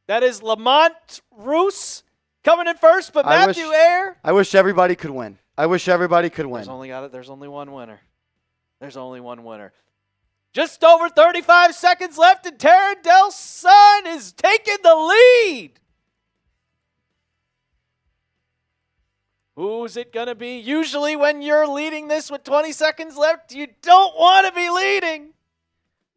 Speaker 2: that is Lamont Roos coming in first, but
Speaker 1: I
Speaker 2: Matthew
Speaker 1: wish-
Speaker 2: Ayer.
Speaker 1: I wish everybody could win. There's
Speaker 2: There's only one winner. There's only one winner. Just over 35 seconds left, and Tara Del Sun is taking the lead. Who's it going to be? Usually when you're leading this with 20 seconds left, you don't want to be leading.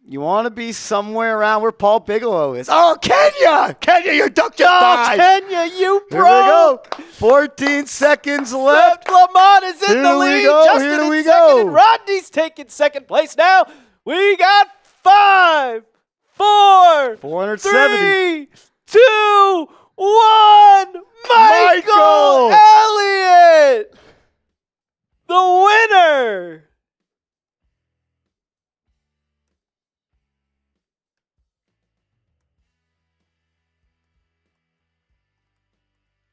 Speaker 1: You want to be somewhere around where Paul Bigelow is. Oh, Kenya! Kenya, you ducked your dive.
Speaker 2: Kenya, you
Speaker 1: Here
Speaker 2: pro.
Speaker 1: we go. 14 seconds left.
Speaker 2: Lamont is in
Speaker 1: Here
Speaker 2: the
Speaker 1: we
Speaker 2: lead.
Speaker 1: go,
Speaker 2: Justin
Speaker 1: here
Speaker 2: in
Speaker 1: we
Speaker 2: second,
Speaker 1: go.
Speaker 2: and Rodney's taking second place now. We got 5, 4,
Speaker 1: 470.
Speaker 2: 3, 2, 1. Michael Elliott, the winner.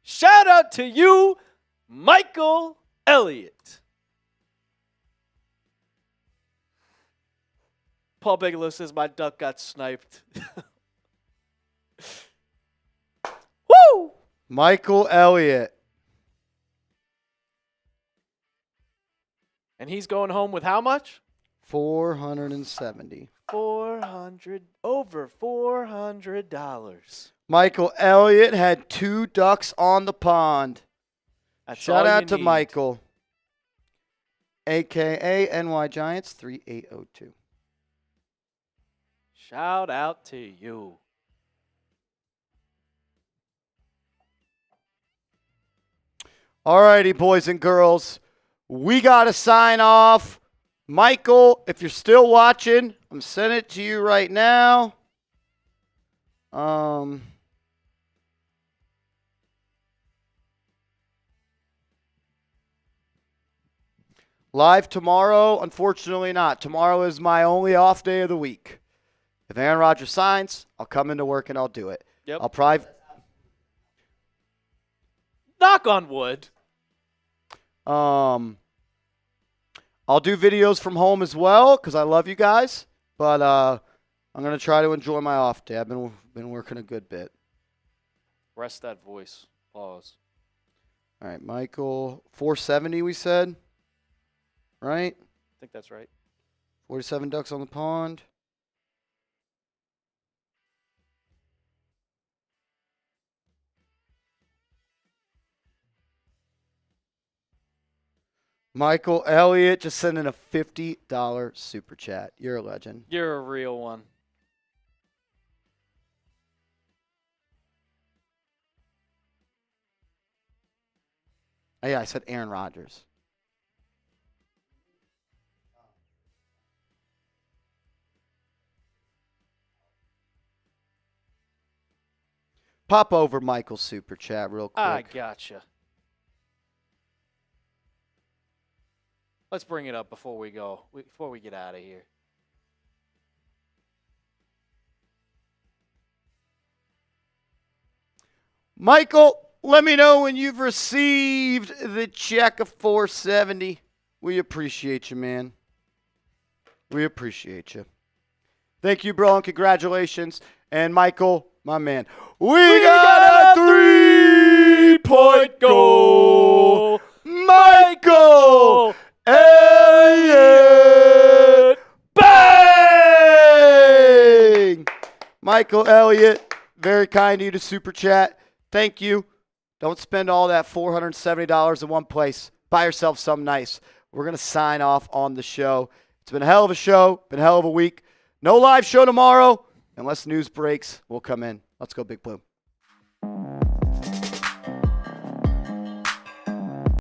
Speaker 2: Shout out to you, Michael Elliott. Paul Bigelow says my duck got sniped. Woo!
Speaker 1: Michael Elliott.
Speaker 2: And he's going home with how much?
Speaker 1: 470.
Speaker 2: Over $400.
Speaker 1: Michael Elliott had 2 ducks on the pond.
Speaker 2: That's
Speaker 1: Shout
Speaker 2: all
Speaker 1: out
Speaker 2: you
Speaker 1: to
Speaker 2: need.
Speaker 1: Michael, a.k.a. NY Giants 3802.
Speaker 2: Shout out to you.
Speaker 1: All righty, boys and girls. We got to sign off. Michael, if you're still watching, I'm sending it to you right now. Live tomorrow? Unfortunately not. Tomorrow is my only off day of the week. If Aaron Rodgers signs, I'll come into work and I'll do it.
Speaker 2: Yep.
Speaker 1: I'll probably...
Speaker 2: Knock on wood.
Speaker 1: I'll do videos from home as well because I love you guys. But I'm going to try to enjoy my off day. I've been working a good bit.
Speaker 2: Rest that voice. Pause.
Speaker 1: All right, Michael. 470 we said. Right?
Speaker 2: I think that's right.
Speaker 1: 47 ducks on the pond. Michael Elliott just sent in a $50 super chat. You're a legend.
Speaker 2: You're a real one.
Speaker 1: Oh, yeah, I said Aaron Rodgers. Pop over Michael's super chat real quick.
Speaker 2: I gotcha. Let's bring it up before we go. Before we get out of here.
Speaker 1: Michael, let me know when you've received the check of $470. We appreciate you, man. We appreciate you. Thank you, bro, and congratulations. And Michael, my man, we got a 3-point goal. Michael Elliott. Bang! Michael Elliott, very kind of you to super chat. Thank you. Don't spend all that $470 in one place. Buy yourself something nice. We're going to sign off on the show. It's been a hell of a show. Been a hell of a week. No live show tomorrow. Unless news breaks, we'll come in. Let's go, Big Blue.